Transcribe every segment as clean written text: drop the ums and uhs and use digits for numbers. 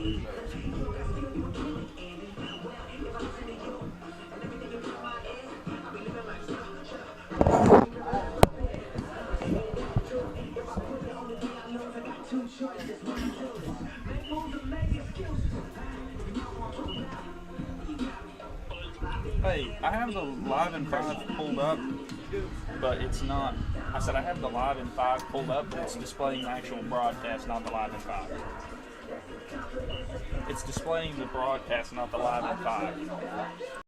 Hey, I have the live in 5 pulled up, but it's not. I said I have the live in 5 pulled up, but it's displaying the actual broadcast, not the live in 5. It's displaying the broadcast, not the live in 5.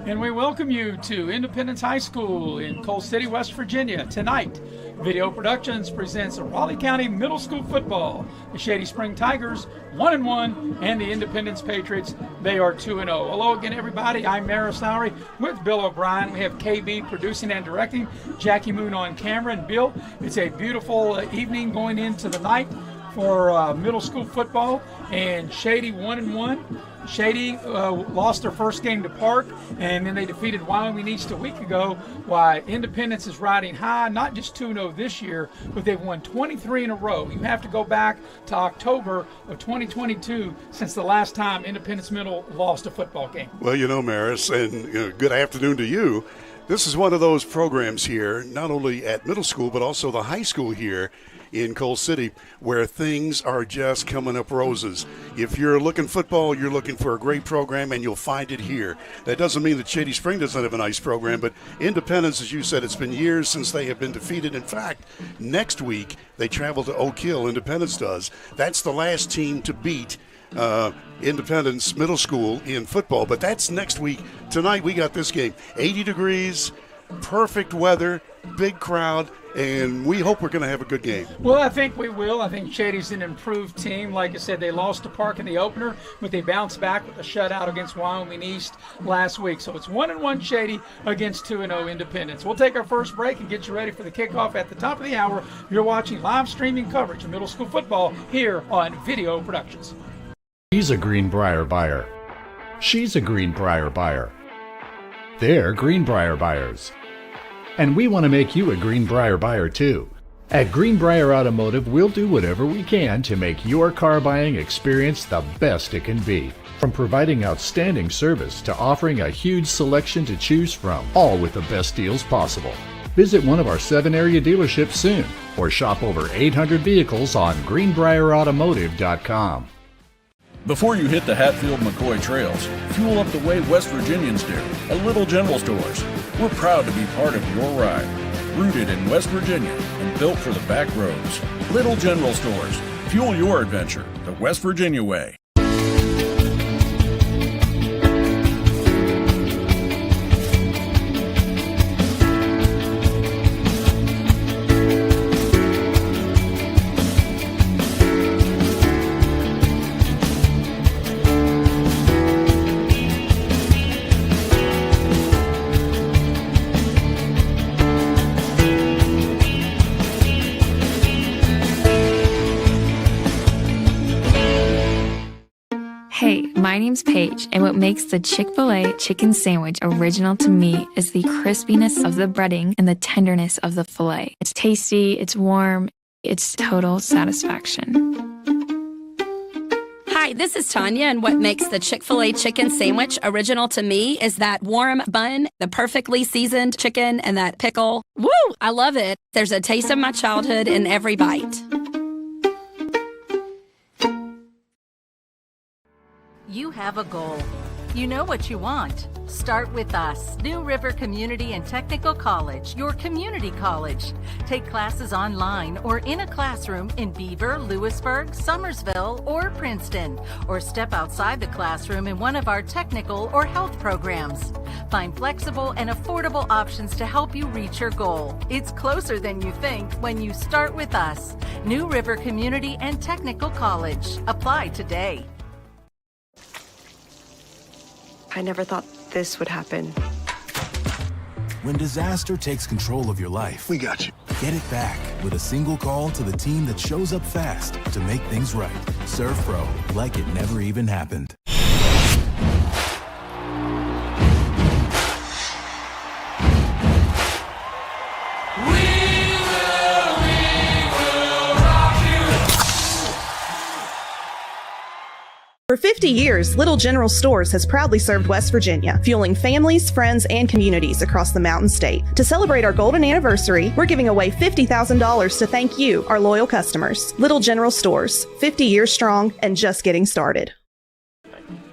And we welcome you to Independence High School in Coal City, West Virginia. Tonight, Video Productions presents Raleigh County Middle School Football. The Shady Spring Tigers, 1-1, and the Independence Patriots, they are 2-0. Hello again, everybody. I'm Maris Lowry with Bill O'Brien. We have KB producing and directing, Jackie Moon on camera. And Bill, it's a beautiful evening going into the night for middle school football, and Shady 1-1. Shady lost their first game to Park, and then they defeated Wyoming East a week ago, while Independence is riding high, not just 2-0 this year, but they've won 23 in a row. You have to go back to October of 2022 since the last time Independence Middle lost a football game. Well, Maris, and good afternoon to you. This is one of those programs here, not only at middle school, but also the high school here in Coal City, where things are just coming up roses. If you're looking football, you're looking for a great program, and you'll find it here. That doesn't mean that Shady Spring doesn't have a nice program, but Independence, as you said, it's been years since they have been defeated. In fact, next week they travel to Oak Hill. Independence does. That's the last team to beat Independence Middle School in football, but that's next week. Tonight we got this game. 80 degrees, perfect weather, big crowd, and we hope we're going to have a good game. Well, I think we will. I think Shady's an improved team. Like I said, they lost to Park in the opener, but they bounced back with a shutout against Wyoming East last week. So it's 1-1 Shady against 2-0 Independence. We'll take our first break and get you ready for the kickoff at the top of the hour. You're watching live streaming coverage of middle school football here on Video Productions. He's a Greenbrier buyer. She's a Greenbrier buyer. They're Greenbrier buyers. And we want to make you a Greenbrier buyer too. At Greenbrier Automotive, we'll do whatever we can to make your car buying experience the best it can be. From providing outstanding service to offering a huge selection to choose from, all with the best deals possible. Visit one of our 7 area dealerships soon, or shop over 800 vehicles on greenbrierautomotive.com. Before you hit the Hatfield-McCoy trails, fuel up the way West Virginians do at Little General Stores. We're proud to be part of your ride. Rooted in West Virginia and built for the back roads. Little General Stores. Fuel your adventure the West Virginia way. Hey, my name's Paige, and what makes the Chick-fil-A chicken sandwich original to me is the crispiness of the breading and the tenderness of the filet. It's tasty, it's warm, it's total satisfaction. Hi, this is Tanya, and what makes the Chick-fil-A chicken sandwich original to me is that warm bun, the perfectly seasoned chicken, and that pickle. Woo! I love it. There's a taste of my childhood in every bite. You have a goal. You know what you want. Start with us, New River Community and Technical College, your community college. Take classes online or in a classroom in Beaver, Lewisburg, Summersville, or Princeton, or step outside the classroom in one of our technical or health programs. Find flexible and affordable options to help you reach your goal. It's closer than you think when you start with us, New River Community and Technical College. Apply today. I never thought this would happen. When disaster takes control of your life, We got you. get it back with a single call to the team that shows up fast to make things right. Serve Pro, like it never even happened. For 50 years, Little General Stores has proudly served West Virginia, fueling families, friends, and communities across the Mountain State. To celebrate our golden anniversary, we're giving away $50,000 to thank you, our loyal customers. Little General Stores, 50 years strong and just getting started.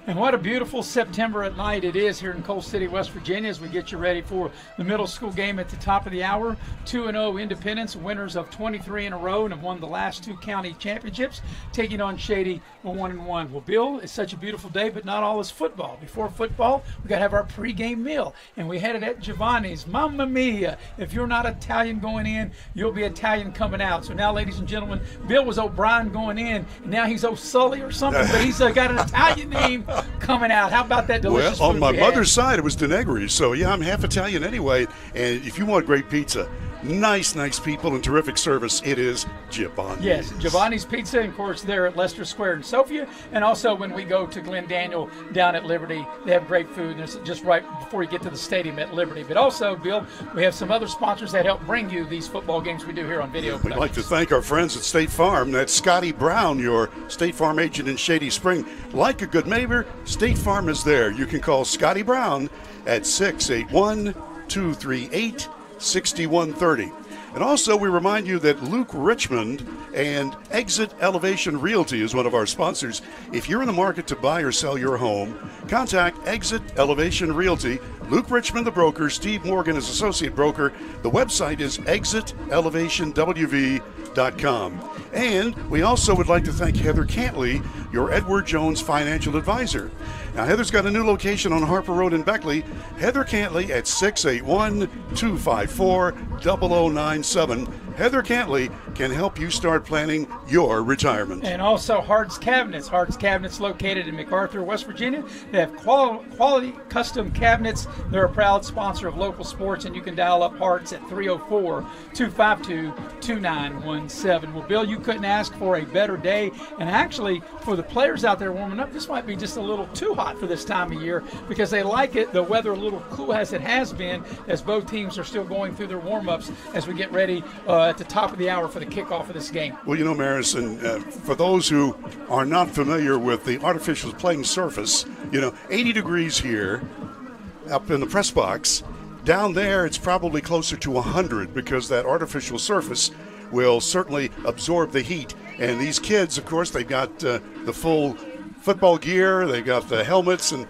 And what a beautiful September at night it is here in Coal City, West Virginia, as we get you ready for the middle school game at the top of the hour. 2-0 Independence, winners of 23 in a row and have won the last 2 county championships, taking on Shady 1-1. Well, Bill, it's such a beautiful day, but not all is football. Before football, we got to have our pregame meal, and we had it at Giovanni's. Mamma mia! If you're not Italian going in, you'll be Italian coming out. So now, ladies and gentlemen, Bill was O'Brien going in, and now he's O'Sully or something, but he's got an Italian name coming out. How about that delicious Well, on food my we had? mother's side, it was Denegri. So, yeah, I'm half Italian anyway. And if you want great pizza, nice people and terrific service, it is Giovanni's. Yes, Giovanni's Pizza, and of course, they're at Leicester Square in Sophia. And also when we go to Glen Daniel down at Liberty, they have great food. It's just right before you get to the stadium at Liberty. But also, Bill, we have some other sponsors that help bring you these football games we do here on Video We'd like to Productions. thank our friends at State Farm. That's Scotty Brown, your State Farm agent in Shady Spring. Like a good neighbor, State Farm is there. You can call Scotty Brown at 681-238-6130. And also, we remind you that Luke Richmond and Exit Elevation Realty is one of our sponsors. If you're in the market to buy or sell your home, contact Exit Elevation Realty. Luke Richmond, the broker. Steve Morgan is associate broker. The website is exitelevationwv.com. And we also would like to thank Heather Cantley, your Edward Jones financial advisor. Now, Heather's got a new location on Harper Road in Beckley. Heather Cantley at 681-254-0097. Heather Cantley can help you start planning your retirement. And also Hart's Cabinets. Hart's Cabinets located in MacArthur, West Virginia. They have quality custom cabinets. They're a proud sponsor of local sports, and you can dial up Hart's at 304-252-2917. Well, Bill, you couldn't ask for a better day. And actually, for the players out there warming up, this might be just a little too hot for this time of year because they like it, the weather a little cool as it has been, as both teams are still going through their warm-ups as we get ready at the top of the hour for the kickoff of this game. Well, you know, Marison, for those who are not familiar with the artificial playing surface, 80 degrees here up in the press box. Down there, it's probably closer to 100 because that artificial surface will certainly absorb the heat. And these kids, of course, they've got the full football gear, they've got the helmets, and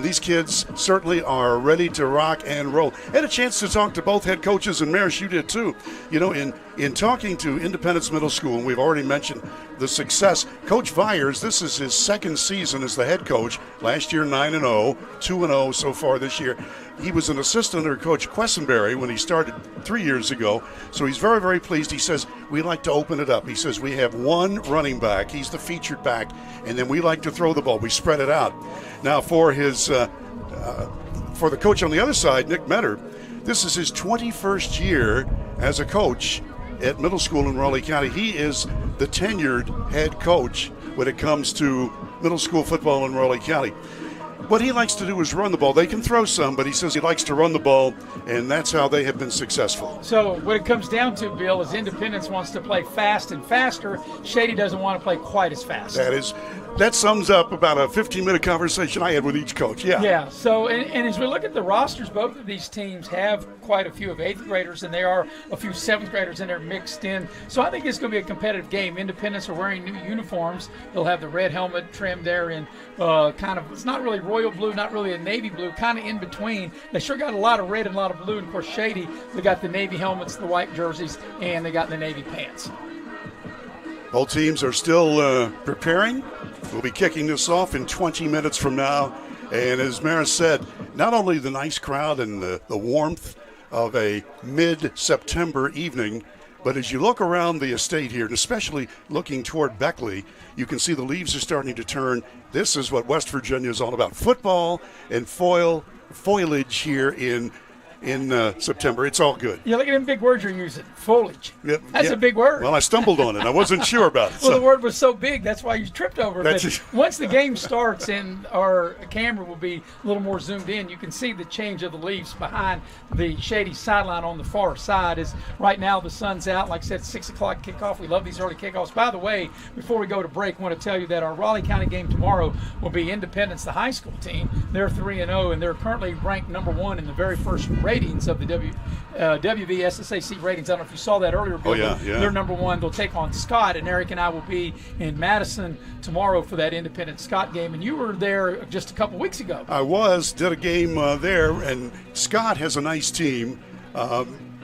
these kids certainly are ready to rock and roll. I had a chance to talk to both head coaches, and Maris, you did too. In talking to Independence Middle School, and we've already mentioned the success. Coach Vyers, this is his second season as the head coach. Last year 9-0, 2-0 so far this year. He was an assistant under Coach Quessenberry when he started 3 years ago, so he's very, very pleased. He says, we like to open it up. He says, we have one running back. He's the featured back, and then we like to throw the ball. We spread it out. Now, for his for the coach on the other side, Nick Metter, this is his 21st year as a coach at middle school in Raleigh County. He is the tenured head coach when it comes to middle school football in Raleigh County. What he likes to do is run the ball. They can throw some, but he says he likes to run the ball, and that's how they have been successful. So what it comes down to, Bill, is Independence wants to play fast and faster. Shady doesn't want to play quite as fast. That sums up about a 15-minute conversation I had with each coach, yeah. Yeah, so, and as we look at the rosters, both of these teams have quite a few of 8th graders, and there are a few 7th graders in there mixed in. So I think it's going to be a competitive game. Independence are wearing new uniforms. They'll have the red helmet trimmed there in it's not really royal blue, not really a navy blue, kind of in between. They sure got a lot of red and a lot of blue, and of course Shady, they got the navy helmets, the white jerseys, and they got the navy pants. Both teams are still preparing. We'll be kicking this off in 20 minutes from now. And as Maris said, not only the nice crowd and the warmth of a mid-September evening, but as you look around the estate here, and especially looking toward Beckley, you can see the leaves are starting to turn. This is what West Virginia is all about. Football and foliage here in September. It's all good. Yeah, look at them big words you're using. Foliage. That's a big word. Well, I stumbled on it. I wasn't sure about it. Well, the word was so big, that's why you tripped over it. But once the game starts and our camera will be a little more zoomed in, you can see the change of the leaves behind the Shady sideline on the far side. Is right now the sun's out. Like I said, 6 o'clock kickoff. We love these early kickoffs. By the way, before we go to break, I want to tell you that our Raleigh County game tomorrow will be Independence, the high school team. They're 3-0, and they're currently ranked number 1 in the very first ratings of the WVSSAC ratings. I don't know if you saw that earlier, Bill. Oh, yeah. They're number one. They'll take on Scott, and Eric and I will be in Madison tomorrow for that Independent Scott game. And you were there just a couple weeks ago. I did a game there, and Scott has a nice team.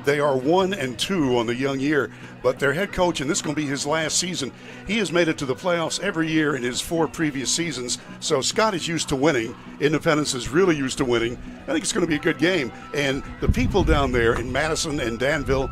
They are 1-2 on the young year, but their head coach, and this is going to be his last season, he has made it to the playoffs every year in his 4 previous seasons. So Scott is used to winning. Independence is really used to winning. I think it's going to be a good game. And the people down there in Madison and Danville,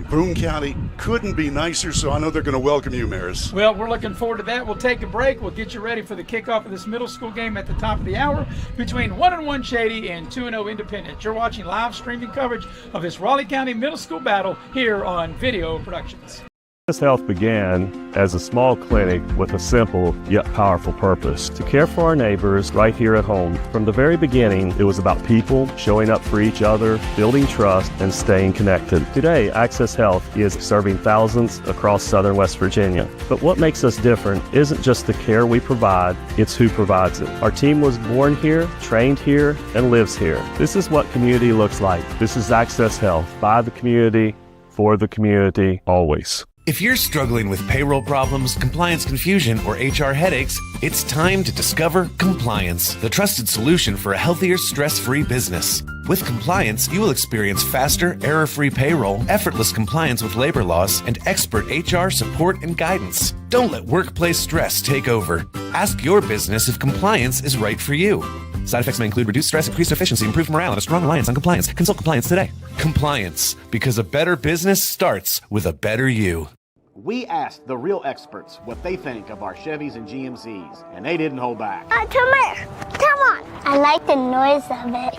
Boone County, couldn't be nicer, so I know they're going to welcome you, Maris. Well, we're looking forward to that. We'll take a break. We'll get you ready for the kickoff of this middle school game at the top of the hour between 1-1 Shady and 2-0 Independent. You're watching live streaming coverage of this Raleigh County middle school battle here on Video Productions. Access Health began as a small clinic with a simple yet powerful purpose: to care for our neighbors right here at home. From the very beginning, it was about people showing up for each other, building trust, and staying connected. Today, Access Health is serving thousands across southern West Virginia. But what makes us different isn't just the care we provide, it's who provides it. Our team was born here, trained here, and lives here. This is what community looks like. This is Access Health, by the community, for the community, always. If you're struggling with payroll problems, compliance confusion, or HR headaches, it's time to discover Compliance, the trusted solution for a healthier, stress-free business. With Compliance, you will experience faster, error-free payroll, effortless compliance with labor laws, and expert HR support and guidance. Don't let workplace stress take over. Ask your business if Compliance is right for you. Side effects may include reduced stress, increased efficiency, improved morale, and a strong reliance on compliance. Consult Compliance today. Compliance, because a better business starts with a better you. We asked the real experts what they think of our Chevys and GMCs, and they didn't hold back. Come here. Come on. I like the noise of it.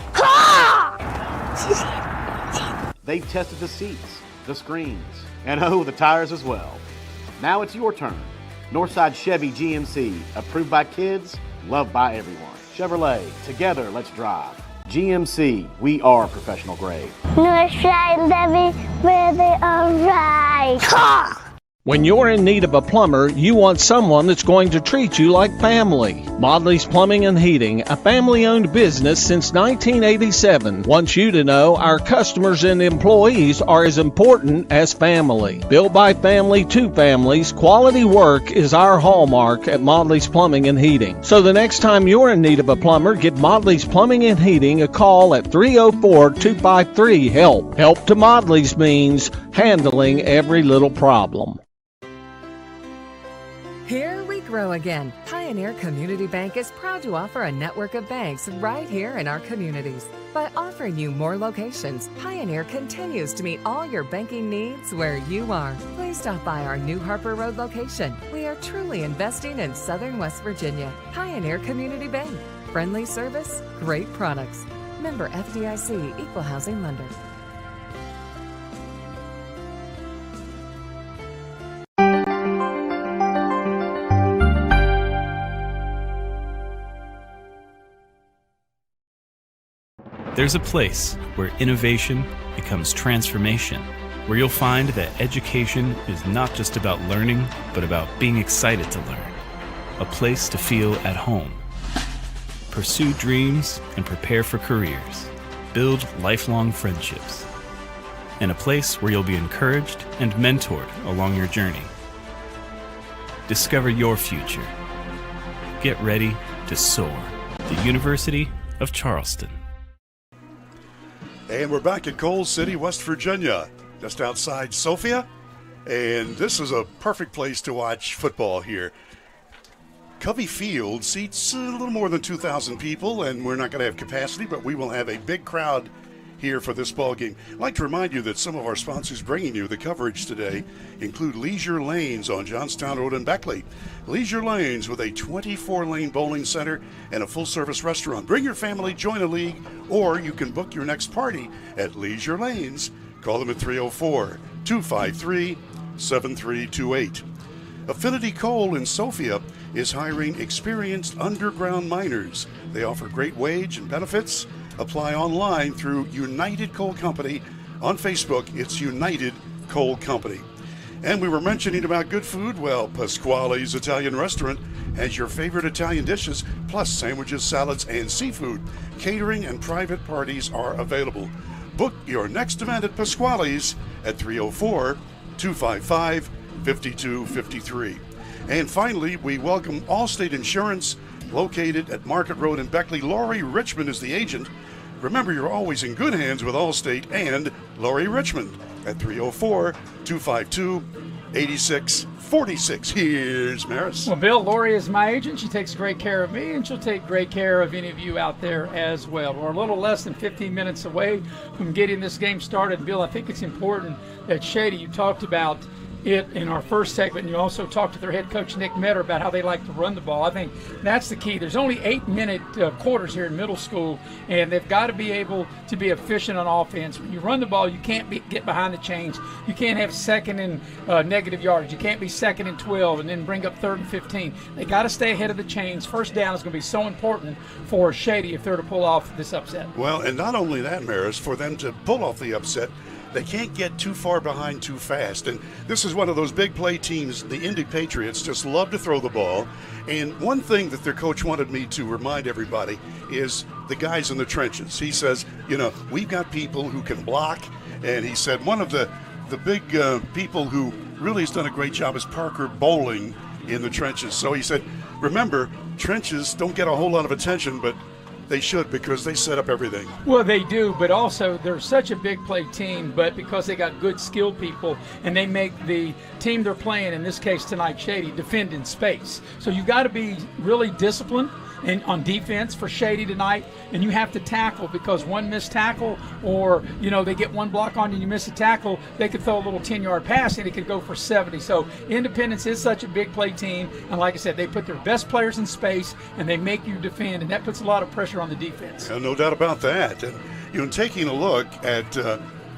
They tested the seats, the screens, and the tires as well. Now it's your turn. Northside Chevy GMC, approved by kids, loved by everyone. Chevrolet, together let's drive. GMC, we are professional grade. Northside Levy, where they are right. When you're in need of a plumber, you want someone that's going to treat you like family. Modley's Plumbing and Heating, a family-owned business since 1987, wants you to know our customers and employees are as important as family. Built by family to families, quality work is our hallmark at Modley's Plumbing and Heating. So the next time you're in need of a plumber, give Modley's Plumbing and Heating a call at 304-253-HELP. Help to Modley's means handling every little problem. Here we grow again. Pioneer Community Bank is proud to offer a network of banks right here in our communities. By offering you more locations, Pioneer continues to meet all your banking needs where you are. Please stop by our new Harper Road location. We are truly investing in Southern West Virginia. Pioneer Community Bank. Friendly service, great products. Member FDIC, Equal Housing Lender. There's a place where innovation becomes transformation, where you'll find that education is not just about learning, but about being excited to learn. A place to feel at home. Pursue dreams and prepare for careers. Build lifelong friendships. And a place where you'll be encouraged and mentored along your journey. Discover your future. Get ready to soar. The University of Charleston. And we're back at Coal City, West Virginia, just outside Sophia. And this is a perfect place to watch football here. Covey Field seats a little more than 2,000 people, and we're not going to have capacity, but we will have a big crowd here for this ball game. I'd like to remind you that some of our sponsors bringing you the coverage today include Leisure Lanes on Johnstown Road in Beckley. Leisure Lanes with a 24-lane bowling center and a full-service restaurant. Bring your family, join a league, or you can book your next party at Leisure Lanes. Call them at 304-253-7328. Affinity Coal in Sophia is hiring experienced underground miners. They offer great wage and benefits. Apply online through United Coal Company. On Facebook, it's United Coal Company. And we were mentioning about good food. Well, Pasquale's Italian Restaurant has your favorite Italian dishes, plus sandwiches, salads, and seafood. Catering and private parties are available. Book your next event at Pasquale's at 304-255-5253. And finally, we welcome Allstate Insurance, located at Market Road in Beckley. Laurie Richmond is the agent. Remember, you're always in good hands with Allstate and Laurie Richmond at 304-252-8646. Here's Maris. Well, Bill, Lori is my agent. She takes great care of me, and she'll take great care of any of you out there as well. We're a little less than 15 minutes away from getting this game started. Bill, I think it's important that Shady, you talked about it in our first segment, and you also talked to their head coach, Nick Metter, about how they like to run the ball. I think that's the key. There's only 8-minute quarters here in middle school, and they've got to be able to be efficient on offense. When you run the ball, you can't get behind the chains. You can't have second and negative yardage. You can't be second and 12 and then bring up third and 15. They got to stay ahead of the chains. First down is going to be so important for Shady if they're to pull off this upset. Well, and not only that, Maris, for them to pull off the upset, they can't get too far behind too fast. And this is one of those big play teams. The Indy Patriots just love to throw the ball. And one thing that their coach wanted me to remind everybody is the guys in the trenches. He says, we've got people who can block. And he said one of the big people who really has done a great job is Parker Bowling in the trenches. So he said, remember, trenches don't get a whole lot of attention, but they should, because they set up everything. Well, they do, but also they're such a big play team, but because they got good skilled people and they make the team they're playing, in this case tonight, Shady, defend in space. So you got to be really disciplined and on defense for Shady tonight, and you have to tackle, because one missed tackle, or they get one block on you and you miss a tackle, they could throw a little 10-yard pass and it could go for 70. So Independence is such a big play team, and like I said, they put their best players in space and they make you defend, and that puts a lot of pressure on the defense. No doubt about that. And taking a look at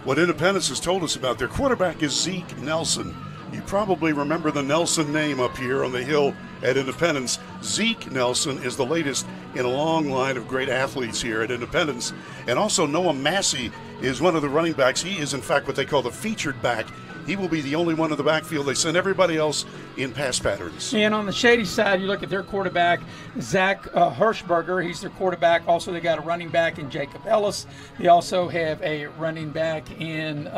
what Independence has told us about, their quarterback is Zeke Nelson. You probably remember the Nelson name up here on the hill at Independence. Zeke Nelson is the latest in a long line of great athletes here at Independence. And also Noah Massey is one of the running backs. He is, in fact, what they call the featured back. He will be the only one in the backfield. They send everybody else in pass patterns. And on the Shady side, you look at their quarterback, Zach Hirschberger. He's their quarterback. Also, they got a running back in Jacob Ellis. They also have a running back in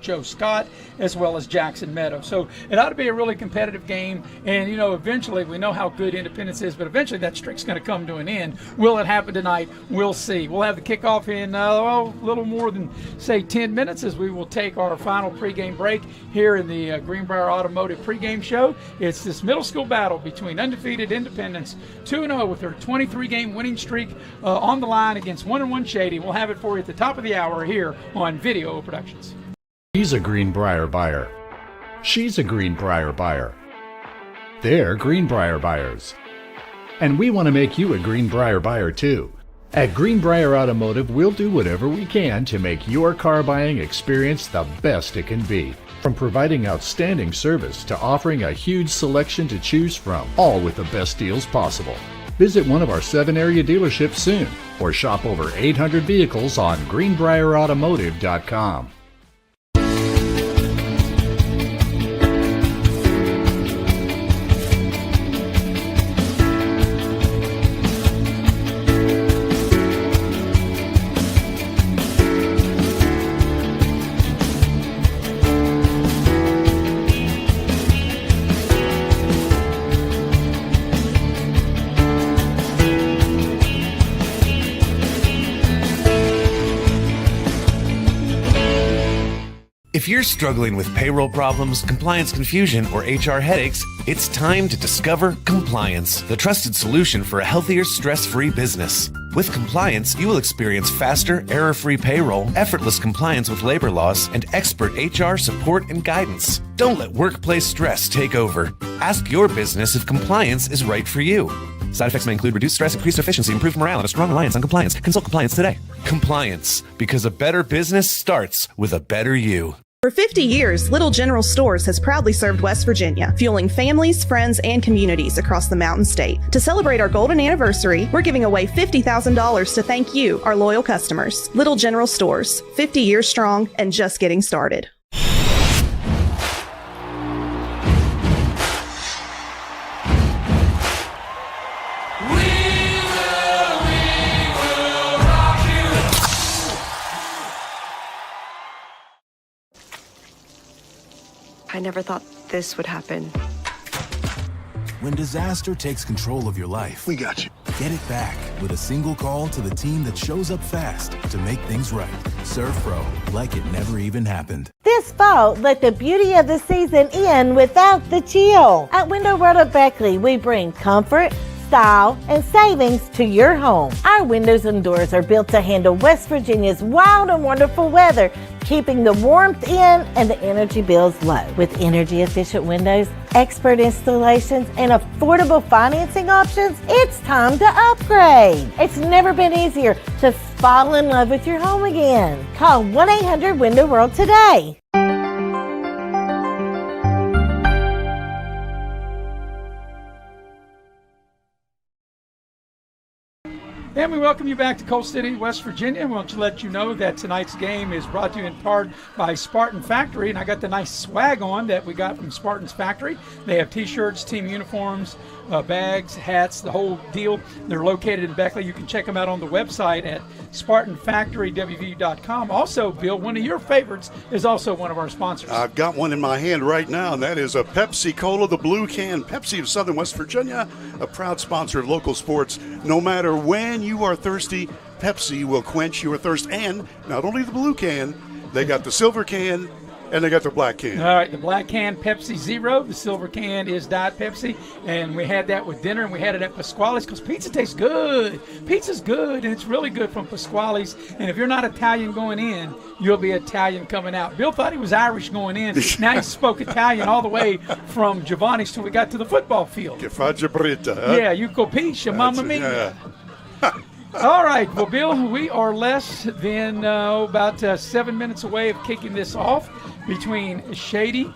Joe Scott, as well as Jackson Meadows. So it ought to be a really competitive game. And, eventually, we know how good Independence is, but eventually that streak's going to come to an end. Will it happen tonight? We'll see. We'll have the kickoff in a little more than, say, 10 minutes as we will take our final pregame break here in the Greenbrier Automotive pregame show. It's this middle school battle between undefeated Independence, 2-0 with their 23-game winning streak on the line against 1-1 Shady. We'll have it for you at the top of the hour here on Video Productions. He's a Greenbrier buyer. She's a Greenbrier buyer. They're Greenbrier buyers. And we want to make you a Greenbrier buyer too. At Greenbrier Automotive, we'll do whatever we can to make your car buying experience the best it can be. From providing outstanding service to offering a huge selection to choose from, all with the best deals possible. Visit one of our 7 area dealerships soon, or shop over 800 vehicles on greenbrierautomotive.com. If you're struggling with payroll problems, compliance confusion, or HR headaches, it's time to discover Compliance, the trusted solution for a healthier, stress-free business. With Compliance, you will experience faster, error-free payroll, effortless compliance with labor laws, and expert HR support and guidance. Don't let workplace stress take over. Ask your business if compliance is right for you. Side effects may include reduced stress, increased efficiency, improved morale, and a strong reliance on compliance. Consult Compliance today. Compliance, because a better business starts with a better you. For 50 years, Little General Stores has proudly served West Virginia, fueling families, friends, and communities across the Mountain State. To celebrate our golden anniversary, we're giving away $50,000 to thank you, our loyal customers. Little General Stores, 50 years strong and just getting started. never thought this would happen. When disaster takes control of your life, we got you. Get it back with a single call to the team that shows up fast to make things right. Serve Pro, like it never even happened. This fall, let the beauty of the season in without the chill. At Window World of Beckley, we bring comfort, style, and savings to your home. Our windows and doors are built to handle West Virginia's wild and wonderful weather, keeping the warmth in and the energy bills low. With energy-efficient windows, expert installations, and affordable financing options, it's time to upgrade. It's never been easier to fall in love with your home again. Call 1-800-WINDOW-WORLD today. And we welcome you back to Coal City, West Virginia. We want to let you know that tonight's game is brought to you in part by Spartan Factory. And I got the nice swag on that we got from Spartan's Factory. They have T-shirts, team uniforms, bags, hats, the whole deal. They're located in Beckley. You can check them out on the website at SpartanFactoryWV.com. Also, Bill, one of your favorites is also one of our sponsors. I've got one in my hand right now, and that is a Pepsi Cola, the blue can. Pepsi of Southern West Virginia, a proud sponsor of local sports. No matter when you are thirsty, Pepsi will quench your thirst. And not only the blue can, they got the silver can, and they got the black can. All right, the black can, Pepsi Zero. The silver can is Diet Pepsi. And we had that with dinner, and we had it at Pasquale's because pizza tastes good. Pizza's good, and it's really good from Pasquale's. And if you're not Italian going in, you'll be Italian coming out. Bill thought he was Irish going in. Now he spoke Italian all the way from Giovanni's till we got to the football field. Che fa Gibrita, huh? Yeah, you capisce, mamma mia. All right, well, Bill, we are less than about 7 minutes away of kicking this off between Shady,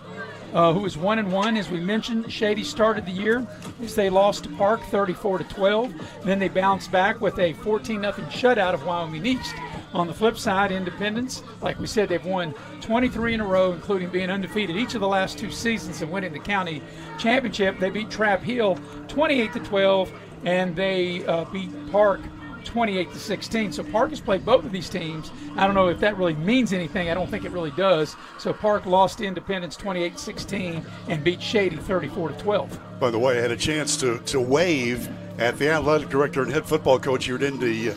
who is 1-1. As we mentioned, Shady started the year as they lost to Park 34-12. Then they bounced back with a 14-0 shutout of Wyoming East. On the flip side, Independence, like we said, they've won 23 in a row, including being undefeated each of the last 2 seasons and winning the county championship. They beat Trap Hill 28-12, and they beat Park 28-16. So Park has played both of these teams. I don't know if that really means anything. I don't think it really does. So Park lost to Independence 28-16 and beat Shady 34-12. By the way, I had a chance to wave at the athletic director and head football coach here at Indy.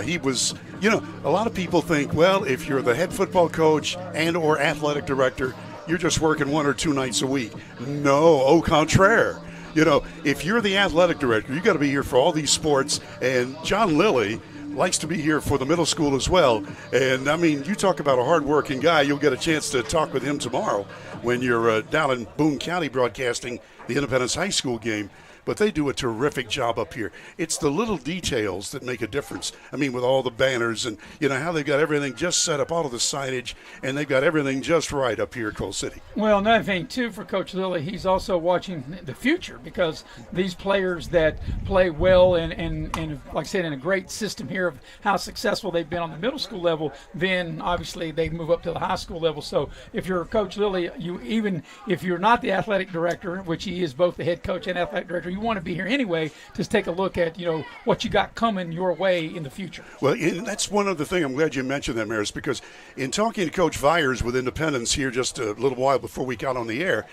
He was, a lot of people think, well, if you're the head football coach and or athletic director, you're just working 1 or 2 nights a week. No, au contraire. If you're the athletic director, you got to be here for all these sports. And John Lilly likes to be here for the middle school as well. And, I mean, you talk about a hard-working guy. You'll get a chance to talk with him tomorrow when you're down in Boone County broadcasting the Independence High School game. But they do a terrific job up here. It's the little details that make a difference. I mean, with all the banners and, how they've got everything just set up, all of the signage, and they've got everything just right up here at Coal City. Well, another thing, too, for Coach Lilly, he's also watching the future because these players that play well and like I said, in a great system here of how successful they've been on the middle school level, then obviously they move up to the high school level. So if you're Coach Lilly, even if you're not the athletic director, which he is both the head coach and athletic director, you want to be here anyway. Just take a look at what you got coming your way in the future. Well, that's one other thing. I'm glad you mentioned that, Maris, because in talking to Coach Vyers with Independence here just a little while before we got on the air,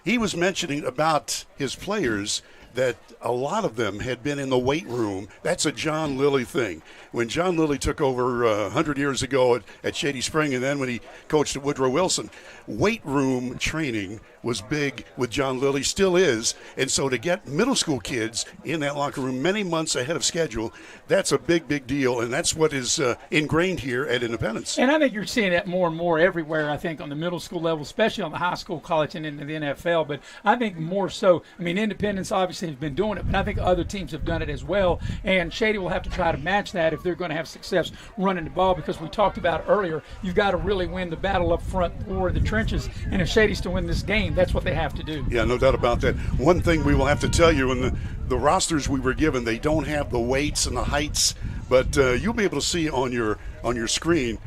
he was mentioning about his players that a lot of them had been in the weight room. That's a John Lilly thing. When John Lilly took over 100 years ago at Shady Spring, and then when he coached at Woodrow Wilson, weight room training was big with John Lilly, still is. And so to get middle school kids in that locker room many months ahead of schedule, that's a big, big deal. And that's what is ingrained here at Independence. And I think you're seeing that more and more everywhere, I think, on the middle school level, especially on the high school, college, and into the NFL. But I think more so, Independence obviously has been doing it, but I think other teams have done it as well. And Shady will have to try to match that if they're going to have success running the ball, because we talked about earlier, you've got to really win the battle up front or the trenches. And if Shady's to win this game, that's what they have to do. Yeah, no doubt about that. One thing we will have to tell you, in the rosters we were given, they don't have the weights and the heights, but you'll be able to see on your screen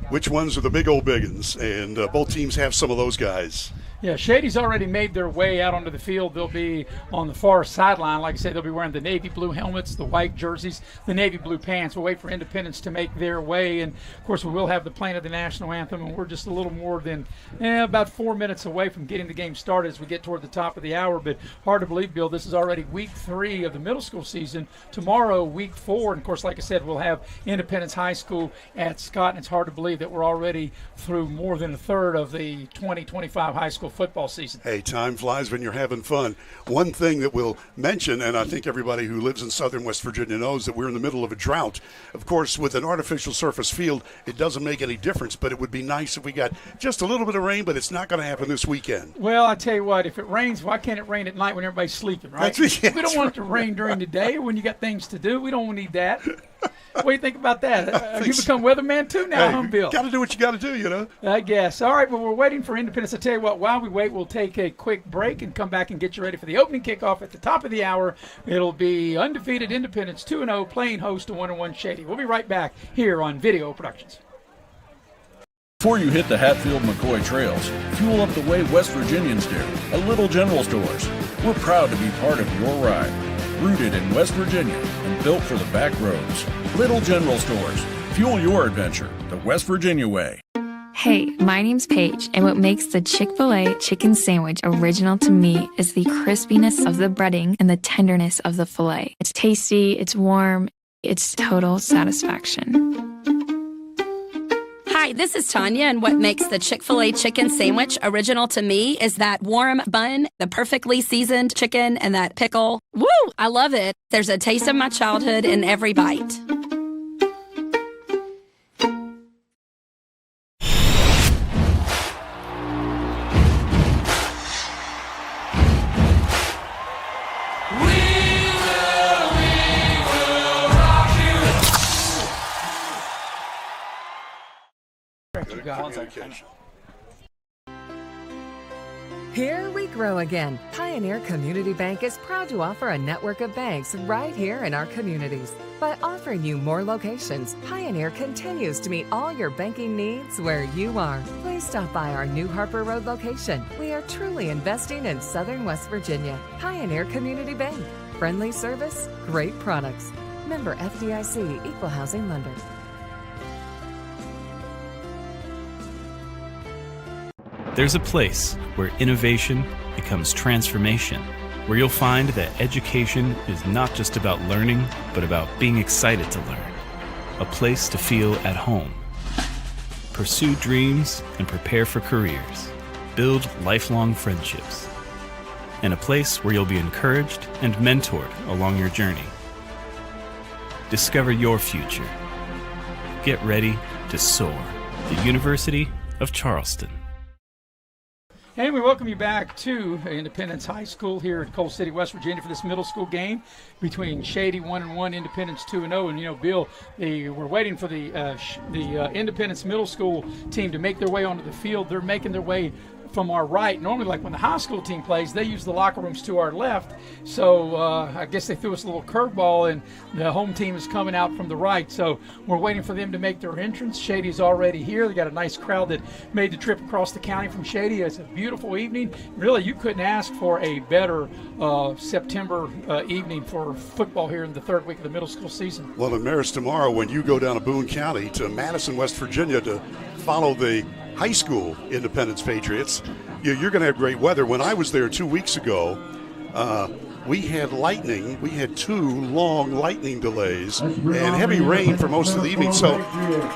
which ones are the big old biggins, and both teams have some of those guys. Yeah, Shady's already made their way out onto the field. They'll be on the far sideline. Like I said, they'll be wearing the navy blue helmets, the white jerseys, the navy blue pants. We'll wait for Independence to make their way. And, of course, we will have the playing of the national anthem. And we're just a little more than about 4 minutes away from getting the game started as we get toward the top of the hour. But hard to believe, Bill, this is already week 3 of the middle school season. Tomorrow, week 4. And, of course, like I said, we'll have Independence High School at Scott. And it's hard to believe that we're already through more than a third of the 2025 high school football season. Hey, time flies when you're having fun. One thing that we'll mention, and I think everybody who lives in southern West Virginia knows that we're in the middle of a drought. Of course, with an artificial surface field, it doesn't make any difference, but it would be nice if we got just a little bit of rain, but it's not going to happen this weekend. Well, I tell you what, if it rains, why can't it rain at night when everybody's sleeping, right? We don't want it to rain during the day when you got things to do. We don't need that. What do you think about that? You become weatherman too now, huh, Bill? Got to do what you got to do, you know. I guess. All right, well, we're waiting for Independence. I tell you what, while we wait, we'll take a quick break and come back and get you ready for the opening kickoff at the top of the hour. It'll be undefeated Independence 2-0 playing host to 1-1 Shady. We'll be right back here on Video Productions. Before you hit the Hatfield-McCoy trails, fuel up the way West Virginians do at Little General Stores. We're proud to be part of your ride. Rooted in West Virginia and built for the back roads. Little General Stores. Fuel your adventure the West Virginia way. Hey, my name's Paige, and what makes the Chick-fil-A chicken sandwich original to me is the crispiness of the breading and the tenderness of the filet. It's tasty, it's warm, it's total satisfaction. Hi, this is Tanya, and what makes the Chick-fil-A chicken sandwich original to me is that warm bun, the perfectly seasoned chicken, and that pickle. Woo! I love it. There's a taste of my childhood in every bite. Here we grow again. Pioneer Community Bank is proud to offer a network of banks right here in our communities. By offering you more locations, Pioneer continues to meet all your banking needs where you are. Please stop by our new Harper Road location. We are truly investing in southern West Virginia. Pioneer Community Bank. Friendly service, great products. Member FDIC, Equal Housing Lender. There's a place where innovation becomes transformation, where you'll find that education is not just about learning, but about being excited to learn. A place to feel at home. Pursue dreams and prepare for careers. Build lifelong friendships. And a place where you'll be encouraged and mentored along your journey. Discover your future. Get ready to soar. The University of Charleston. And we welcome you back to Independence High School here in Coal City, West Virginia for this middle school game between Shady 1-1, Independence 2-0. And, you know, Bill, we're waiting for the Independence middle school team to make their way onto the field. They're making their way from our right. Normally, like when the high school team plays, they use the locker rooms to our left. So I guess they threw us a little curveball, and the home team is coming out from the right. So we're waiting for them to make their entrance. Shady's already here. They got a nice crowd that made the trip across the county from Shady. It's a beautiful evening. Really, you couldn't ask for a better September evening for football here in the third week of the middle school season. Well, in Marist tomorrow, when you go down to Boone County to Madison, West Virginia to follow the high school Independence Patriots, you're going to have great weather. When I was there 2 weeks ago, we had lightning. We had 2 long lightning delays and heavy rain for most of the evening. So,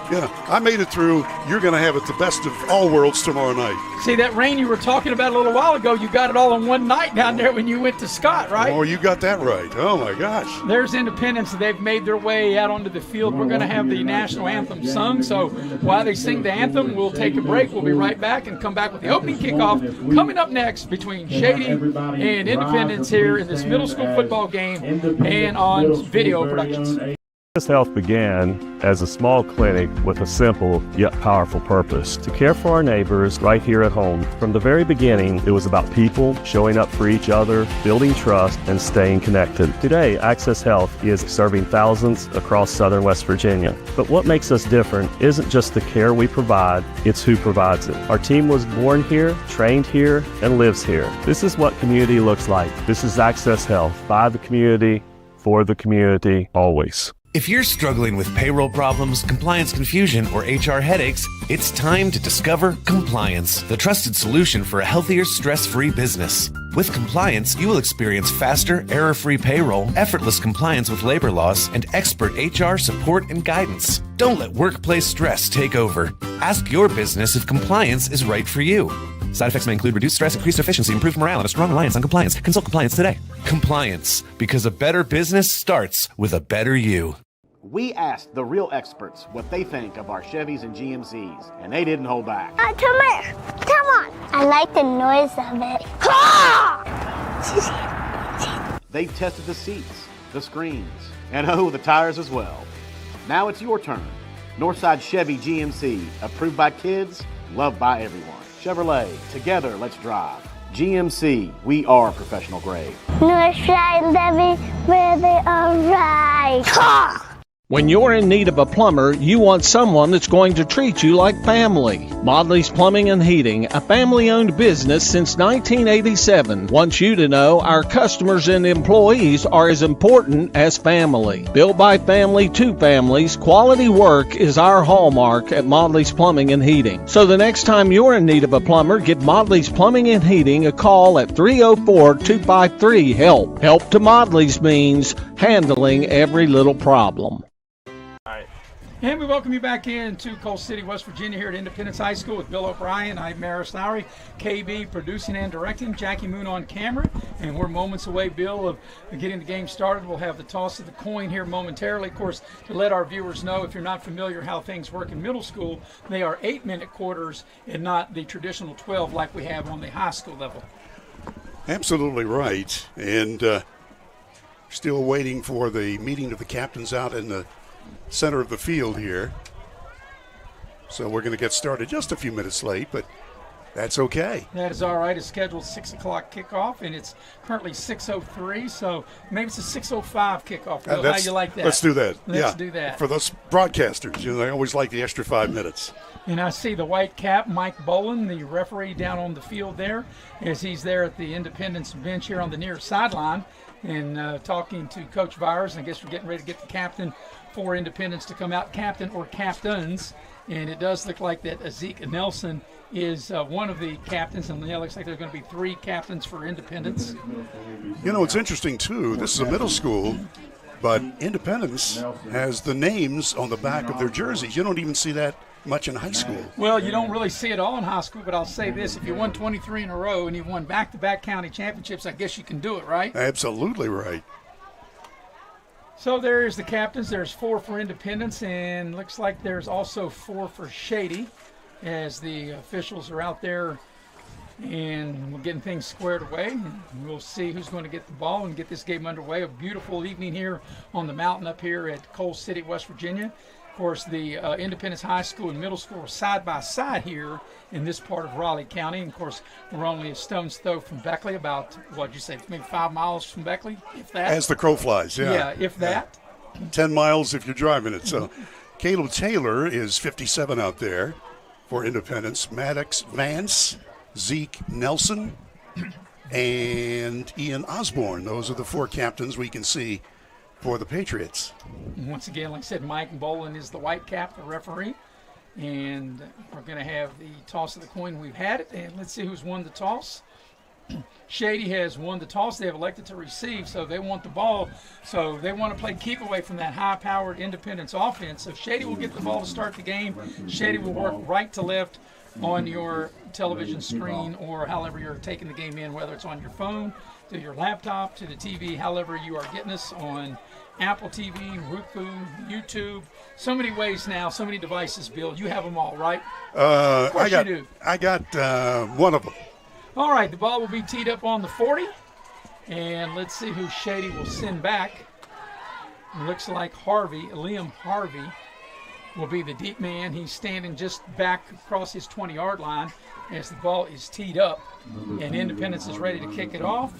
yeah, I made it through. You're going to have it the best of all worlds tomorrow night. See, that rain you were talking about a little while ago, you got it all in one night down there when you went to Scott, right? Oh, you got that right. Oh, my gosh. There's Independence. They've made their way out onto the field. We're going to have the national anthem sung. So while they sing the anthem, we'll take a break. We'll be right back and come back with the opening kickoff coming up next between Shady and Independence here in this middle school football game and on Video Productions. Access Health began as a small clinic with a simple yet powerful purpose: to care for our neighbors right here at home. From the very beginning, it was about people showing up for each other, building trust, and staying connected. Today, Access Health is serving thousands across southern West Virginia. But what makes us different isn't just the care we provide, it's who provides it. Our team was born here, trained here, and lives here. This is what community looks like. This is Access Health, by the community, for the community, always. If you're struggling with payroll problems, compliance confusion, or HR headaches, it's time to discover Compliance, the trusted solution for a healthier, stress-free business. With Compliance, you will experience faster, error-free payroll, effortless compliance with labor laws, and expert HR support and guidance. Don't let workplace stress take over. Ask your business if Compliance is right for you. Side effects may include reduced stress, increased efficiency, improved morale, and a strong reliance on compliance. Consult Compliance today. Compliance, because a better business starts with a better you. We asked the real experts what they think of our Chevys and GMCs, and they didn't hold back. Come here. Come on. I like the noise of it. They tested the seats, the screens, and the tires as well. Now it's your turn. Northside Chevy GMC, approved by kids, loved by everyone. Chevrolet, together let's drive. GMC, we are professional grade. Northside Levy, where they are right. When you're in need of a plumber, you want someone that's going to treat you like family. Modley's Plumbing and Heating, a family-owned business since 1987, wants you to know our customers and employees are as important as family. Built by family to families, quality work is our hallmark at Modley's Plumbing and Heating. So the next time you're in need of a plumber, give Modley's Plumbing and Heating a call at 304-253-HELP. Help to Modley's means handling every little problem. And we welcome you back into Coal City, West Virginia, here at Independence High School with Bill O'Brien. I'm Maris Lowry, KB producing and directing, Jackie Moon on camera, and we're moments away, Bill, of getting the game started. We'll have the toss of the coin here momentarily. Of course, to let our viewers know, if you're not familiar how things work in middle school, they are 8-minute quarters and not the traditional 12 like we have on the high school level. Absolutely right. And still waiting for the meeting of the captains out in the center of the field here. So we're going to get started just a few minutes late, but that's okay. That is all right. It's scheduled 6 o'clock kickoff, and it's currently 6:03, so maybe it's a 6:05 kickoff. Bill, how you like that? Let's do that. Let's do that. For those broadcasters, they always like the extra 5 minutes. And I see the white cap, Mike Boland, the referee down on the field there, as he's there at the Independence bench here on the near sideline and talking to Coach Byers. I guess we're getting ready to get the captain for Independence to come out, captain or captains. And it does look like that Zeke Nelson is one of the captains, and it looks like there's going to be 3 captains for Independence. It's interesting, too. This is a middle school, but Independence has the names on the back of their jerseys. You don't even see that much in high school. Well, you don't really see it all in high school, but I'll say this. If you won 23 in a row and you won back-to-back county championships, I guess you can do it, right? Absolutely right. So there's the captains. There's 4 for Independence, and looks like there's also 4 for Shady as the officials are out there, and we're getting things squared away. We'll see who's going to get the ball and get this game underway. A beautiful evening here on the mountain up here at Coal City, West Virginia. Of course, the Independence High School and Middle School are side by side here in this part of Raleigh County. And of course, we're only a stone's throw from Beckley, about, what'd you say, maybe 5 miles from Beckley, if that? As the crow flies, yeah. Yeah, if that. 10 miles if you're driving it. So Caleb Taylor is 57 out there for Independence. Maddox Vance, Zeke Nelson, and Ian Osborne. Those are the 4 captains we can see for the Patriots. Once again, like I said, Mike Boland is the white cap, the referee. And we're going to have the toss of the coin. We've had it, and let's see who's won the toss. Shady has won the toss. They have elected to receive, so they want the ball. So they want to play keep away from that high-powered Independence offense. So Shady will get the ball to start the game. Shady will work right to left on your television screen or however you're taking the game in, whether it's on your phone, to your laptop, to the TV, however you are getting us on Apple TV, Roku, YouTube. So many ways now, so many devices, Bill. You have them all, right? Of course you do. I got one of them. All right, the ball will be teed up on the 40. And let's see who Shady will send back. looks like Liam Harvey, will be the deep man. He's standing just back across his 20-yard line as the ball is teed up. And Independence is ready to kick it off.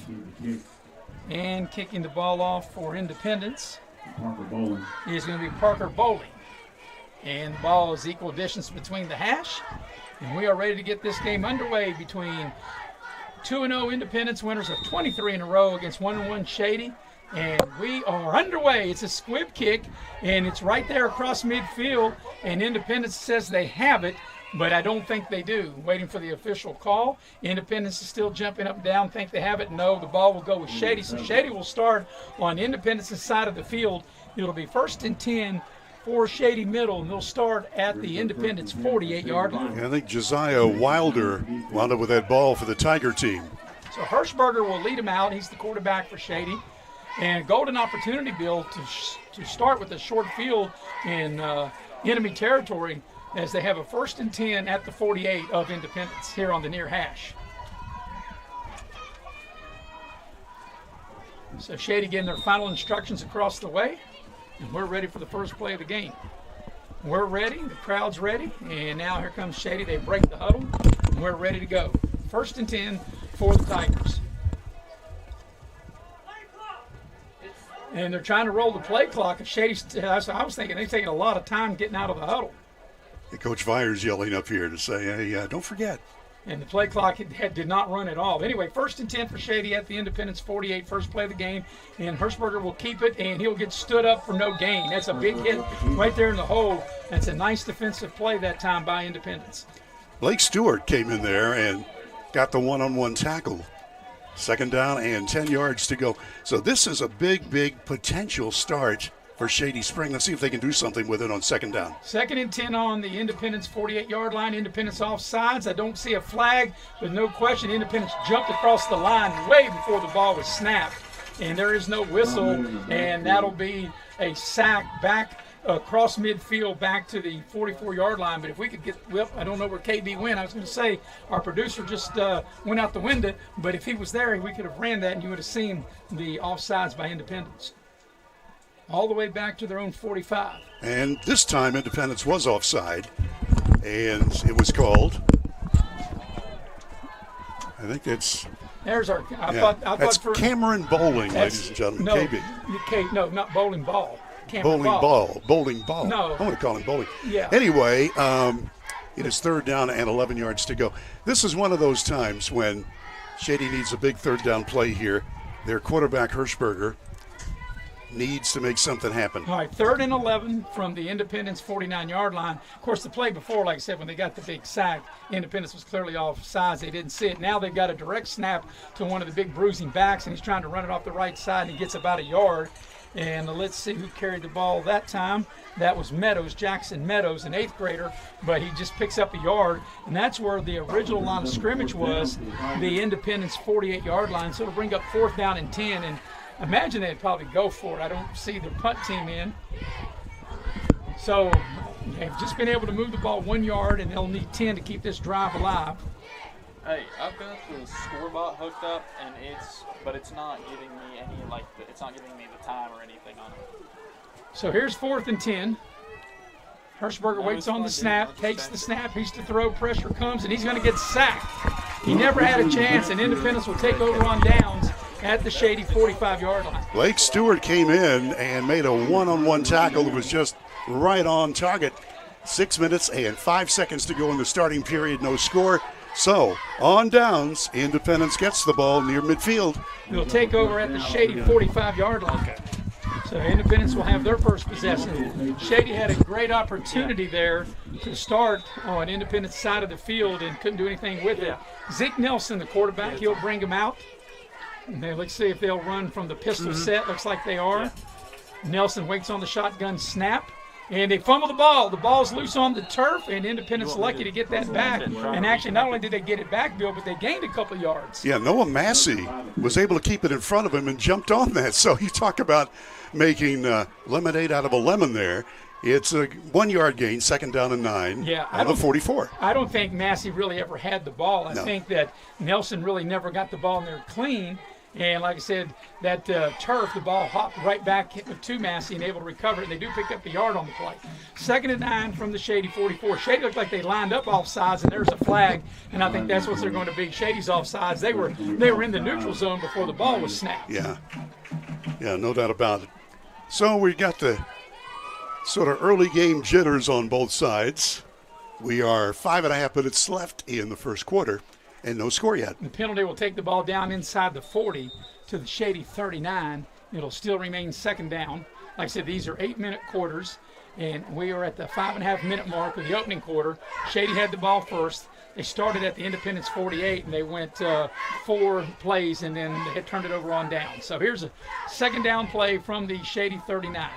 And kicking the ball off for Independence is going to be Parker Bowling. And the ball is equal distance between the hash. And we are ready to get this game underway between 2-0 Independence, winners of 23 in a row, against 1-1 Shady. And we are underway. It's a squib kick, and it's right there across midfield. And Independence says they have it, but I don't think they do. Waiting for the official call. Independence is still jumping up and down, think they have it. No, the ball will go with Shady. So Shady will start on Independence's side of the field. It'll be 1st and 10 for Shady Middle, and they'll start at the Independence 48-yard line. Yeah, I think Josiah Wilder wound up with that ball for the Tiger team. So Hirschberger will lead him out. He's the quarterback for Shady. And golden opportunity, Bill, to start with a short field in enemy territory, as they have a 1st and 10 at the 48 of Independence here on the near hash. So Shady getting their final instructions across the way, and we're ready for the first play of the game. We're ready, the crowd's ready, and now here comes Shady. They break the huddle, and we're ready to go. 1st and 10 for the Tigers. And they're trying to roll the play clock. If Shady's, I was thinking they're taking a lot of time getting out of the huddle. Coach Vyer's yelling up here to say, hey, don't forget. And the play clock did not run at all. Anyway, 1st and 10 for Shady at the Independence 48, first play of the game. And Hirschberger will keep it, and he'll get stood up for no gain. That's a big hit right there in the hole. That's a nice defensive play that time by Independence. Blake Stewart came in there and got the one-on-one tackle. 2nd down and 10 yards to go. So this is a big, big potential start for Shady Spring. Let's see if they can do something with it on 2nd down. 2nd and 10 on the Independence 48-yard line. Independence offsides. I don't see a flag, but no question Independence jumped across the line way before the ball was snapped. And there is no whistle, and that'll be a sack back across midfield back to the 44-yard line. But if we could get, well, I don't know where KB went. I was going to say our producer just went out the window, but if he was there, we could have ran that, and you would have seen the offsides by Independence. All the way back to their own 45. And this time Independence was offside, and it was called. I think that's. There's our. I that's thought for Cameron Bowling, ladies and gentlemen. No, KB. No, not bowling ball. Bowling ball. No. I'm going to call him bowling. Yeah. Anyway, it is 3rd down and 11 yards to go. This is one of those times when Shady needs a big 3rd down play here. Their quarterback, Hirschberger, needs to make something happen. All right, 3rd and 11 from the Independence 49-yard line. Of course, the play before, like I said, when they got the big sack, Independence was clearly off sides. They didn't see it. Now they've got a direct snap to one of the big bruising backs, and he's trying to run it off the right side, and he gets about a yard. And let's see who carried the ball that time. That was Meadows, Jackson Meadows, an 8th grader, but he just picks up a yard, and that's where the original line of scrimmage was, the Independence 48-yard line. So it'll bring up 4th down and 10, and imagine they'd probably go for it. I don't see their punt team in. So they've just been able to move the ball 1 yard, and they'll need 10 to keep this drive alive. Hey, I've got the scoreboard hooked up, and it's not giving me any, it's not giving me the time or anything on it. So here's 4th and 10. Hirschberger waits on the snap, takes the snap, he's to throw, pressure comes, and he's going to get sacked. He never had a chance, and Independence will take over on downs at the Shady 45-yard line. Blake Stewart came in and made a one-on-one tackle that was just right on target. 6 minutes and 5 seconds to go in the starting period, no score. So, on downs, Independence gets the ball near midfield. They'll take over at the Shady 45-yard line. So Independence will have their first possession. Shady had a great opportunity there to start on Independence side of the field and couldn't do anything with it. Zeke Nelson, the quarterback, he'll bring him out. And let's see if they'll run from the pistol set. Looks like they are. Nelson waits on the shotgun snap. And they fumble the ball. The ball's loose on the turf, and Independence lucky to get that back. And actually, not only did they get it back, Bill, but they gained a couple yards. Yeah, Noah Massey was able to keep it in front of him and jumped on that. So you talk about making lemonade out of a lemon there. It's a 1 yard gain, 2nd down and 9 on the 44. I don't think Massey really ever had the ball. I think that Nelson really never got the ball in there clean. And like I said, that turf, the ball hopped right back to Massey and able to recover it. And they do pick up the yard on the play. 2nd and 9 from the Shady 44. Shady looked like they lined up offsides, and there's a flag. And I think that's what they're going to be. Shady's offsides. They were in the neutral zone before the ball was snapped. Yeah, no doubt about it. So we got the sort of early game jitters on both sides. We are 5.5 minutes left in the first quarter. And no score yet. The penalty will take the ball down inside the 40 to the Shady 39. It'll still remain 2nd down. Like I said, these are 8-minute quarters, and we are at the 5.5-minute mark of the opening quarter. Shady had the ball first. They started at the Independence 48, and they went 4 plays, and then they had turned it over on down. So here's a 2nd down play from the Shady 39.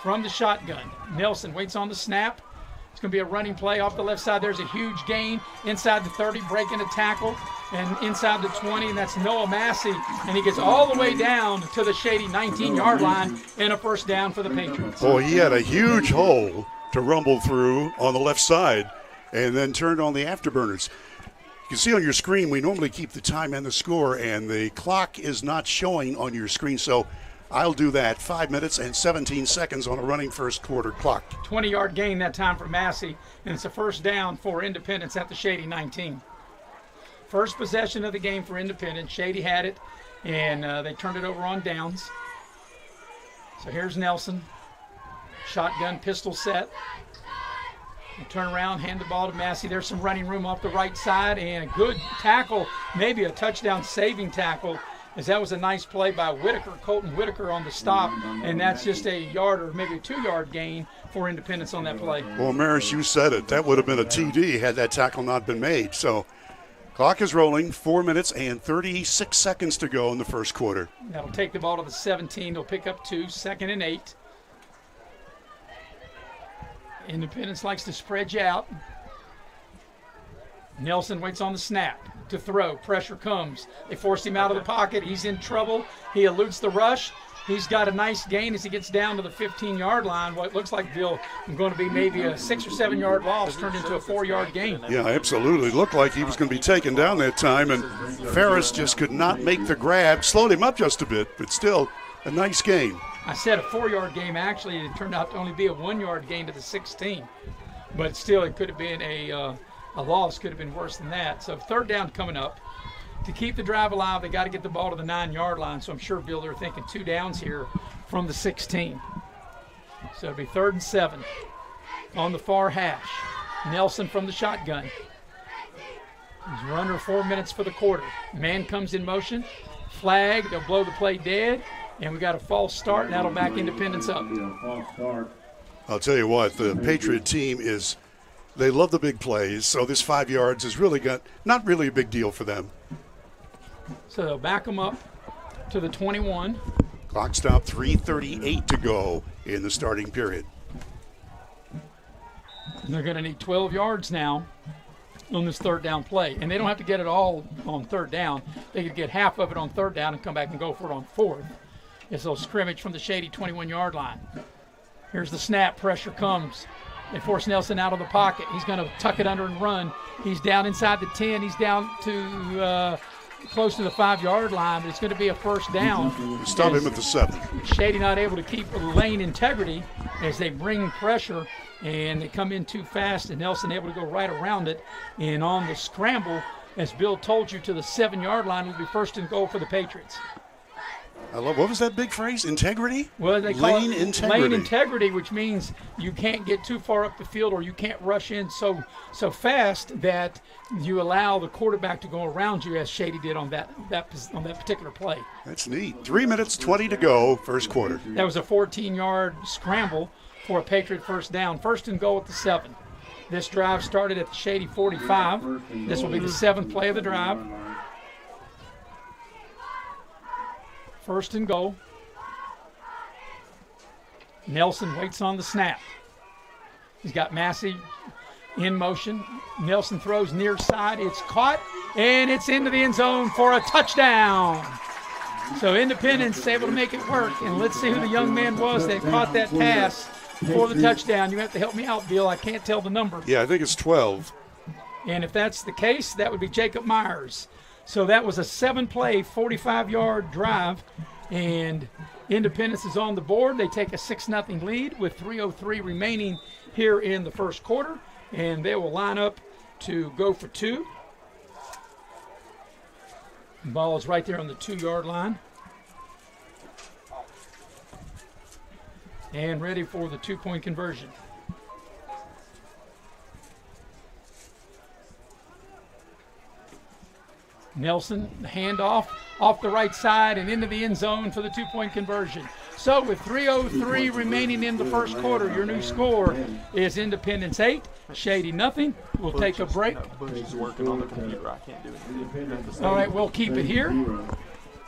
From the shotgun, Nelson waits on the snap. It's going to be a running play off the left side. There's a huge gain inside the 30, breaking a tackle, and inside the 20, and that's Noah Massey. And he gets all the way down to the Shady 19-yard line and a 1st down for the Patriots. Boy, he had a huge hole to rumble through on the left side and then turned on the afterburners. You can see on your screen, we normally keep the time and the score, and the clock is not showing on your screen, so I'll do that. 5 minutes and 17 seconds on a running first quarter clock. 20-yard gain that time for Massey, and it's a 1st down for Independence at the Shady 19. First possession of the game for Independence. Shady had it, and they turned it over on downs. So here's Nelson. Shotgun pistol set. And turn around, hand the ball to Massey. There's some running room off the right side, and a good tackle, maybe a touchdown saving tackle, as that was a nice play by Whitaker, Colton Whitaker on the stop, and that's just a yard or maybe a 2-yard gain for Independence on that play. Well, Maris, you said it. That would have been a TD had that tackle not been made. So clock is rolling, 4 minutes and 36 seconds to go in the first quarter. That'll take the ball to the 17. They'll pick up 2, 2nd and 8. Independence likes to spread you out. Nelson waits on the snap to throw. Pressure comes. They force him out of the pocket. He's in trouble. He eludes the rush. He's got a nice gain as he gets down to the 15-yard line. What looks like going to be maybe a 6 or 7-yard loss turned into a 4-yard gain. Yeah, absolutely. Looked like he was going to be taken down that time, and Ferris just could not make the grab. Slowed him up just a bit, but still a nice gain. I said a 4-yard gain. Actually, it turned out to only be a 1-yard gain to the 16. But still, it could have been a loss, could have been worse than that. So 3rd down coming up. To keep the drive alive, they got to get the ball to the 9-yard line. So I'm sure, Bill, they're thinking 2 downs here from the 16. So it'll be 3rd and 7 on the far hash. Nelson from the shotgun. We're under 4 minutes for the quarter. Man comes in motion. Flag. They'll blow the play dead. And we got a false start, and that'll back Independence up. I'll tell you what, the Patriot team they love the big plays, so this 5 yards is really not really a big deal for them. So they'll back them up to the 21. Clock stop, 3:38 to go in the starting period. And they're going to need 12 yards now on this 3rd down play. And they don't have to get it all on 3rd down. They could get half of it on 3rd down and come back and go for it on 4th. It's a scrimmage from the Shady 21-yard line. Here's the snap. Pressure comes. They force Nelson out of the pocket. He's going to tuck it under and run. He's down inside the 10. He's down to close to the 5-yard line, but it's going to be a 1st down. Stop him at the 7. Shady not able to keep lane integrity as they bring pressure, and they come in too fast, and Nelson able to go right around it. And on the scramble, as Bill told you, to the 7-yard line will be 1st and goal for the Patriots. I love, what was that big phrase? Integrity? Well, they call lane it integrity. Lane integrity, which means you can't get too far up the field or you can't rush in so fast that you allow the quarterback to go around you, as Shady did on that particular play. That's neat. 3 minutes, 20 to go, first quarter. That was a 14-yard scramble for a Patriot 1st down. 1st and goal at the 7. This drive started at the Shady 45. This will be the 7th play of the drive. 1st and goal. Nelson waits on the snap. He's got Massey in motion. Nelson throws near side. It's caught, and it's into the end zone for a touchdown. So Independence able to make it work. And let's see who the young man was that caught that pass for the touchdown. You have to help me out, Bill. I can't tell the number. Yeah, I think it's 12. And if that's the case, that would be Jacob Myers. So that was a 7-play, 45-yard drive, and Independence is on the board. They take a 6-0 lead with 3:03 remaining here in the first quarter, and they will line up to go for 2. The ball is right there on the 2-yard line. And ready for the 2-point conversion. Nelson, the handoff off the right side and into the end zone for the 2-point conversion. So with 3:03 remaining in the first quarter, your new score is Independence 8, Shady nothing. We'll take a break. Butch's working on the computer. I can't do it. All right, we'll keep it here.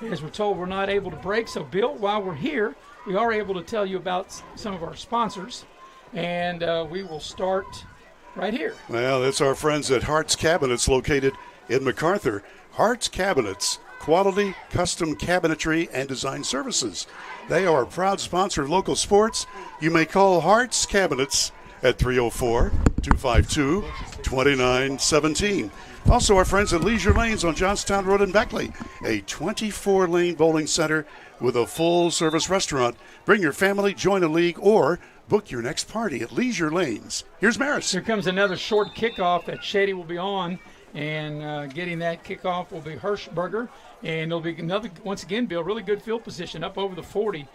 As we're told, we're not able to break. So, Bill, while we're here, we are able to tell you about some of our sponsors. And we will start right here. Well, that's our friends at Hart's Cabinets located in MacArthur. Hart's Cabinets, quality, custom cabinetry, and design services. They are a proud sponsor of local sports. You may call Hart's Cabinets at 304-252-2917. Also, our friends at Leisure Lanes on Johnstown Road in Beckley, a 24-lane bowling center with a full-service restaurant. Bring your family, join a league, or book your next party at Leisure Lanes. Here's Maris. Here comes another short kickoff that Shady will be on. And getting that kickoff will be Hirschberger. And it'll be another, once again, Bill, really good field position up over the 40.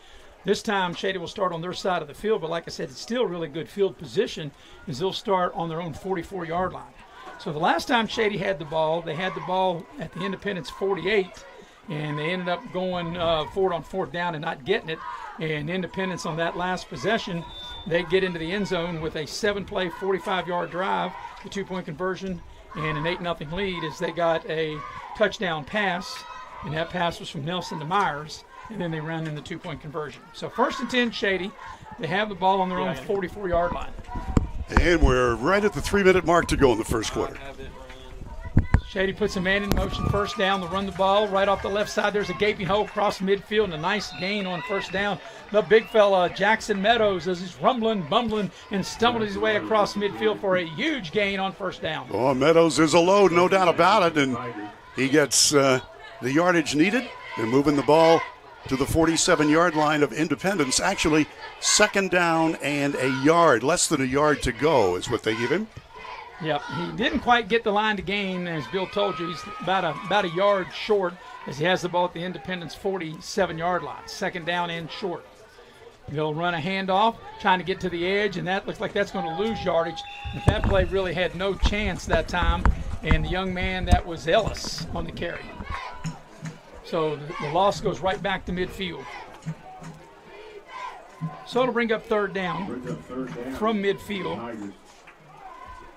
This time, Shady will start on their side of the field. But like I said, it's still really good field position as they'll start on their own 44-yard line. So the last time Shady had the ball, they had the ball at the Independence 48. And they ended up going for it on 4th down and not getting it. And Independence on that last possession, they get into the end zone with a 7-play, 45-yard drive, the 2-point conversion, and an 8-0 lead as they got a touchdown pass, and that pass was from Nelson to Myers, and then they ran in the 2-point conversion. So 1st and 10, Shady. They have the ball on their own 44-yard line. And we're right at the 3-minute mark to go in the first quarter. Shady puts a man in motion, 1st down. They'll run the ball right off the left side. There's a gaping hole across midfield and a nice gain on 1st down. The big fella, Jackson Meadows, as he's rumbling, bumbling, and stumbled his way across midfield for a huge gain on 1st down. Oh, Meadows is a load, no doubt about it, and he gets the yardage needed. They're moving the ball to the 47-yard line of Independence. Actually, 2nd down and a yard, less than a yard to go is what they give him. Yep, he didn't quite get the line to gain, as Bill told you. He's about a yard short as he has the ball at the Independence 47-yard line. 2nd down and short. They'll run a handoff, trying to get to the edge, and that looks like that's going to lose yardage. But that play really had no chance that time, and the young man, that was Ellis on the carry. So the loss goes right back to midfield. So it'll bring up 3rd down from midfield.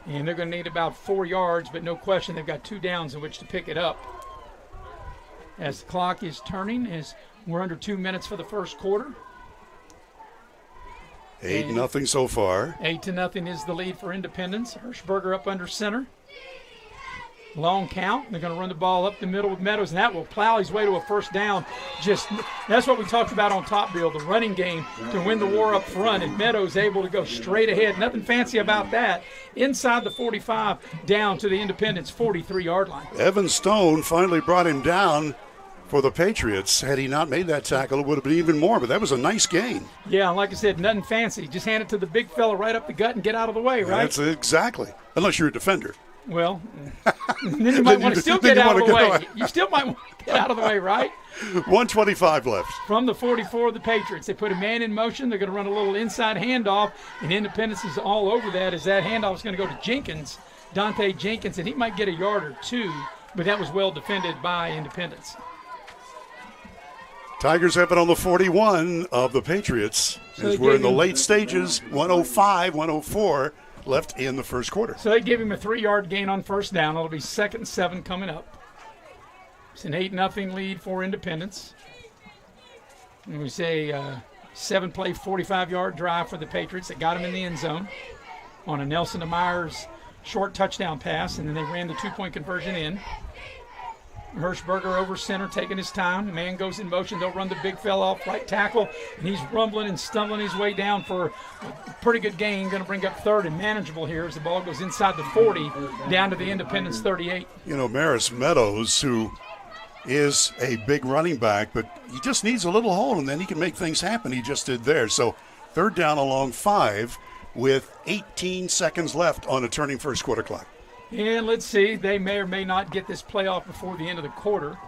And they're going to need about 4 yards, but no question they've got 2 downs in which to pick it up. As the clock is turning, as we're under 2 minutes for the first quarter. 8-0 so far. 8-0 is the lead for Independence. Hirschberger up under center. Long count. They're going to run the ball up the middle with Meadows, and that will plow his way to a 1st down. That's what we talked about on top, Bill, the running game to win the war up front, and Meadows able to go straight ahead. Nothing fancy about that. Inside the 45, down to the Independence 43-yard line. Evan Stone finally brought him down for the Patriots. Had he not made that tackle, it would have been even more, but that was a nice gain. Yeah, like I said, nothing fancy. Just hand it to the big fella right up the gut and get out of the way, right? That's exactly. Unless you're a defender. Well, then you might want to still get out of the way. You still might want to get out of the way, right? 1:25 left. From the 44 of the Patriots, they put a man in motion. They're going to run a little inside handoff, and Independence is all over that as that handoff is going to go to Jenkins, Dante Jenkins, and he might get a yard or 2, but that was well defended by Independence. Tigers have it on the 41 of the Patriots as we're in the late stages, 105, 104. Left in the first quarter. So they give him a 3-yard gain on 1st down. It'll be 2nd and 7 coming up. It's an 8-0 lead for Independence. And we say 7-play, 45-yard drive for the Patriots that got him in the end zone on a Nelson to Myers short touchdown pass, and then they ran the 2-point conversion in. Hirschberger over center, taking his time. The man goes in motion. They'll run the big fella off right tackle, and he's rumbling and stumbling his way down for a pretty good gain. Going to bring up third and manageable here as the ball goes inside the 40 down to the Independence 38. You know, Maris Meadows, who is a big running back, but he just needs a little hole, and then he can make things happen. He just did there. So third down along 5 with 18 seconds left on a turning first quarter clock. And let's see, they may or may not get this play off before the end of the quarter.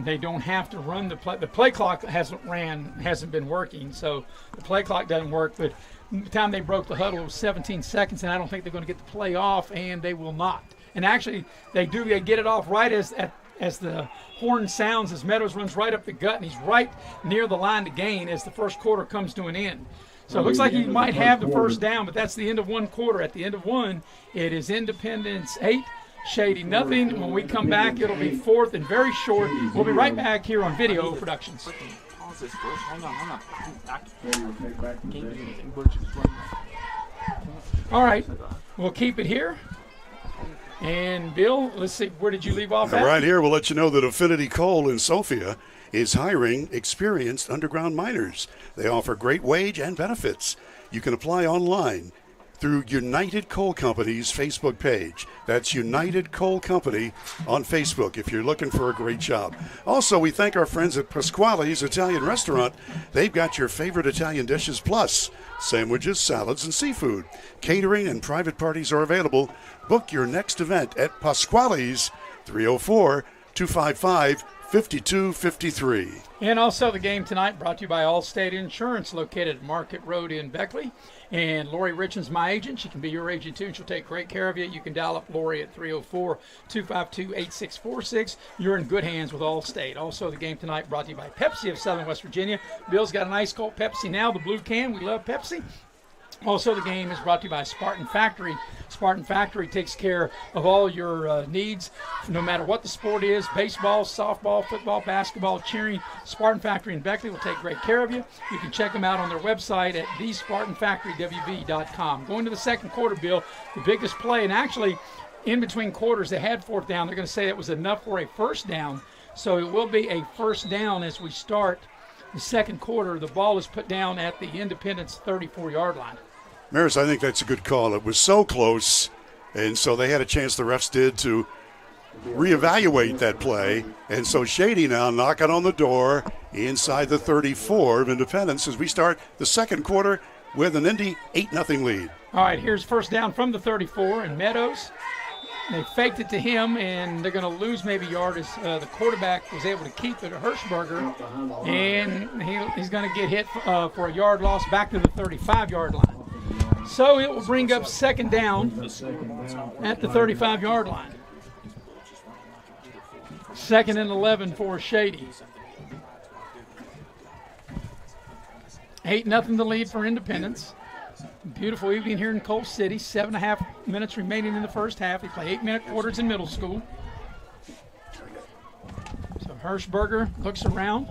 They don't have to run the play. The play clock hasn't been working, so the play clock doesn't work. But the time they broke the huddle, it was 17 seconds, and I don't think they're going to get the play off, and they will not. And actually, they get it off right as the horn sounds, as Meadows runs right up the gut, and he's right near the line to gain as the first quarter comes to an end. So it looks like he might have the first down, but that's the end of one quarter. At the end of one, it is Independence 8, Shady nothing. When we come back, it'll be fourth and very short. We'll be right back here on Video Productions. All right, we'll keep it here. And Bill, let's see, where did you leave off at? Right here, we'll let you know that Affinity Coal in Sophia is hiring experienced underground miners. They offer great wage and benefits. You can apply online through United Coal Company's Facebook page. That's United Coal Company on Facebook if you're looking for a great job. Also, we thank our friends at Pasquale's Italian Restaurant. They've got your favorite Italian dishes plus sandwiches, salads, and seafood. Catering and private parties are available. Book your next event at Pasquale's, 304-255-5253. And also the game tonight brought to you by Allstate Insurance, located at Market Road in Beckley. And Lori Richens, my agent. She can be your agent too, and she'll take great care of you. You can dial up Lori at 304-252-8646. You're in good hands with Allstate. Also the game tonight brought to you by Pepsi of Southern West Virginia. Bill's got an ice cold Pepsi now, the blue can. We love Pepsi. Also, the game is brought to you by Spartan Factory. Spartan Factory takes care of all your needs, no matter what the sport is, baseball, softball, football, basketball, cheering. Spartan Factory in Beckley will take great care of you. You can check them out on their website at thespartanfactorywv.com. Going to the second quarter, Bill, the biggest play, and actually in between quarters they had fourth down. They're going to say it was enough for a first down, so it will be a first down as we start the second quarter. The ball is put down at the Independence 34-yard line. Maris, I think that's a good call. It was so close, and so they had a chance, the refs did, to reevaluate that play. And so Shady now knocking on the door inside the 34 of Independence as we start the second quarter with an Indy 8-0 lead. All right, here's first down from the 34, and Meadows. They faked it to him, and they're going to lose maybe a yard as the quarterback was able to keep it, Hirschberger, and he's going to get hit for a yard loss back to the 35-yard line. So it will bring up second down at the 35-yard line. Second and 11 for Shady. 8-0 the lead for Independence. Beautiful evening here in Coal City. 7.5 minutes remaining in the first half. They play 8-minute quarters in middle school. So Hirschberger looks around.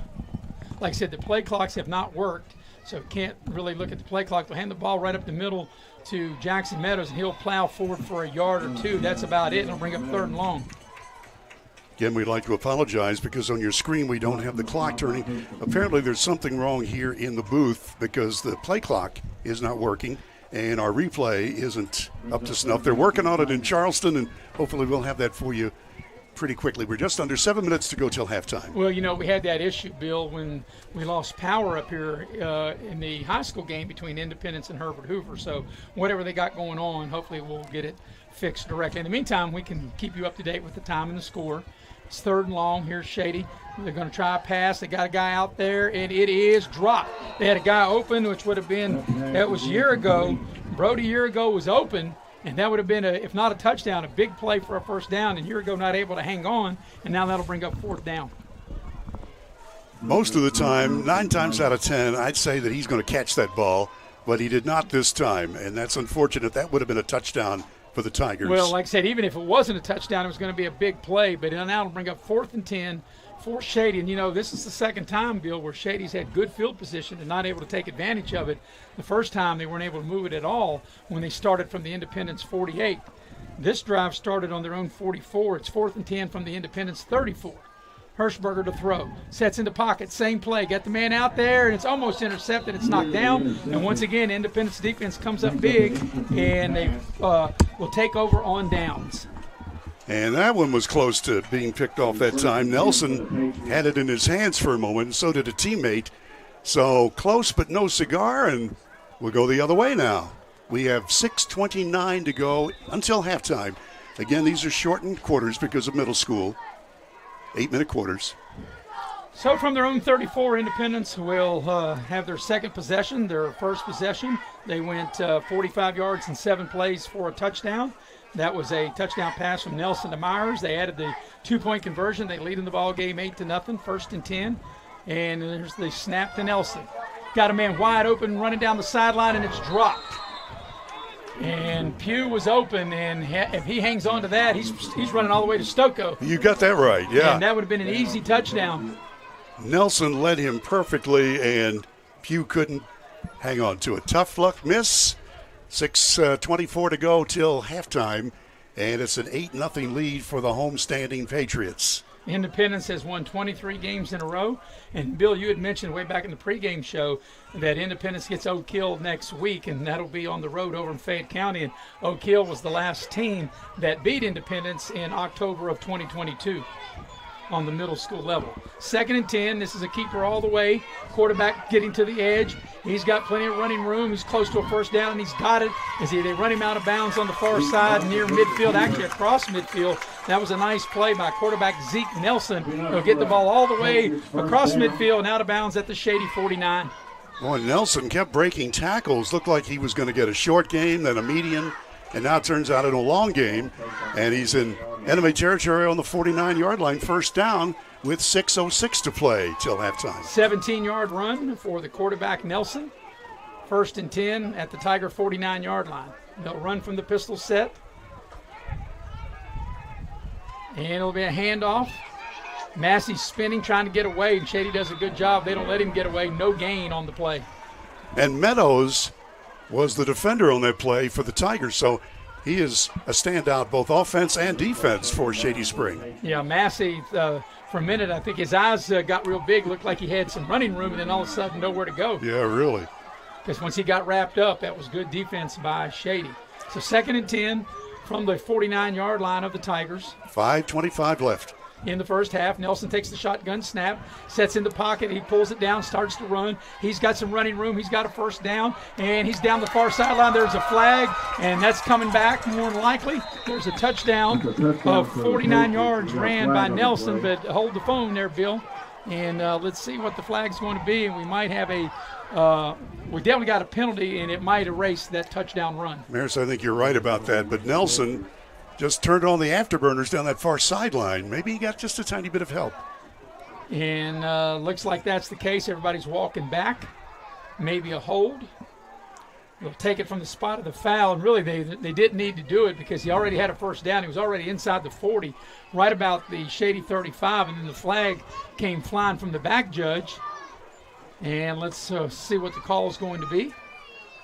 Like I said, the play clocks have not worked, so can't really look at the play clock. They'll hand the ball right up the middle to Jackson Meadows, and he'll plow forward for a yard or two. That's about it, and it'll bring up third and long. Again, we'd like to apologize because on your screen we don't have the clock turning. Apparently there's something wrong here in the booth because the play clock is not working and our replay isn't up to snuff. They're working on it in Charleston, and hopefully we'll have that for you pretty quickly. We're just under 7 minutes to go till halftime. Well, you know, we had that issue, Bill, when we lost power up here in the high school game between Independence and Herbert Hoover. So whatever they got going on, hopefully we'll get it fixed directly. In the meantime, we can keep you up to date with the time and the score. It's third and long. Here's Shady. They're going to try a pass. They got a guy out there, and it is dropped. They had a guy open, which would have been, that was a year ago. Brody a year ago was open, and that would have been, if not a touchdown, a big play for a first down. And a year ago not able to hang on, and now that'll bring up fourth down. Most of the time, 9 times out of 10, I'd say that he's going to catch that ball, but he did not this time, and that's unfortunate. That would have been a touchdown for the Tigers. Well, like I said, even if it wasn't a touchdown, it was going to be a big play. But now it'll bring up 4th and 10 for Shady. And, you know, this is the second time, Bill, where Shady's had good field position and not able to take advantage of it. The first time they weren't able to move it at all when they started from the Independence 48. This drive started on their own 44. It's 4th and 10 from the Independence 34. Hirschberger to throw. Sets into pocket. Same play. Got the man out there, and it's almost intercepted. It's knocked down. And once again, Independence defense comes up big, and they will take over on downs. And that one was close to being picked off that time. Nelson had it in his hands for a moment, and so did a teammate. So close but no cigar, and we'll go the other way now. We have 6:29 to go until halftime. Again, these are shortened quarters because of middle school. 8-minute quarters. So from their own 34, Independence will have their second possession, their first possession. They went 45 yards in 7 plays for a touchdown. That was a touchdown pass from Nelson to Myers. They added the 2-point conversion. They lead in the ball game 8-0, 1st and 10. And there's the snap to Nelson. Got a man wide open running down the sideline, and it's dropped. And Pugh was open, and if he hangs on to that, he's running all the way to Stokoe. You got that right, yeah. And that would have been an easy touchdown. Nelson led him perfectly, and Pugh couldn't hang on to it. Tough luck miss. 6:24 to go till halftime, and it's an 8-0 lead for the homestanding Patriots. Independence has won 23 games in a row. And, Bill, you had mentioned way back in the pregame show that Independence gets Oak Hill next week, and that'll be on the road over in Fayette County. And Oak Hill was the last team that beat Independence in October of 2022 on the middle school level. 2nd and 10. This is a keeper all the way. Quarterback getting to the edge. He's got plenty of running room. He's close to a first down, and he's got it as they run him out of bounds on the far side near midfield, actually across midfield. That was a nice play by quarterback Zeke Nelson. He'll get the ball all the way across midfield and out of bounds at the Shady 49. Boy, Nelson kept breaking tackles. Looked like he was going to get a short game, then a median, and now it turns out in a long game. And he's in enemy territory on the 49-yard line, first down, with 6:06 to play till halftime. 17-yard run for the quarterback Nelson. 1st and 10 at the Tiger 49-yard line. They'll run from the pistol set. And it'll be a handoff. Massey's spinning, trying to get away, and Shady does a good job. They don't let him get away. No gain on the play. And Meadows was the defender on that play for the Tigers, so he is a standout both offense and defense for Shady Spring. Yeah, Massey, for a minute, I think his eyes got real big, looked like he had some running room, and then all of a sudden nowhere to go. Yeah, really. Because once he got wrapped up, that was good defense by Shady. So 2nd and 10 from the 49-yard line of the Tigers. 5:25 left. In the first half, Nelson takes the shotgun snap, sets in the pocket, he pulls it down, starts to run. He's got some running room, he's got a first down, and he's down the far sideline. There's a flag, and that's coming back more than likely. There's a touchdown of 49 yards ran by Nelson, but hold the phone there, Bill. And let's see what the flag's going to be, and we might have we definitely got a penalty, and it might erase that touchdown run. Maris, I think you're right about that, but Nelson just turned on the afterburners down that far sideline. Maybe he got just a tiny bit of help. And looks like that's the case. Everybody's walking back. Maybe a hold. They'll take it from the spot of the foul. And really, they didn't need to do it because he already had a first down. He was already inside the 40, right about the Shady 35. And then the flag came flying from the back judge. And let's see what the call is going to be.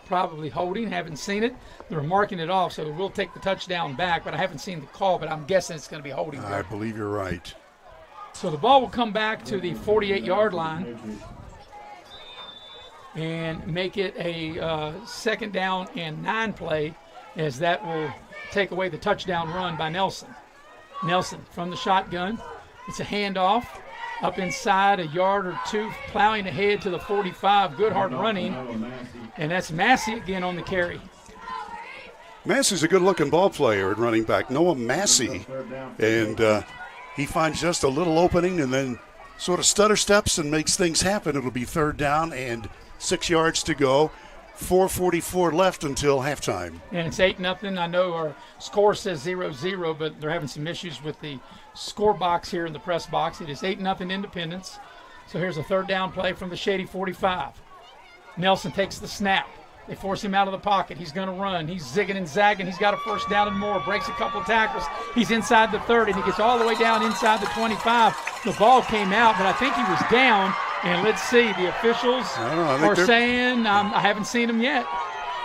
Probably holding, haven't seen it. They're marking it off, so we'll take the touchdown back, but I haven't seen the call, but I'm guessing it's going to be holding. I believe you're right. So the ball will come back to the 48-yard line and make it a 2nd down and 9 play, as that will take away the touchdown run by Nelson. Nelson from the shotgun. It's a handoff. Up inside a yard or two, plowing ahead to the 45. Good hard running. And that's Massey again on the carry. Massey's a good-looking ball player at running back. Noah Massey. And he finds just a little opening and then sort of stutter steps and makes things happen. It'll be 3rd down and 6 yards to go. 4:44 left until halftime. And it's 8-0. I know our score says 0-0, but they're having some issues with the score box here in the press box. It is 8-0 Independence. So here's a 3rd down play from the Shady 45. Nelson takes the snap. They force him out of the pocket. He's going to run. He's zigging and zagging. He's got a first down and more. Breaks a couple of tackles. He's inside the 30, and he gets all the way down inside the 25. The ball came out, but I think he was down. And let's see, the officials are saying, I haven't seen him yet.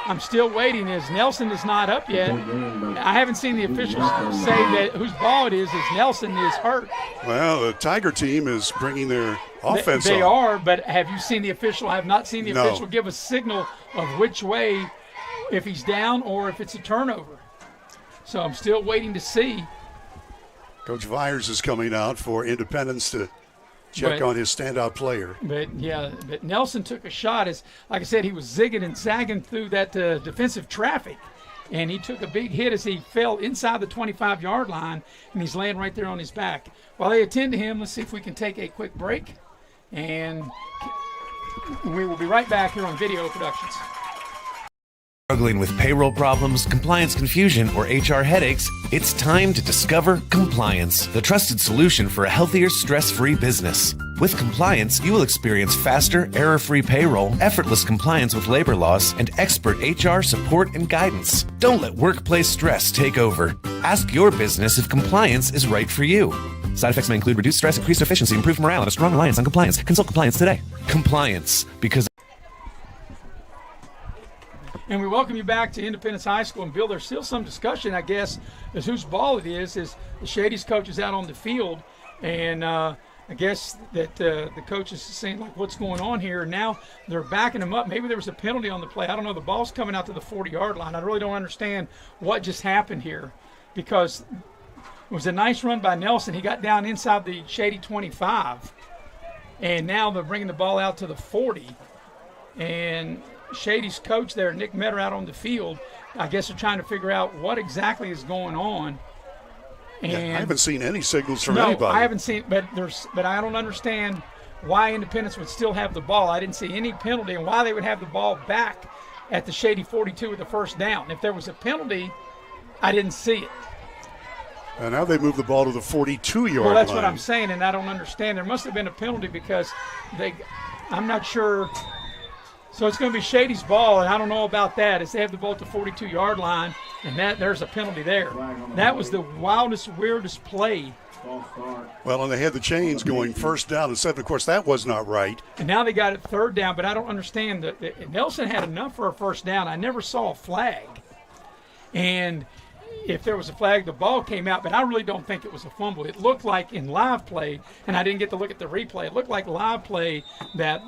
I'm still waiting. As Nelson is not up yet. I haven't seen the officials say that whose ball it is, as Nelson is hurt. Well, the Tiger team is bringing their offense They on. are, but have you seen the official? I have not seen the official give a signal of which way, if he's down or if it's a turnover. So I'm still waiting to see. Coach Vyers is coming out for Independence to check on his standout player. But Nelson took a shot. Like I said, he was zigging and zagging through that defensive traffic. And he took a big hit as he fell inside the 25-yard line, and he's laying right there on his back. While they attend to him, let's see if we can take a quick break. And we will be right back here on Video Productions. Struggling with payroll problems, compliance confusion, or HR headaches? It's time to discover Compliance, the trusted solution for a healthier, stress-free business. With Compliance, you will experience faster, error-free payroll, effortless compliance with labor laws, and expert HR support and guidance. Don't let workplace stress take over. Ask your business if Compliance is right for you. Side effects may include reduced stress, increased efficiency, improved morale, and a strong reliance on compliance. Consult Compliance today. Compliance, because... And we welcome you back to Independence High School. And Bill, there's still some discussion, I guess, as whose ball it is. As the Shady's coach is out on the field, and I guess that the coach is saying, like, what's going on here? And now they're backing him up. Maybe there was a penalty on the play. I don't know. The ball's coming out to the 40-yard line. I really don't understand what just happened here, because it was a nice run by Nelson. He got down inside the Shady 25, and now they're bringing the ball out to the 40. And Shady's coach there, Nick Metter, out on the field, I guess they're trying to figure out what exactly is going on. And I haven't seen any signals from no, anybody. I haven't seen, but I don't understand why Independence would still have the ball. I didn't see any penalty, and why they would have the ball back at the Shady 42 with the first down. If there was a penalty, I didn't see it. And now they move the ball to the 42-yard line. Well, that's what I'm saying, and I don't understand. There must have been a penalty because I'm not sure. So it's going to be Shady's ball, and I don't know about that. As they have the ball at the 42-yard line, and there's a penalty there. That was the wildest, weirdest play. Well, and they had the chains going first down and 7. Of course, that was not right. And now they got it third down, but I don't understand. That Nelson had enough for a first down. I never saw a flag. And if there was a flag, the ball came out, but I really don't think it was a fumble. It looked like in live play, and I didn't get to look at the replay, it looked like live play that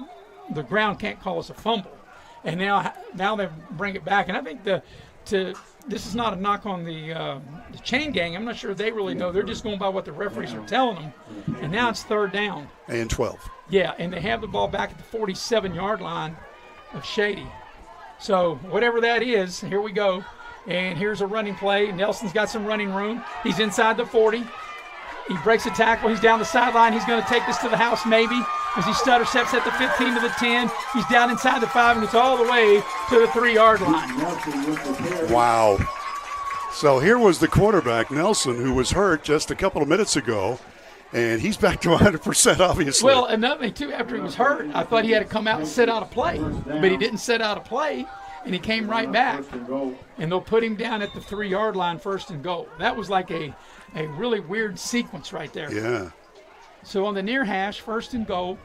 the ground can't call us a fumble. And now they bring it back. And I think this is not a knock on the chain gang. I'm not sure they really know. They're just going by what the referees are telling them. And now it's third down. And 12. Yeah, and they have the ball back at the 47-yard line of Shady. So whatever that is, here we go. And here's a running play. Nelson's got some running room. He's inside the 40. He breaks a tackle. He's down the sideline. He's going to take this to the house maybe as he stutter steps at the 15 to the 10. He's down inside the 5, and it's all the way to the 3-yard line. Wow. So here was the quarterback, Nelson, who was hurt just a couple of minutes ago, and he's back to 100%, obviously. Well, another thing, too, after he was hurt, I thought he had to come out and sit out a play, but he didn't sit out a play, and he came right back. And they'll put him down at the 3-yard line, first and goal. That was like a really weird sequence right there. Yeah. So on the near hash, first and goal,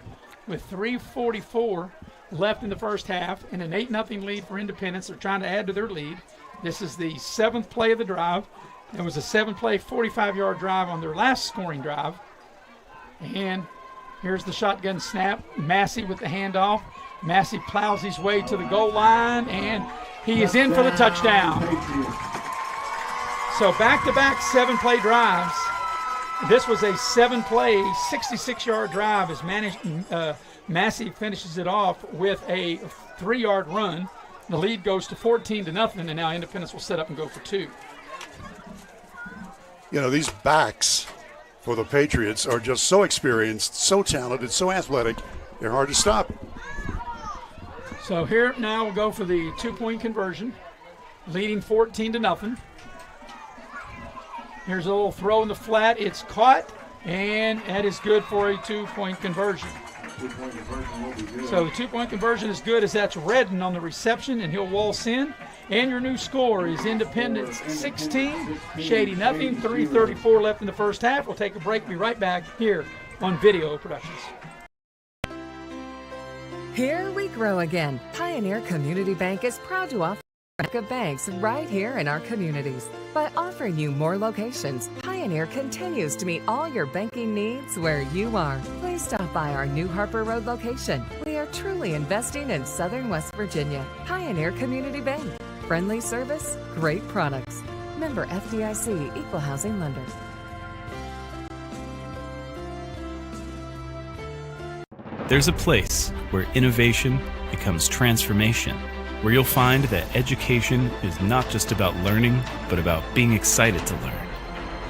with 3:44 left in the first half and an 8-0 lead for Independence. They're trying to add to their lead. This is the 7th play of the drive. It was a 7-play, 45-yard drive on their last scoring drive. And here's the shotgun snap. Massey with the handoff. Massey plows his way to the goal line, and he is in for the touchdown. So back-to-back 7-play drives. This was a 7-play, 66-yard drive as Massey finishes it off with a 3-yard run. The lead goes to 14-0, and now Independence will set up and go for 2. You know, these backs for the Patriots are just so experienced, so talented, so athletic, they're hard to stop. So here now we'll go for the 2-point conversion, leading 14-0. Here's a little throw in the flat. It's caught, and that is good for a 2-point conversion. So the 2-point conversion is good as that's Redden on the reception, and he'll waltz in. And your new score is Independence 16, Shady nothing, 3:34 left in the first half. We'll take a break. Be right back here on Video Productions. Here we grow again. Pioneer Community Bank is proud to offer of banks right here in our communities. By offering you more locations, Pioneer continues to meet all your banking needs where you are. Please stop by our new Harper Road location. We are truly investing in Southern West Virginia. Pioneer Community Bank. Friendly service, great products. Member FDIC, Equal Housing Lender. There's a place where innovation becomes transformation, where you'll find that education is not just about learning, but about being excited to learn.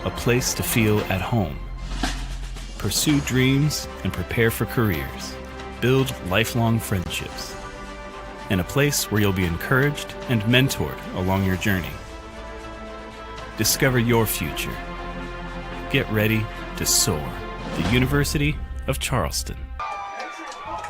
A place to feel at home. Pursue dreams and prepare for careers. Build lifelong friendships. And a place where you'll be encouraged and mentored along your journey. Discover your future. Get ready to soar. The University of Charleston.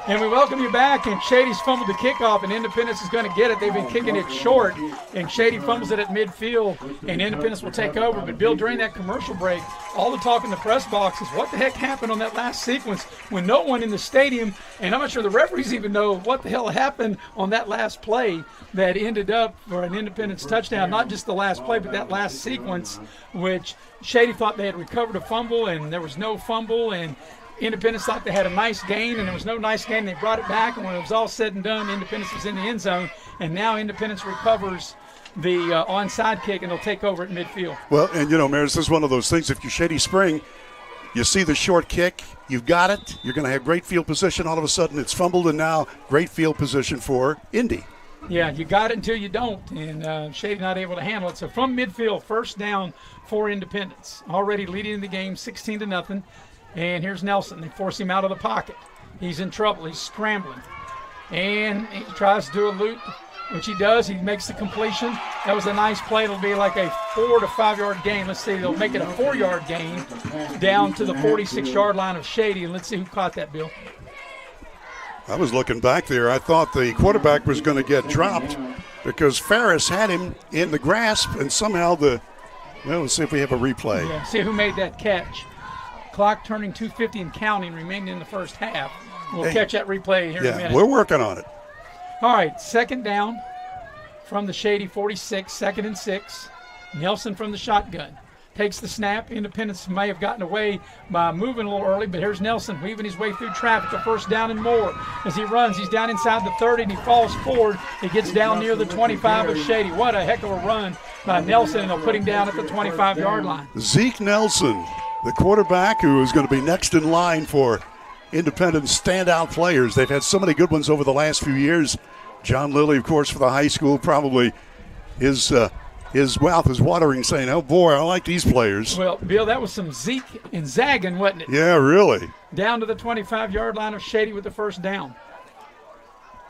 And we welcome you back, and Shady's fumbled the kickoff, and Independence is going to get it. They've been kicking it short, and Shady fumbles it at midfield, and Independence will take over. But, Bill, during that commercial break, all the talk in the press box is what the heck happened on that last sequence when no one in the stadium, and I'm not sure the referees even know what the hell happened on that last play that ended up for an Independence touchdown. Not just the last play, but that last sequence, which Shady thought they had recovered a fumble, and there was no fumble, and Independence thought they had a nice gain, and there was no nice gain. They brought it back, and when it was all said and done, Independence was in the end zone, and now Independence recovers the onside kick, and they'll take over at midfield. Well, and you know, Mayor, this is one of those things. If you're Shady Spring, you see the short kick, you've got it, you're going to have great field position. All of a sudden, it's fumbled, and now great field position for Indy. Yeah, you got it until you don't, and Shady not able to handle it. So from midfield, first down for Independence, already leading the game 16-0. And here's Nelson. They force him out of the pocket. He's in trouble. He's scrambling. And he tries to do a loop, which he does. He makes the completion. That was a nice play. It'll be like a 4 to 5 yard gain. Let's see. They'll make it a 4-yard gain down to the 46-yard line of Shady. And let's see who caught that, Bill. I was looking back there. I thought the quarterback was going to get dropped because Ferris had him in the grasp, and somehow let's see if we have a replay. Yeah, see who made that catch. Clock turning 2:50 and counting, remaining in the first half. We'll catch that replay here in a minute. We're working on it. All right, second down from the Shady 46, 2nd and 6. Nelson from the shotgun. Takes the snap. Independence may have gotten away by moving a little early, but here's Nelson weaving his way through traffic. A first down and more. As he runs, he's down inside the 30, and he falls forward. He gets down near the 25 of Shady. What a heck of a run by Nelson, and they'll put him down at the 25-yard line. Zeke Nelson, the quarterback who is going to be next in line for Independence standout players. They've had so many good ones over the last few years. John Lilly, of course, for the high school, probably his mouth is watering saying, oh, boy, I like these players. Well, Bill, that was some Zeke and zagging, wasn't it? Yeah, really. Down to the 25-yard line of Shady with the first down.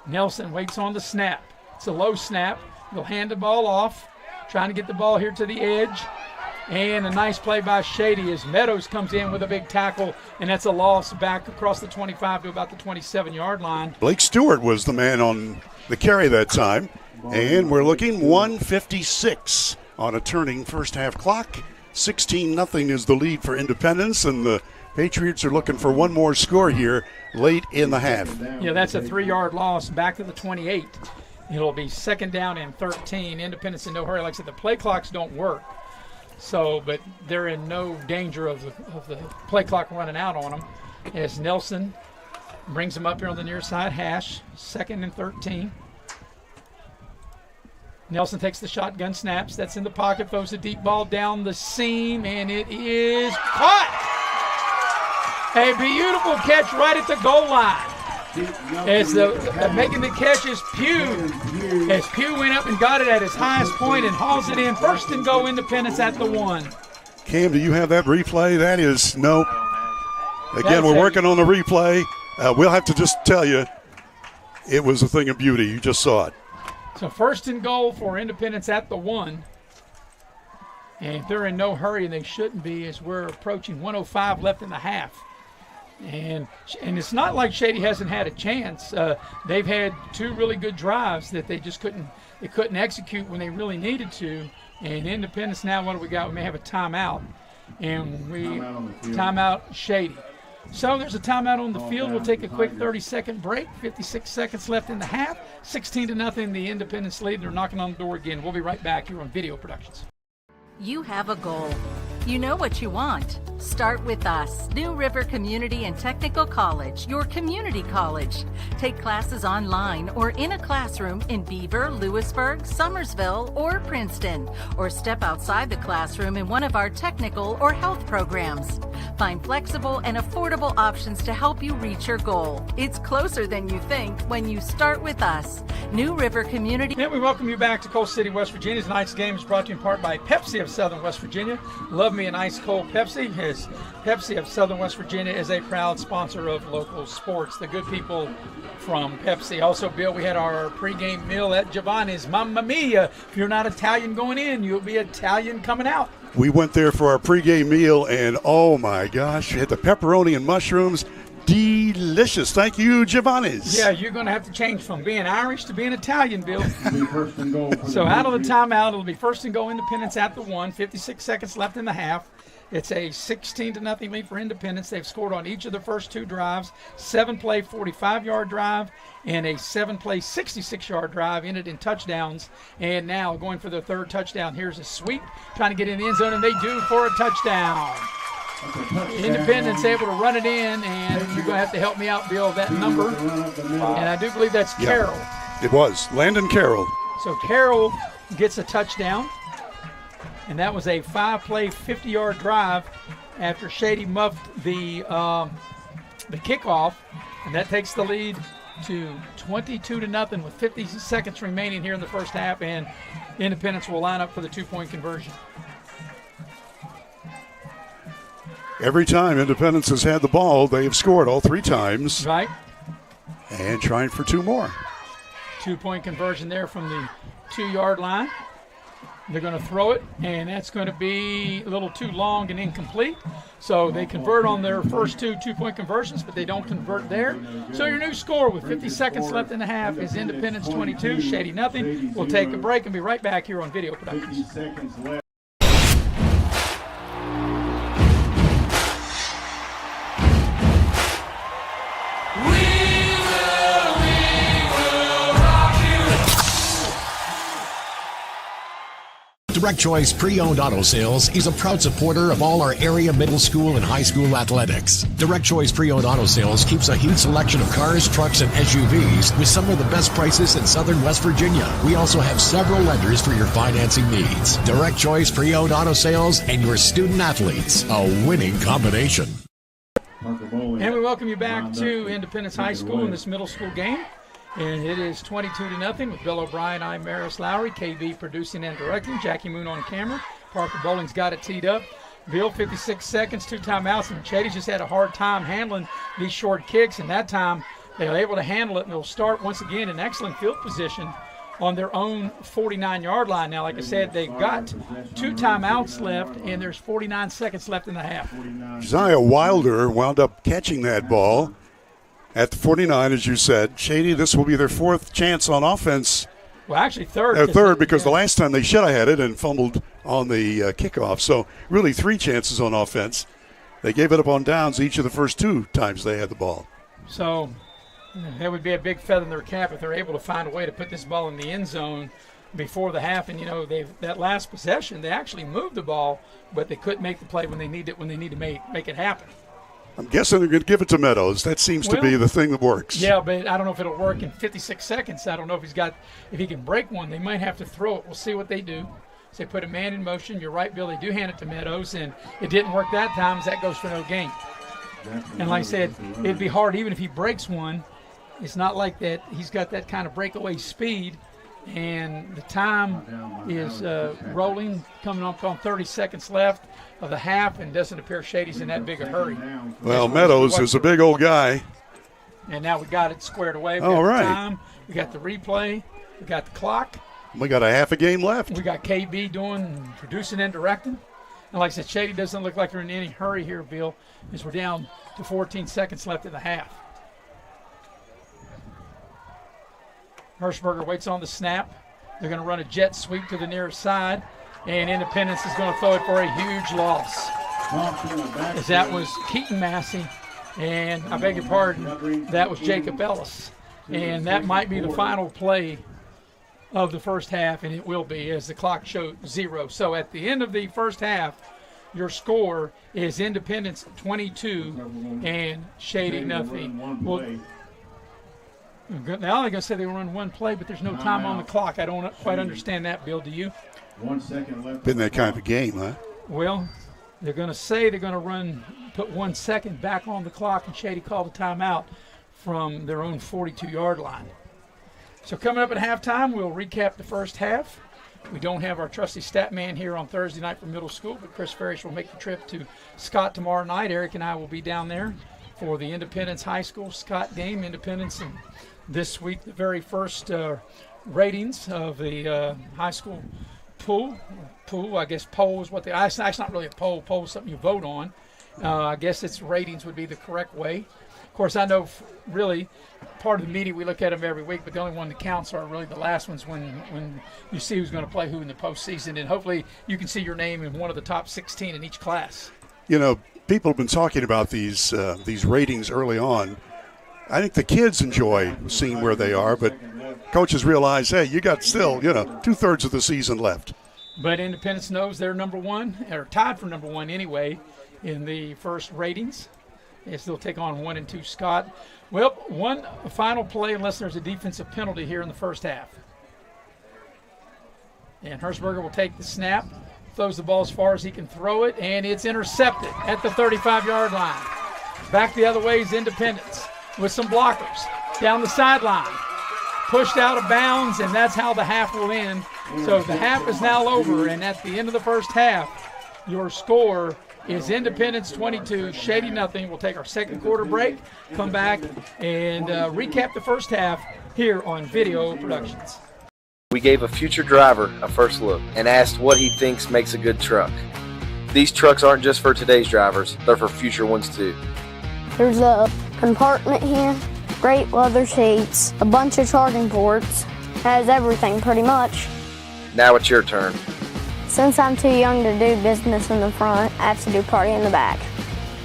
Nelson waits on the snap. It's a low snap. They'll hand the ball off, trying to get the ball here to the edge. And a nice play by Shady as Meadows comes in with a big tackle, and that's a loss back across the 25 to about the 27-yard line. Blake Stewart was the man on the carry that time. And we're looking 1:56 on a turning first half clock. 16-0 is the lead for Independence, and the Patriots are looking for one more score here late in the half. Yeah, that's a 3-yard loss back to the 28. It'll be 2nd down and 13. Independence in no hurry. Like I said, the play clocks don't work. So, but they're in no danger of the play clock running out on them. As Nelson brings them up here on the near side hash, 2nd and 13. Nelson takes the shotgun snaps. That's in the pocket, throws a deep ball down the seam, and it is caught. A beautiful catch right at the goal line. As making the catch is Pugh. As Pugh went up and got it at his highest point and hauls it in. 1st and goal, Independence at the 1. Cam, do you have that replay? That is, nope. Again, we're working on the replay. We'll have to just tell you, it was a thing of beauty. You just saw it. So 1st and goal for Independence at the 1. And they're in no hurry, and they shouldn't be, as we're approaching 1:05 left in the half. And it's not like Shady hasn't had a chance. They've had 2 really good drives that they just couldn't execute when they really needed to. And Independence now, what do we got? We may have a timeout. And timeout Shady. So there's a timeout on the field. We'll take a quick 30-second break. 56 seconds left in the half. 16-0, the Independence lead. They're knocking on the door again. We'll be right back here on Video Productions. You have a goal. You know what you want. Start with us. New River Community and Technical College, your community college. Take classes online or in a classroom in Beaver, Lewisburg, Summersville, or Princeton. Or step outside the classroom in one of our technical or health programs. Find flexible and affordable options to help you reach your goal. It's closer than you think when you start with us. New River Community. And we welcome you back to Coal City, West Virginia. Tonight's game is brought to you in part by Pepsi of Southern West Virginia. Love me an ice cold Pepsi. As Pepsi of Southern West Virginia is a proud sponsor of local sports. The good people from Pepsi. Also, Bill, we had our pregame meal at Giovanni's. Mamma mia! If you're not Italian going in, you'll be Italian coming out. We went there for our pregame meal, and oh my gosh, we had the pepperoni and mushrooms. Delicious. Thank you, Giovanni's. Yeah, you're going to have to change from being Irish to being Italian, Bill. So out of the timeout, it'll be first and goal Independence at the 1. 56 seconds left in the half. It's a 16-0 lead for Independence. They've scored on each of the first 2 drives. 7-play 45-yard drive and a 7-play 66-yard drive ended in touchdowns. And now going for their 3rd touchdown. Here's a sweep, trying to get in the end zone, and they do for a touchdown. Independence able to run it in, and you're going to have to help me out, Bill, that number. And I do believe that's Carroll. It was Landon Carroll. So Carroll gets a touchdown, and that was a 5-play 50-yard drive after Shady muffed the kickoff, and that takes the lead to 22-0 with 50 seconds remaining here in the first half, and Independence will line up for the 2-point conversion. Every time Independence has had the ball, they have scored all 3 times. Right. And trying for 2 more. 2-point conversion there from the 2-yard line. They're going to throw it, and that's going to be a little too long and incomplete. So they convert on their first 2-point conversions, but they don't convert there. So your new score with 50 seconds left in the half is Independence 22, Shady nothing. We'll take a break and be right back here on Video Productions. Direct Choice Pre-Owned Auto Sales is a proud supporter of all our area middle school and high school athletics. Direct Choice Pre-Owned Auto Sales keeps a huge selection of cars, trucks, and SUVs with some of the best prices in Southern West Virginia. We also have several lenders for your financing needs. Direct Choice Pre-Owned Auto Sales and your student athletes, a winning combination. And we welcome you back to Independence High School in this middle school game. And it is 22-0 with Bill O'Brien, I'm Maris Lowry, KB producing and directing, Jackie Moon on camera. Parker Bowling's got it teed up. Bill, 56 seconds, 2 timeouts, and Shady just had a hard time handling these short kicks, and that time they were able to handle it, and they'll start once again in excellent field position on their own 49-yard line. Now, like I said, they've got 2 timeouts left, and there's 49 seconds left in the half. Josiah Wilder wound up catching that ball at the 49, as you said. Shady, this will be their 4th chance on offense. Well, actually third. Third, because the last time they should have had it and fumbled on the kickoff. So really 3 chances on offense. They gave it up on downs each of the first 2 times they had the ball. So that would be a big feather in their cap if they're able to find a way to put this ball in the end zone before the half. And, that last possession, they actually moved the ball, but they couldn't make the play when they need to make it happen. I'm guessing they're going to give it to Meadows. That seems to be the thing that works. Yeah, but I don't know if it'll work in 56 seconds. I don't know if he can break one. They might have to throw it. We'll see what they do. So they put a man in motion. You're right, Bill. They do hand it to Meadows, and it didn't work that time, so that goes for no gain. And like I said, it'd be hard even if he breaks one. It's not like that. He's got that kind of breakaway speed, and the time is rolling, coming up on 30 seconds left of the half, and doesn't appear Shady's in that big a hurry. Well, Meadows is a big old guy. And now we got it squared away. We got the time. We got the replay. We got the clock. We got a half a game left. We got KB producing and directing. And like I said, Shady doesn't look like they're in any hurry here, Bill, as we're down to 14 seconds left in the half. Hirschberger waits on the snap. They're going to run a jet sweep to the near side, and Independence is going to throw it for a huge loss. As that was Keaton Massey And I beg your pardon, that was Jacob Ellis. And that might be the final play of the first half, and it will be, as the clock showed 0. So at the end of the first half, your score is Independence 22 and Shady nothing. Well, now they're going to say they run one play, but there's no time on the clock. I don't quite understand that, Bill. Do you? 1 second left. Been that kind of a game, huh? Well, they're going to say they're going to put 1 second back on the clock, and Shady called a timeout from their own 42-yard line. So coming up at halftime, we'll recap the first half. We don't have our trusty stat man here on Thursday night for middle school, but Chris Farish will make the trip to Scott tomorrow night. Eric and I will be down there for the Independence High School Scott game. Independence, and this week the very first ratings of the high school pool, I guess poll is what they, it's not really a poll is something you vote on. I guess its ratings would be the correct way. Of course, I know really part of the media, we look at them every week, but the only one that counts are really the last ones when you see who's going to play who in the postseason, and hopefully you can see your name in one of the top 16 in each class. You know, people have been talking about these ratings early on. I think the kids enjoy seeing where they are, but coaches realize, hey, you got still, 2/3 of the season left. But Independence knows they're number one, or tied for number one anyway, in the first ratings. Yes, they'll take on 1 and 2 Scott. Well, one final play unless there's a defensive penalty here in the first half. And Hershberger will take the snap, throws the ball as far as he can throw it, and it's intercepted at the 35-yard line. Back the other way is Independence with some blockers down the sideline. Pushed out of bounds, and that's how the half will end. So the half is now over, and at the end of the first half, your score is Independence 22, Shady nothing. We'll take our second quarter break, come back, and recap the first half here on Video Productions. We gave a future driver a first look and asked what he thinks makes a good truck. These trucks aren't just for today's drivers, they're for future ones too. There's a compartment here, great leather seats, a bunch of charging ports, has everything pretty much. Now it's your turn. Since I'm too young to do business in the front, I have to do party in the back.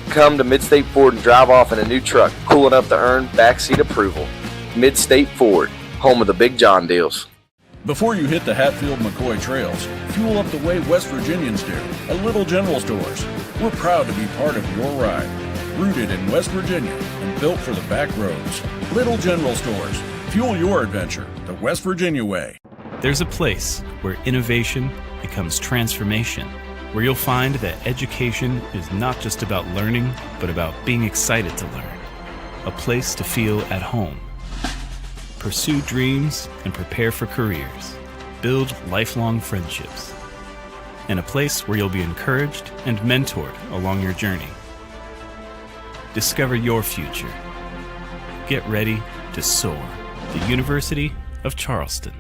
Come to Mid-State Ford and drive off in a new truck, cool enough to earn backseat approval. Mid-State Ford, home of the Big John deals. Before you hit the Hatfield-McCoy trails, fuel up the way West Virginians do at Little General Stores. We're proud to be part of your ride. Rooted in West Virginia and built for the back roads. Little General Stores. Fuel your adventure the West Virginia way. There's a place where innovation becomes transformation, where you'll find that education is not just about learning, but about being excited to learn. A place to feel at home. Pursue dreams and prepare for careers. Build lifelong friendships. And a place where you'll be encouraged and mentored along your journey. Discover your future. Get ready to soar. The University of Charleston.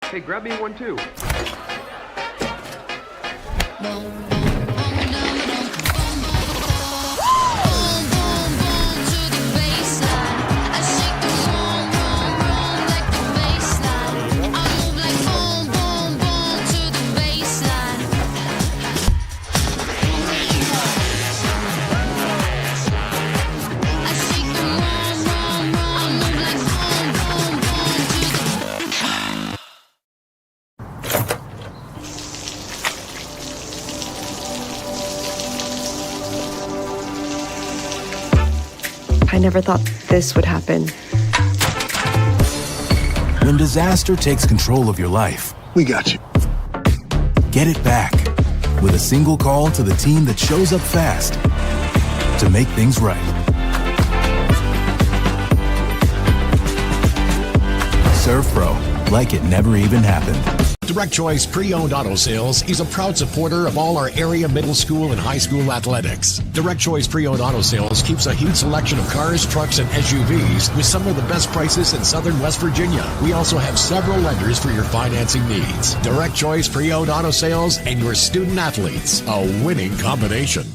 Hey, grab me one too. I never thought this would happen. When disaster takes control of your life, we got you. Get it back with a single call to the team that shows up fast to make things right. Serve Pro, like it never even happened. Direct Choice Pre-Owned Auto Sales is a proud supporter of all our area middle school and high school athletics. Direct Choice Pre-Owned Auto Sales keeps a huge selection of cars, trucks, and SUVs with some of the best prices in southern West Virginia. We also have several lenders for your financing needs. Direct Choice Pre-Owned Auto Sales and your student athletes, a winning combination.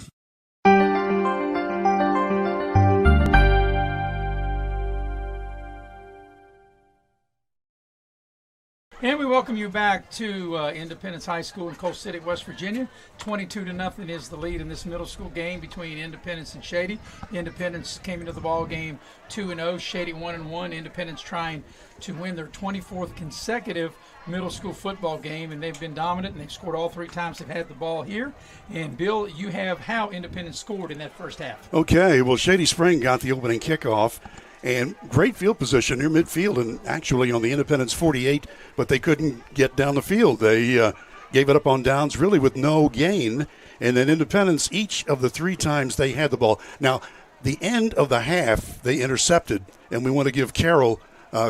And we welcome you back to Independence High School in Coal City, West Virginia. 22-0 is the lead in this middle school game between Independence and Shady. Independence came into the ball game 2-0, Shady 1-1. Independence trying to win their 24th consecutive middle school football game, and they've been dominant, and they've scored all 3 times they've had the ball here. And Bill, you have how Independence scored in that first half. Okay, well, Shady Spring got the opening kickoff. And great field position near midfield and actually on the Independence 48, but they couldn't get down the field. They gave it up on downs really with no gain. And then Independence, each of the 3 times they had the ball. Now, the end of the half, they intercepted, and we want to give Carroll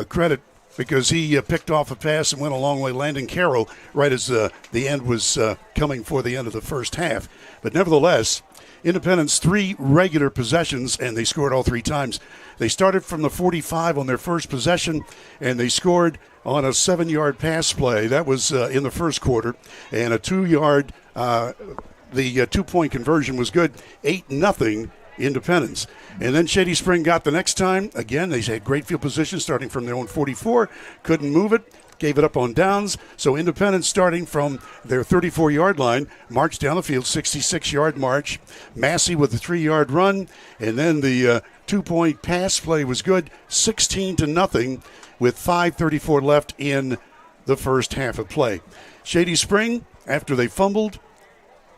credit because he picked off a pass and went a long way, landing Carroll right as the end was coming for the end of the first half. But nevertheless, Independence 3 regular possessions, and they scored all 3 times. They started from the 45 on their first possession, and they scored on a 7-yard pass play. That was in the first quarter, and a 2-yard, the 2-point conversion was good, 8-0 Independence. And then Shady Spring got the next time. Again, they had great field position starting from their own 44, couldn't move it. Gave it up on downs. So Independence, starting from their 34-yard line, marched down the field, 66-yard march. Massey with the 3-yard run, and then the 2-point pass play was good, 16-0 with 5:34 left in the first half of play. Shady Spring, after they fumbled,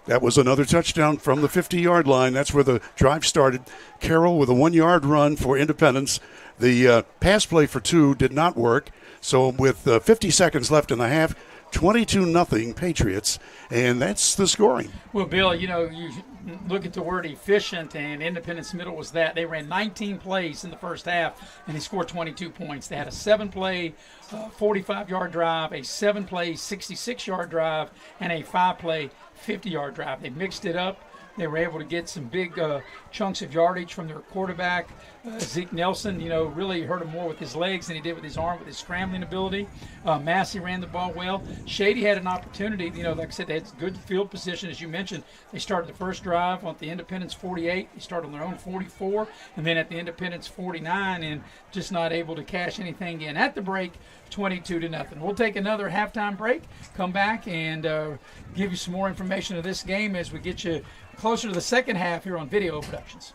that was another touchdown from the 50-yard line. That's where the drive started. Carroll with a 1-yard run for Independence. The pass play for 2 did not work. So with 50 seconds left in the half, 22-0 Patriots, and that's the scoring. Well, Bill, you look at the word efficient, and Independence Middle was that. They ran 19 plays in the first half, and they scored 22 points. They had a 7-play, 45-yard drive, a 7-play, 66-yard drive, and a 5-play, 50-yard drive. They mixed it up. They were able to get some big chunks of yardage from their quarterback, Zeke Nelson. Really hurt him more with his legs than he did with his arm, with his scrambling ability. Massey ran the ball well. Shady had an opportunity. Like I said, they had good field position, as you mentioned. They started the first drive on the Independence 48. They started on their own 44, and then at the Independence 49, and just not able to cash anything in. At the break, 22-0. We'll take another halftime break, come back, and give you some more information of this game as we get you closer to the second half here on Video Productions.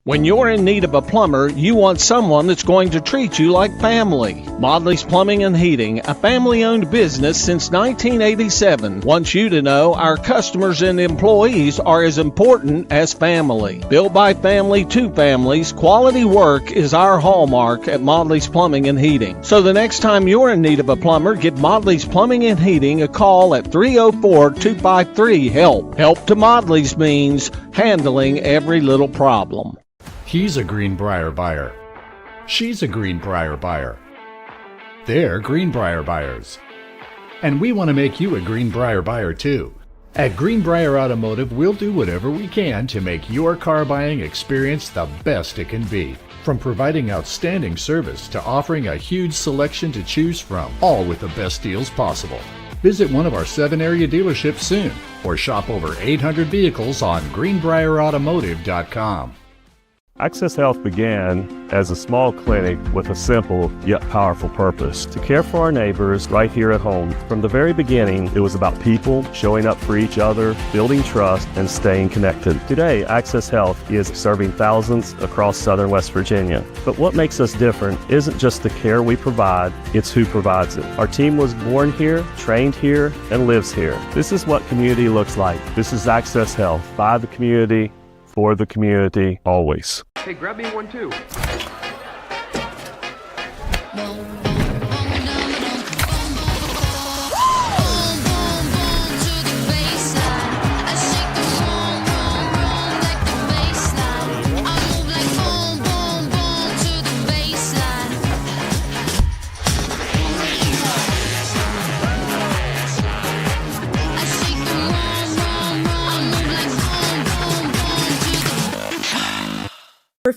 When you're in need of a plumber, you want someone that's going to treat you like family. Modley's Plumbing and Heating, a family-owned business since 1987, wants you to know our customers and employees are as important as family. Built by family to families, quality work is our hallmark at Modley's Plumbing and Heating. So the next time you're in need of a plumber, give Modley's Plumbing and Heating a call at 304-253-HELP. Help to Modley's means handling every little problem. He's a Greenbrier buyer. She's a Greenbrier buyer. They're Greenbrier buyers. And we want to make you a Greenbrier buyer too. At Greenbrier Automotive, we'll do whatever we can to make your car buying experience the best it can be. From providing outstanding service to offering a huge selection to choose from, all with the best deals possible. Visit one of our 7 area dealerships soon, or shop over 800 vehicles on greenbrierautomotive.com. Access Health began as a small clinic with a simple yet powerful purpose: to care for our neighbors right here at home. From the very beginning, it was about people showing up for each other, building trust, and staying connected. Today, Access Health is serving thousands across southern West Virginia. But what makes us different isn't just the care we provide, it's who provides it. Our team was born here, trained here, and lives here. This is what community looks like. This is Access Health, by the community, for the community, always. Hey, grab me one too.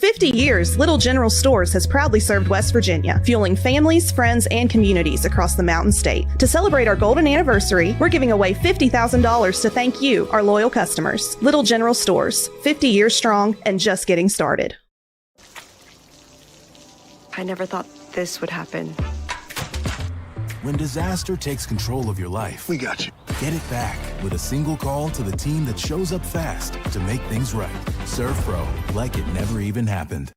50 years, Little General Stores has proudly served West Virginia, fueling families, friends, and communities across the Mountain State. To celebrate our golden anniversary, we're giving away $50,000 to thank you, our loyal customers. Little General Stores, 50 years strong and just getting started. I never thought this would happen. When disaster takes control of your life, we got you. Get it back with a single call to the team that shows up fast to make things right. Serve Pro, like it never even happened.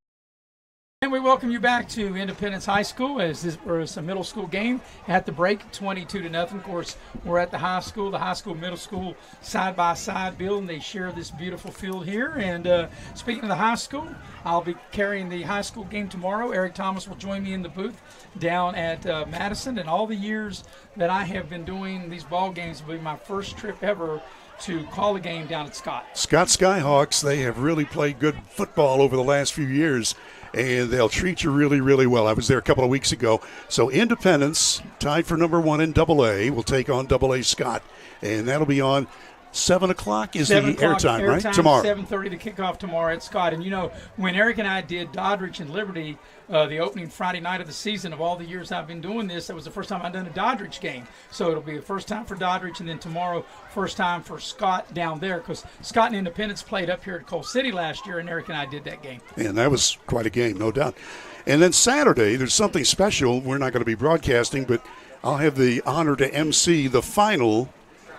And we welcome you back to Independence High School as this was a middle school game at the break, 22-0. Of course, we're at the high school, middle school side by side, Bill, and they share this beautiful field here. And speaking of the high school, I'll be carrying the high school game tomorrow. Eric Thomas will join me in the booth down at Madison. And all the years that I have been doing these ball games will be my first trip ever to call a game down at Scott. Scott Skyhawks, they have really played good football over the last few years, and they'll treat you really, really well. I was there a couple of weeks ago. So Independence, tied for number 1 in AA, will take on AA Scott, and that'll be on 7 o'clock is the airtime, right? Tomorrow. 7:30, the kickoff tomorrow at Scott. And, you know, when Eric and I did Doddridge and Liberty, the opening Friday night of the season, of all the years I've been doing this, that was the first time I've done a Doddridge game. So it'll be the first time for Doddridge, and then tomorrow, first time for Scott down there, because Scott and Independence played up here at Coal City last year, and Eric and I did that game. And that was quite a game, no doubt. And then Saturday, there's something special. We're not going to be broadcasting, but I'll have the honor to MC the final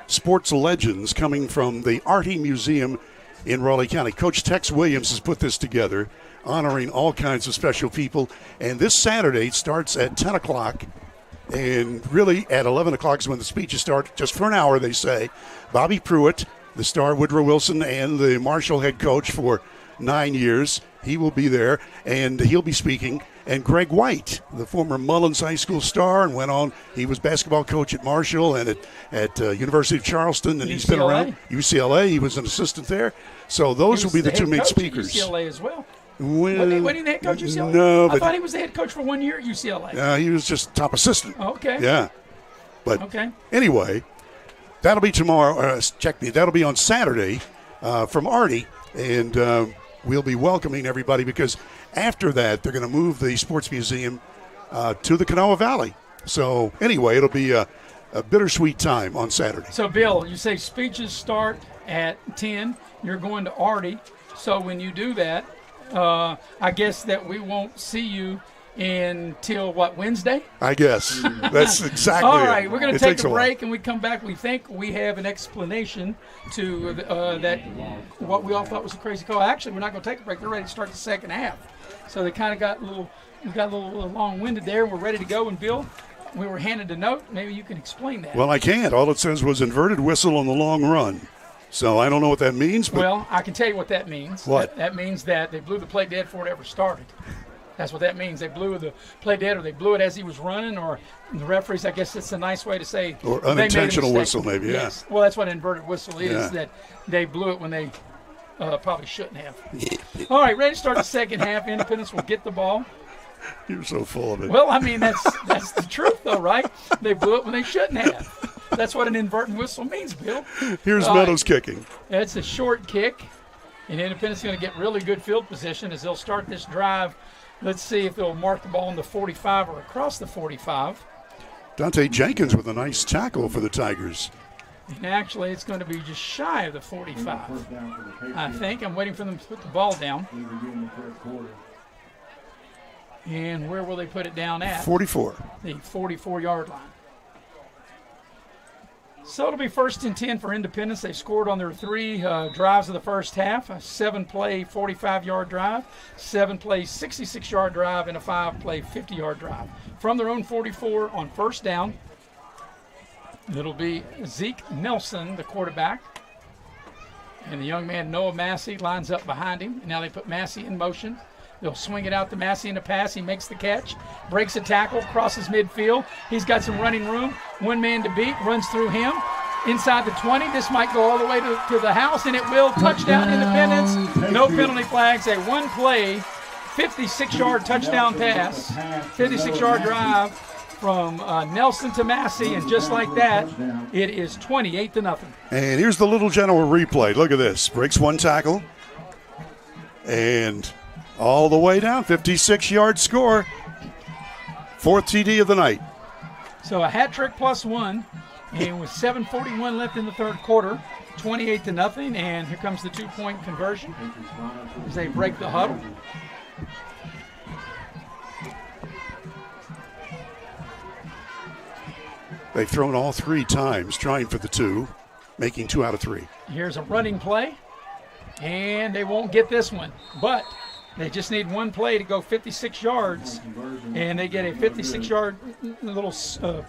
Sports Legends coming from the Artie Museum in Raleigh County. Coach Tex Williams has put this together, honoring all kinds of special people. And this Saturday starts at 10 o'clock. And really at 11 o'clock is when the speeches start, just for an hour, they say. Bobby Pruitt, the star Woodrow Wilson, and the Marshall head coach for 9 years, he will be there, and he'll be speaking. And Greg White, the former Mullins High School star, and went on. He was basketball coach at Marshall and at University of Charleston, and he's been around UCLA. He was an assistant there. So those will be the two main speakers. UCLA as well. Well, wasn't he the head coach at UCLA? No, I thought he was the head coach for 1 year at UCLA. He was just top assistant. Okay. Yeah. But anyway, that'll be tomorrow. That'll be on Saturday from Artie, and we'll be welcoming everybody because after that they're going to move the Sports Museum to the Kanawha Valley. So anyway, it'll be a bittersweet time on Saturday. So, Bill, you say speeches start at 10. You're going to Artie. So when you do that, I guess that we won't see you until, Wednesday? I guess. That's exactly All right, we're going to take a break, while. and we come back. We think we have an explanation to that what we all thought was a crazy call. Actually, we're not going to take a break. They're ready to start the second half. So they kind of got a little long-winded there. We're ready to go. And, Bill, we were handed a note. Maybe you can explain that. Well, I can't. All it says was inverted whistle on the long run. So I don't know what that means. But well, I can tell you what that means. What? That means that they blew the play dead before it ever started. That's what that means. They blew the play dead, or they blew it as he was running, or the referees, I guess it's a nice way to say. Or unintentional whistle, maybe, yeah. Yes. Well, that's what an inverted whistle is, Yeah. that they blew it when they probably shouldn't have. All right, ready to start the second half. Independence will get the ball. You're so full of it. Well, I mean, that's the truth, though, right? They blew it when they shouldn't have. That's what an inverted whistle means, Bill. Here's Meadows kicking. It's a short kick, and Independence is going to get really good field position as they'll start this drive. Let's see if they'll mark the ball on the 45 or across the 45. Dante Jenkins with a nice tackle for the Tigers. And actually, it's going to be just shy of the 45. I think. I'm waiting for them to put the ball down. And where will they put it down at? 44. The 44-yard line. So it'll be 1st and 10 for Independence. They scored on their 3 drives of the first half, a 7-play 45-yard drive, 7-play 66-yard drive, and a 5-play 50-yard drive. From their own 44 on first down, it'll be Zeke Nelson, the quarterback. And the young man Noah Massey lines up behind him. And now they put Massey in motion. They'll swing it out to Massey in a pass. He makes the catch, breaks a tackle, crosses midfield. He's got some running room. One man to beat, runs through him. Inside the 20, this might go all the way to the house, and it will. Touchdown, Independence. No penalty flags. A one-play, 56-yard touchdown pass, 56-yard drive from Nelson to Massey, and just like that, it is 28-0. And here's the Little General replay. Look at this. Breaks one tackle, and all the way down. 56-yard score. Fourth TD of the night. So a hat trick plus one, and with 7:41 left in the third quarter, 28-0, and here comes the 2-point conversion as they break the huddle. They've thrown all 3 times, trying for the 2, making 2 out of 3. Here's a running play, and they won't get this one, but they just need one play to go 56 yards, and they get a 56-yard little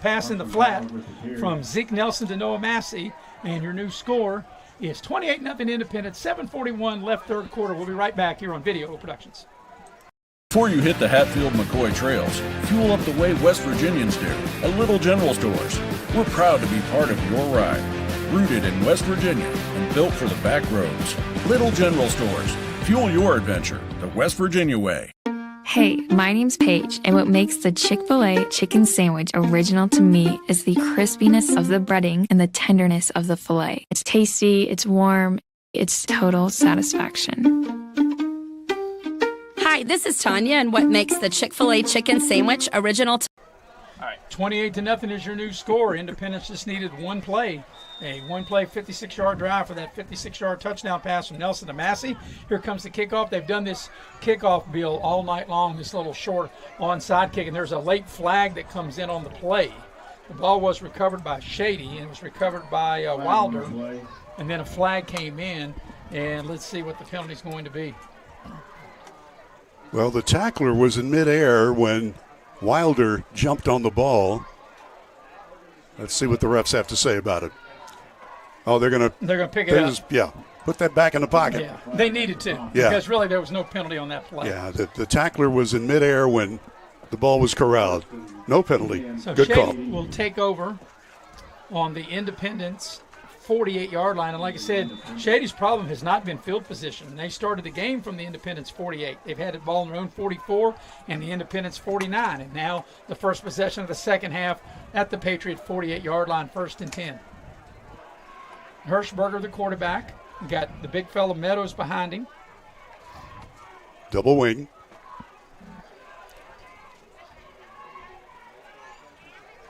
pass in the flat from Zeke Nelson to Noah Massey, and your new score is 28-0 Independent, 7:41 left third quarter. We'll be right back here on Video Productions. Before you hit the Hatfield-McCoy trails, fuel up the way West Virginians do at Little General Stores. We're proud to be part of your ride. Rooted in West Virginia and built for the back roads. Little General Stores. Fuel your adventure the West Virginia way. Hey, my name's Paige, and what makes the Chick-fil-A chicken sandwich original to me is the crispiness of the breading and the tenderness of the filet. It's tasty, it's warm, it's total satisfaction. Hi, this is Tanya, and what makes the Chick-fil-A chicken sandwich original to... All right, 28-0 is your new score. Independence just needed one play. A one-play 56-yard drive for that 56-yard touchdown pass from Nelson to Massey. Here comes the kickoff. They've done this kickoff, Bill, all night long, this little short onside kick, and there's a late flag that comes in on the play. The ball was recovered by Shady, and it was recovered by Wilder, and then a flag came in, and let's see what the penalty's going to be. Well, the tackler was in midair when Wilder jumped on the ball. Let's see what the refs have to say about it. Oh, they're going to pick it up. Yeah, put that back in the pocket. Yeah, they needed to. Yeah. Because really there was no penalty on that play. Yeah, the tackler was in midair when the ball was corralled. No penalty. So Good Shady call. will take over on the Independence 48-yard line. And like I said, Shady's problem has not been field position. They started the game from the Independence 48. They've had the ball on their own 44 and the Independence 49. And now the first possession of the second half at the Patriot 48-yard line, 1st and 10. Hirschberger, the quarterback. Got the big fella Meadows behind him. Double wing.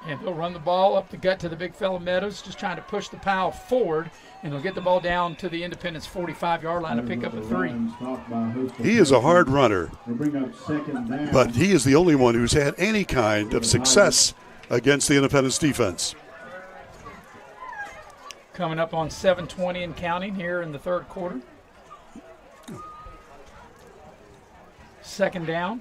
And they'll run the ball up the gut to the big fella Meadows, just trying to push the pile forward, and they'll get the ball down to the Independence 45-yard line to pick up a 3. He is a hard runner, but he is the only one who's had any kind of success against the Independence defense. Coming up on 7:20 and counting here in the third quarter. Second down.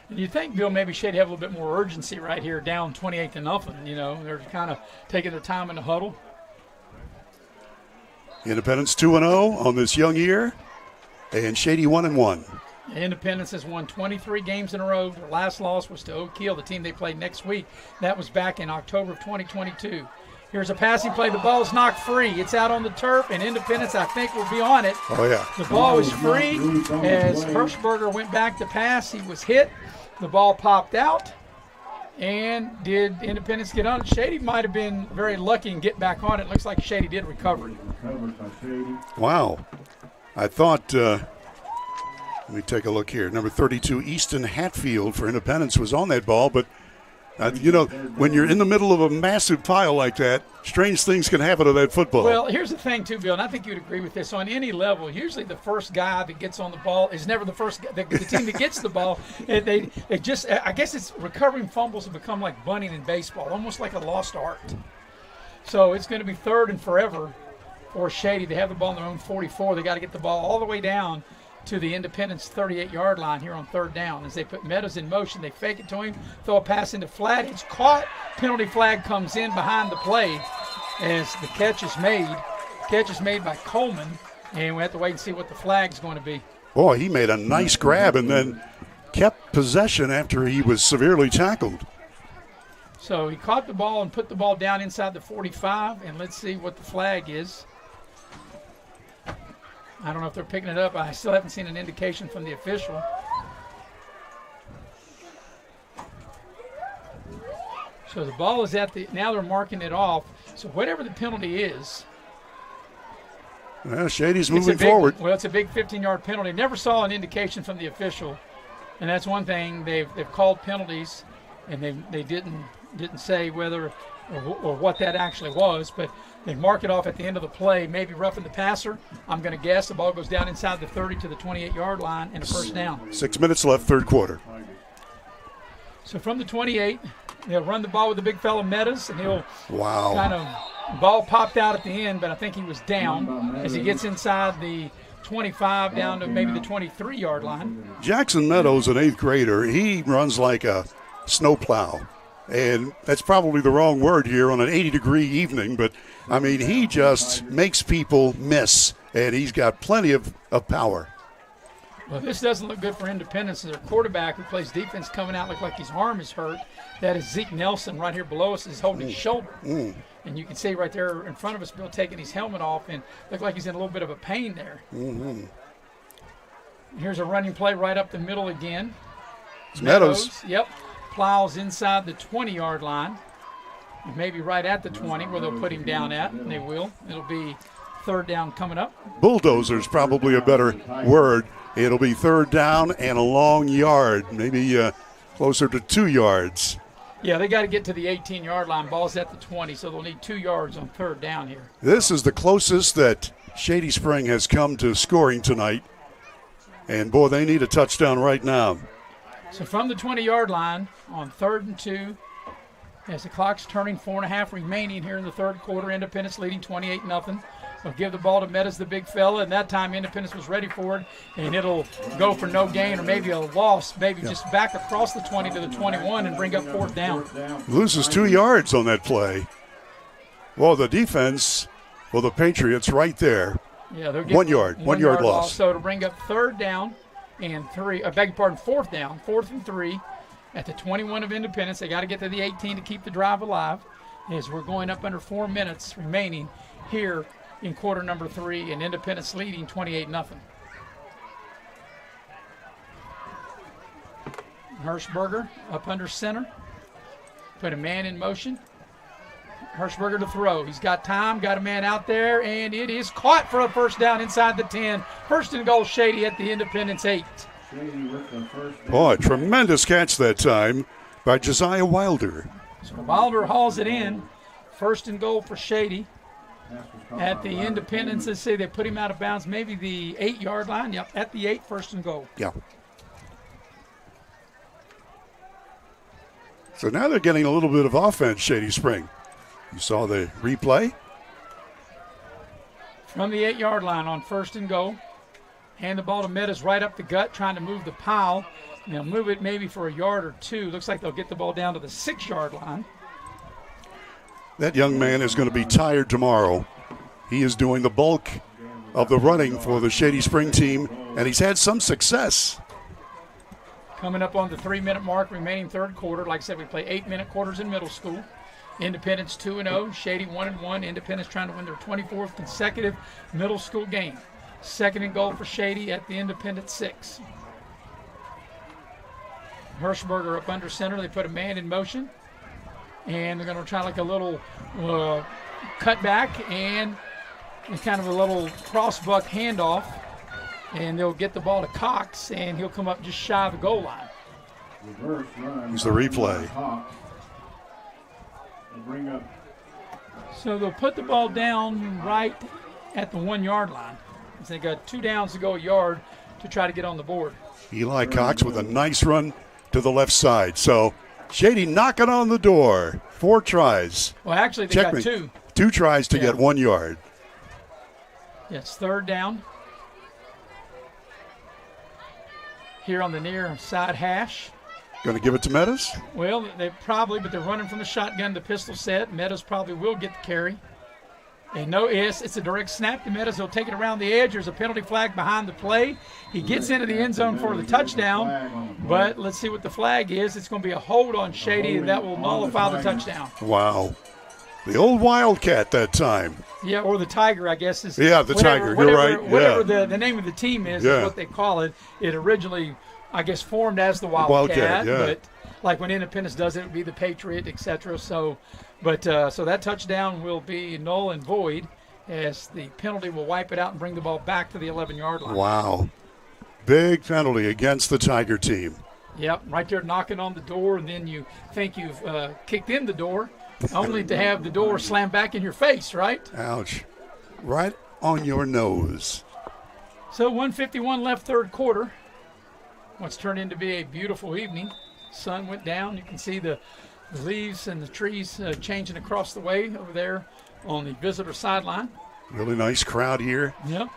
And you think, Bill, maybe Shady have a little bit more urgency right here, down 28-0. You know, they're kind of taking their time in the huddle. Independence 2-0 on this young year, and Shady 1-1. Independence has won 23 games in a row. Their last loss was to Oak Hill, the team they played next week. That was back in October of 2022. Here's a passing play. The ball's knocked free. It's out on the turf, and Independence, I think, will be on it. Oh, yeah. The ball is free as Hirschberger went back to pass. He was hit. The ball popped out. And did Independence get on it? Shady might have been very lucky and get back on it. Looks like Shady did recover it. Wow. I thought, let me take a look here. Number 32, Easton Hatfield for Independence was on that ball, but you know, when you're in the middle of a massive pile like that, strange things can happen to that football. Well, here's the thing, too, Bill, and I think you'd agree with this. On any level, usually the first guy that gets on the ball is never the first guy. The team that gets the ball, they just, I guess it's recovering fumbles have become like bunting in baseball, almost like a lost art. So it's going to be 3rd and forever for Shady. They have the ball on their own 44. They got to get the ball all the way down to the Independence 38-yard line here on 3rd down. As they put Meadows in motion, they fake it to him, throw a pass into flat. It's caught. Penalty flag comes in behind the play as the catch is made. Catch is made by Coleman, and we have to wait and see what the flag's going to be. Boy, he made a nice grab and then kept possession after he was severely tackled. So he caught the ball and put the ball down inside the 45, and let's see what the flag is. I don't know if they're picking it up. I still haven't seen an indication from the official. So the ball is at the, now they're marking it off. So whatever the penalty is, Well, Shady's moving forward. Well, it's a big 15-yard penalty. Never saw an indication from the official, and that's one thing. They've called penalties, and they didn't say whether or what that actually was, but they mark it off at the end of the play, maybe roughing the passer. I'm going to guess the ball goes down inside the 30 to the 28-yard line and a first down. 6 minutes left, third quarter. So from the 28, they'll run the ball with the big fella Meadows, and he'll kind of ball popped out at the end, but I think he was down as he gets inside the 25 down to maybe the 23-yard line. Jackson Meadows, an 8th grader, he runs like a snowplow. And that's probably the wrong word here on an 80-degree evening, but, I mean, he just makes people miss, and he's got plenty of power. Well, this doesn't look good for Independence. Their quarterback who plays defense coming out look like his arm is hurt. That is Zeke Nelson right here below us is holding his shoulder. And you can see right there in front of us Bill taking his helmet off and look like he's in a little bit of a pain there. Here's a running play right up the middle again. It's Meadows. Yep. Plows inside the 20-yard line. Maybe right at the 20 where they'll put him down at, and they will. It'll be third down coming up. Bulldozer's probably a better word. It'll be third down and a long yard, maybe closer to 2 yards. Yeah, they got to get to the 18-yard line. Ball's at the 20, so they'll need 2 yards on third down here. This is the closest that Shady Spring has come to scoring tonight. And, boy, they need a touchdown right now. So from the 20-yard line on 3rd and 2, as the clock's turning, 4.5 remaining here in the third quarter, Independence leading 28-0. They'll give the ball to Meadows, the big fella, and that time Independence was ready for it, and it'll go for no gain or maybe a loss, maybe just back across the 20 to the 21 and bring up fourth down. Loses 2 yards on that play. Well, the defense, the Patriots right there. Yeah, they'll get 1 yard, 1 yard loss. So to bring up third down and fourth down, 4th and 3 at the 21 of Independence. They got to get to the 18 to keep the drive alive as we're going up under 4 minutes remaining here in quarter number 3, and Independence leading 28-0. Hirschberger up under center. Put a man in motion. Hirschberger to throw. He's got time, got a man out there, and it is caught for a first down inside the 10. First and goal, Shady at the Independence 8. Boy, tremendous catch that time by Josiah Wilder. So Wilder hauls it in. First and goal for Shady. At the Independence, let's say they put him out of bounds, maybe the 8-yard line. Yep, at the 8, first and goal. Yeah. So now they're getting a little bit of offense, Shady Spring. You saw the replay? From the 8-yard line on first and goal. Hand the ball to Meadows right up the gut, trying to move the pile. And they'll move it maybe for a yard or 2. Looks like they'll get the ball down to the 6-yard line. That young man is going to be tired tomorrow. He is doing the bulk of the running for the Shady Spring team, and he's had some success. Coming up on the 3-minute mark, remaining third quarter. Like I said, we play 8-minute quarters in middle school. Independence 2-0, Shady 1-1. Independence trying to win their 24th consecutive middle school game. Second and goal for Shady at the Independence 6. Hirschberger up under center. They put a man in motion. And they're going to try like a little cutback and kind of a little cross-buck handoff. And they'll get the ball to Cox, and he'll come up just shy of the goal line. Here's the replay. So they'll put the ball down right at the 1-yard line. They got 2 downs to go a yard to try to get on the board. Eli Cox with a nice run to the left side. So Shady knocking on the door. 4 tries. Well, actually, they got 2. 2 tries to get 1 yard. Yes, third down. Here on the near side hash. Going to give it to Meadows? Well, they probably, but they're running from the shotgun, the pistol set. Meadows probably will get the carry. And no, it's a direct snap to Meadows. He'll take it around the edge. There's a penalty flag behind the play. He gets into the end zone for the touchdown. But let's see what the flag is. It's going to be a hold on Shady, and that will nullify the touchdown. Wow. The old Wildcat that time. Yeah, or the Tiger, I guess. Is the Tiger. You're right. Whatever the name of the team is what they call it. It originally, I guess, formed as the Wildcat. But like when Independence does it, it would be the Patriot, etc. So that touchdown will be null and void, as the penalty will wipe it out and bring the ball back to the 11-yard line. Wow. Big penalty against the Tiger team. Yep, right there knocking on the door, and then you think you've kicked in the door, only to have the door slam back in your face, right? Ouch. Right on your nose. So 1:51 left, third quarter. What's turned into be a beautiful evening. Sun went down. You can see the leaves and the trees changing across the way over there on the visitor sideline. Really nice crowd here. Yep.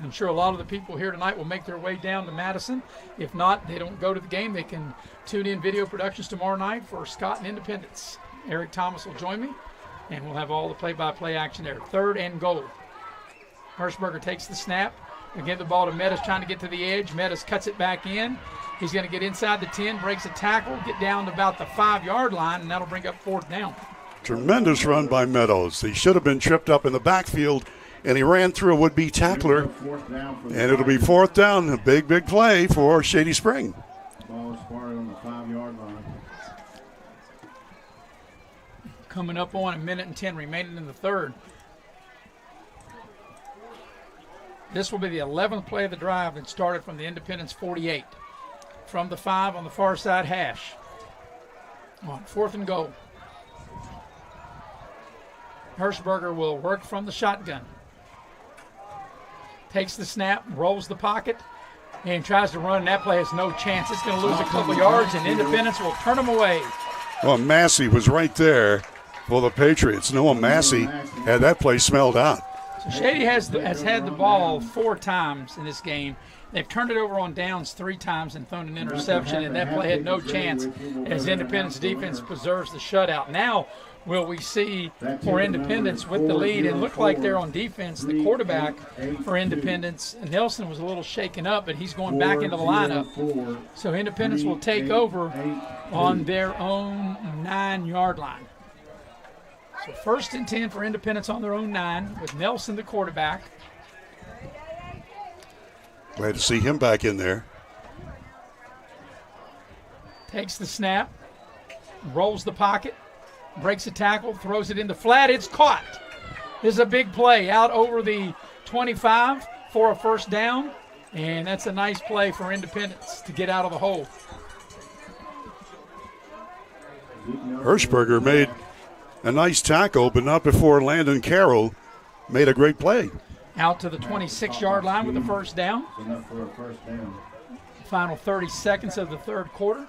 I'm sure a lot of the people here tonight will make their way down to Madison. If not, they don't go to the game. They can tune in video productions tomorrow night for Scott and Independence. Eric Thomas will join me, and we'll have all the play-by-play action there. Third and goal. Hirschberger takes the snap. Again, the ball to Meadows, trying to get to the edge. Meadows cuts it back in. He's going to get inside the 10, breaks a tackle, get down to about the 5-yard line, and that'll bring up fourth down. Tremendous run by Meadows. He should have been tripped up in the backfield, and he ran through a would-be tackler. And it'll be fourth down, a big, big play for Shady Spring. Ball started on the 5-yard line. Coming up on 1:10 remaining in the third. This will be the 11th play of the drive that started from the Independence 48. From the 5 on the far side hash. On fourth and goal. Hirschberger will work from the shotgun. Takes the snap, rolls the pocket, and tries to run. That play has no chance. It's going to lose a couple yards, and Independence will turn them away. Well, Massey was right there for the Patriots. Noah Massey had that play smelled out. So Shady has had the ball 4 times in this game. They've turned it over on downs 3 times and thrown an interception, and that play had no chance as Independence defense preserves the shutout. Now will we see for Independence with the lead, and look like they're on defense. The quarterback for Independence, Nelson, was a little shaken up, but he's going back into the lineup. So Independence will take over on their own 9-yard line. So 1st and 10 for Independence on their own 9 with Nelson the quarterback. Glad to see him back in there. Takes the snap, rolls the pocket, breaks a tackle, throws it in the flat. It's caught. This is a big play out over the 25 for a first down, and that's a nice play for Independence to get out of the hole. Hirschberger made a nice tackle, but not before Landon Carroll made a great play. Out to the 26-yard line with the first down. Final 30 seconds of the third quarter.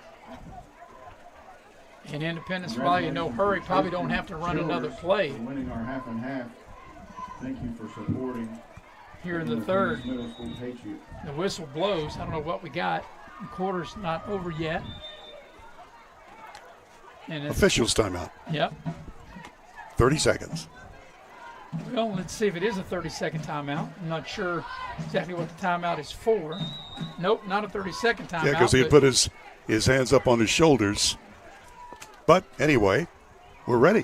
And Independence probably in no hurry, probably don't have to run another play. Winning our half and half. Thank you for supporting. Here in the third. The whistle blows. I don't know what we got. The quarter's not over yet. And officials timeout. Yep. 30 seconds. Well, let's see if it is a 30-second timeout. I'm not sure exactly what the timeout is for. Nope, not a 30-second timeout. Yeah, because he had put his hands up on his shoulders. But anyway, we're ready.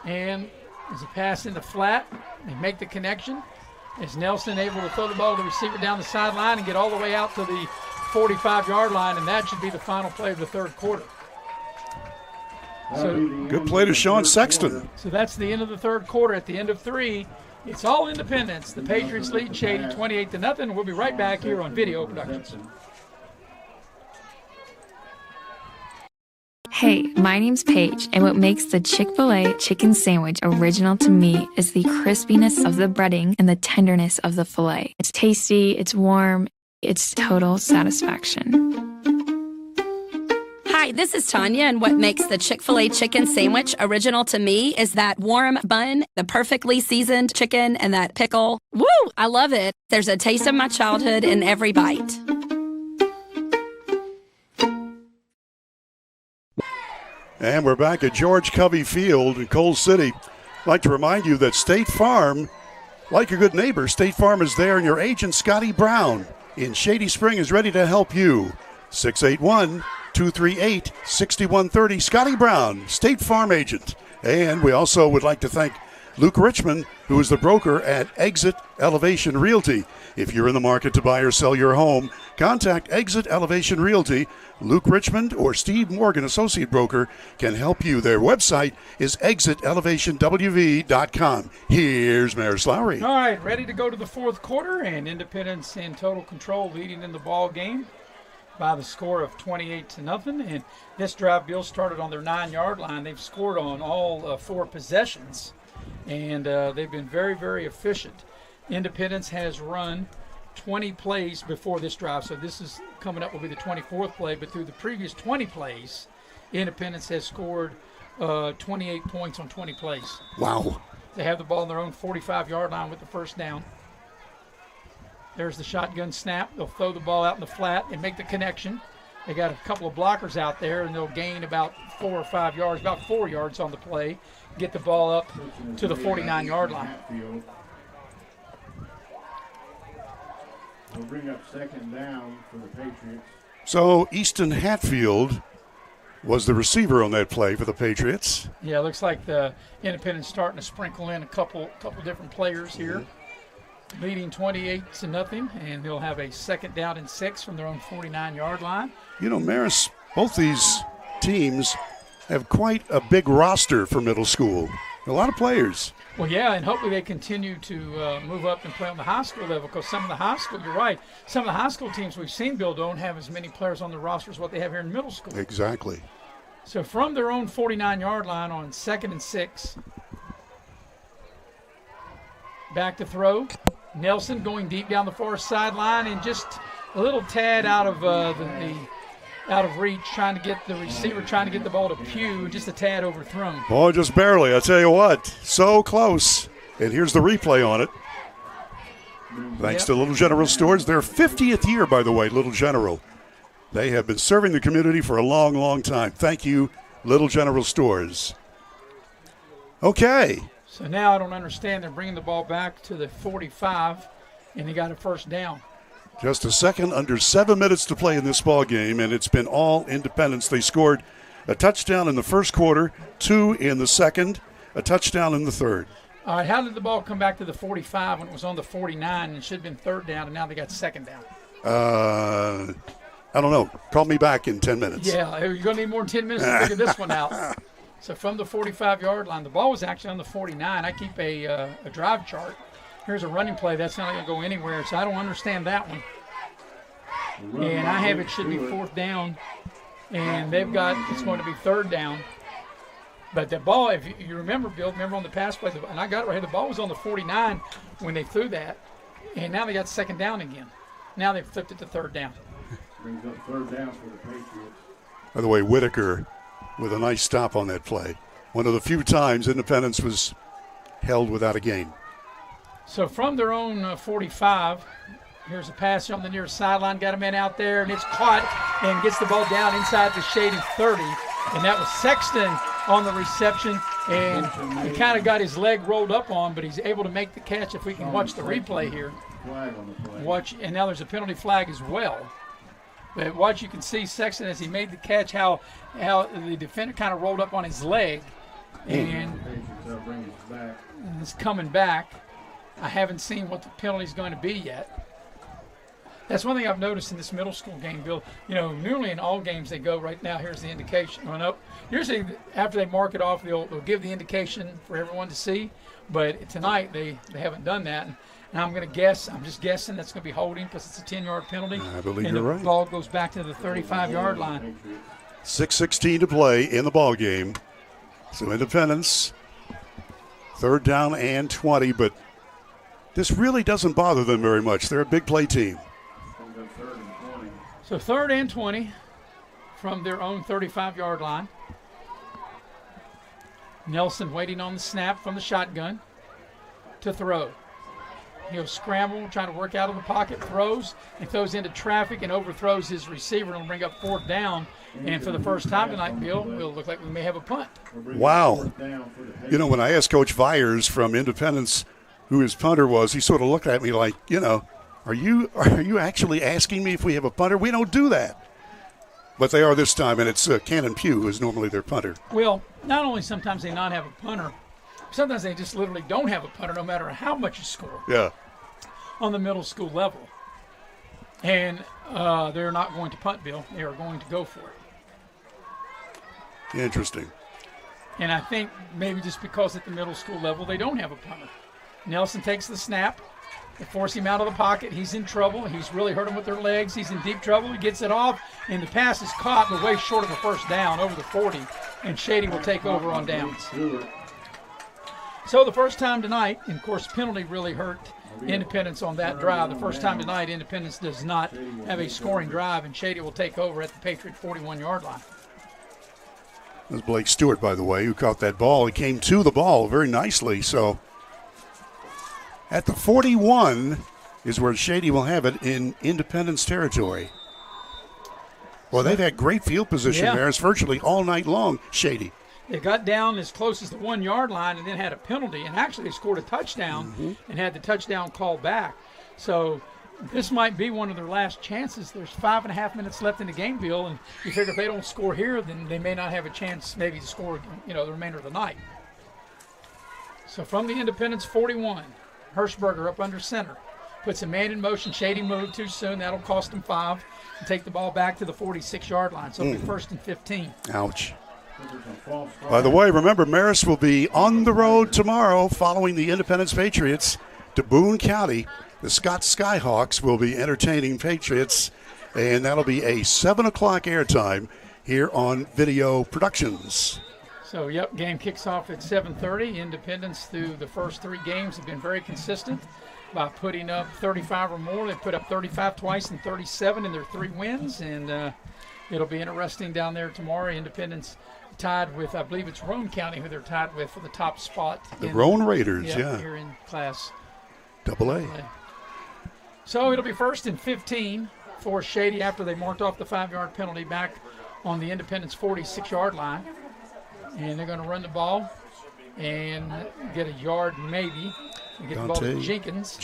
And as a pass in the flat, they make the connection. Is Nelson able to throw the ball to the receiver down the sideline and get all the way out to the 45-yard line, and that should be the final play of the third quarter. So, good play to Sean Sexton. So that's the end of the third quarter. At the end of 3, it's all Independence. The Patriots lead Shady 28-0. We'll be right back here on Video Productions. Hey, my name's Paige, and what makes the Chick-fil-A chicken sandwich original to me is the crispiness of the breading and the tenderness of the filet. It's tasty, it's warm, it's total satisfaction. Hi, this is Tanya, and what makes the Chick-fil-A chicken sandwich original to me is that warm bun, the perfectly seasoned chicken, and that pickle. Woo! I love it. There's a taste of my childhood in every bite. And we're back at George Covey Field in Coal City. I'd like to remind you that State Farm, like a good neighbor, State Farm is there, and your agent, Scotty Brown, in Shady Spring is ready to help you. 681-238-6130. Scotty Brown, State Farm agent. And we also would like to thank Luke Richmond, who is the broker at Exit Elevation Realty. If you're in the market to buy or sell your home, contact Exit Elevation Realty. Luke Richmond or Steve Morgan, associate broker, can help you. Their website is exitelevationwv.com. Here's Maris Lowry. All right, ready to go to the fourth quarter, and Independence in total control, leading in the ball game by the score of 28-0. And this drive, Bill, started on their 9-yard line. They've scored on all 4 possessions, and they've been very, very efficient. Independence has run 20 plays before this drive, so this is coming up will be the 24th play, but through the previous 20 plays, Independence has scored 28 points on 20 plays. Wow. They have the ball on their own 45-yard line with the first down. There's the shotgun snap. They'll throw the ball out in the flat and make the connection. They got a couple of blockers out there, and they'll gain about 4 or 5 yards, about 4 yards on the play, get the ball up to the 49-yard line. We'll bring up second down for the Patriots. So Easton Hatfield was the receiver on that play for the Patriots. Yeah, it looks like the Independence starting to sprinkle in a couple different players here. Leading 28-0, and they'll have a second down and 6 from their own 49-yard line. You know, Maris, both these teams have quite a big roster for middle school. A lot of players. Well, yeah, and hopefully they continue to move up and play on the high school level, because some of the high school, you're right, some of the high school teams we've seen, Bill, don't have as many players on the roster as what they have here in middle school. Exactly. So from their own 49-yard line on 2nd and 6, back to throw. Nelson going deep down the far sideline, and just a little tad out of out of reach, trying to get the receiver, trying to get the ball to Pugh, just a tad overthrown. Oh, just barely. I tell you what, so close. And here's the replay on it. Thanks to Little General Stores. Their 50th year, by the way, Little General. They have been serving the community for a long, long time. Thank you, Little General Stores. Okay. So now I don't understand. They're bringing the ball back to the 45, and they got a first down. Just a second, under 7 minutes to play in this ball game, and it's been all Independence. They scored a touchdown in the first quarter, 2 in the second, a touchdown in the third. All right, how did the ball come back to the 45 when it was on the 49 and it should have been third down, and now they got second down? I don't know. Call me back in 10 minutes. Yeah, you're going to need more than 10 minutes to figure this one out. So from the 45-yard line, the ball was actually on the 49. I keep a drive chart. Here's a running play. That's not going to go anywhere, so I don't understand that one. And I have it should be fourth down, and they've got it's going to be third down. But the ball, if you remember, Bill, on the pass play, and I got it right here, the ball was on the 49 when they threw that, and now they got second down again. Now they've flipped it to third down. Brings up third down for the Patriots. By the way, Whitaker with a nice stop on that play. One of the few times Independence was held without a gain. So from their own 45, here's a pass on the near sideline. Got a man out there, and it's caught and gets the ball down inside the Shady 30. And that was Sexton on the reception, and he kind of got his leg rolled up on, but he's able to make the catch. If we can watch the replay here. Watch, and now there's a penalty flag as well. But watch, you can see Sexton as he made the catch, how the defender kind of rolled up on his leg, and it's coming back. I haven't seen what the penalty is going to be yet. That's one thing I've noticed in this middle school game, Bill. You know, normally in all games they go right now, here's the indication. Well, no, usually after they mark it off, they'll give the indication for everyone to see. But tonight they haven't done that. And I'm going to guess, I'm just guessing that's going to be holding because it's a 10-yard penalty. I believe and you're right. And the ball goes back to the 35-yard line. 6:16 to play in the ball game. So Independence, third down and 20, but this really doesn't bother them very much. They're a big play team. So third and 20 from their own 35-yard line. Nelson waiting on the snap from the shotgun to throw. He'll scramble, trying to work out of the pocket, throws, and throws into traffic and overthrows his receiver and will bring up fourth down. And for the first time tonight, Bill, it'll look like we may have a punt. Wow. You know, when I asked Coach Vyers from Independence who his punter was, he sort of looked at me like, you know, are you actually asking me if we have a punter? We don't do that. But they are this time, and it's Cannon Pugh who is normally their punter. Well, not only sometimes they not have a punter, sometimes they just literally don't have a punter no matter how much you score. Yeah. On the middle school level. And they're not going to punt, Bill. They are going to go for it. Interesting. And I think maybe just because at the middle school level they don't have a punter. Nelson takes the snap. They force him out of the pocket. He's in trouble. He's really hurt him with their legs. He's in deep trouble. He gets it off, and the pass is caught, but way short of a first down over the 40, and Shady will take over on downs. So the first time tonight, and of course penalty really hurt Independence on that drive. The first time tonight, Independence does not have a scoring drive, and Shady will take over at the Patriot 41-yard line. That's Blake Stewart, by the way, who caught that ball. He came to the ball very nicely. So at the 41 is where Shady will have it in Independence territory. Well, they've had great field position there. It's virtually all night long, Shady. They got down as close as the 1-yard line and then had a penalty, and actually they scored a touchdown and had the touchdown called back. So this might be one of their last chances. There's 5.5 minutes left in the game, Bill, and you figure if they don't score here, then they may not have a chance maybe to score, the remainder of the night. So from the Independence 41, Hirschberger up under center. Puts a man in motion. Shady moved too soon. That'll cost him 5. And take the ball back to the 46-yard line. So it'll be 1st and 15. Ouch. By the way, remember, Marist will be on the road tomorrow following the Independence Patriots to Boone County. The Scott Skyhawks will be entertaining Patriots, and that'll be a 7 o'clock airtime here on Video Productions. So, game kicks off at 7:30. Independence, through the first 3 games, have been very consistent by putting up 35 or more. They put up 35 twice and 37 in their 3 wins, and it'll be interesting down there tomorrow. Independence tied with, I believe it's Roane County, who they're tied with for the top spot. The Roane Raiders, here in Class AA. So it'll be 1st and 15 for Shady after they marked off the 5-yard penalty back on the Independence 46-yard line. And they're going to run the ball and get a yard maybe. And get the ball to Jenkins.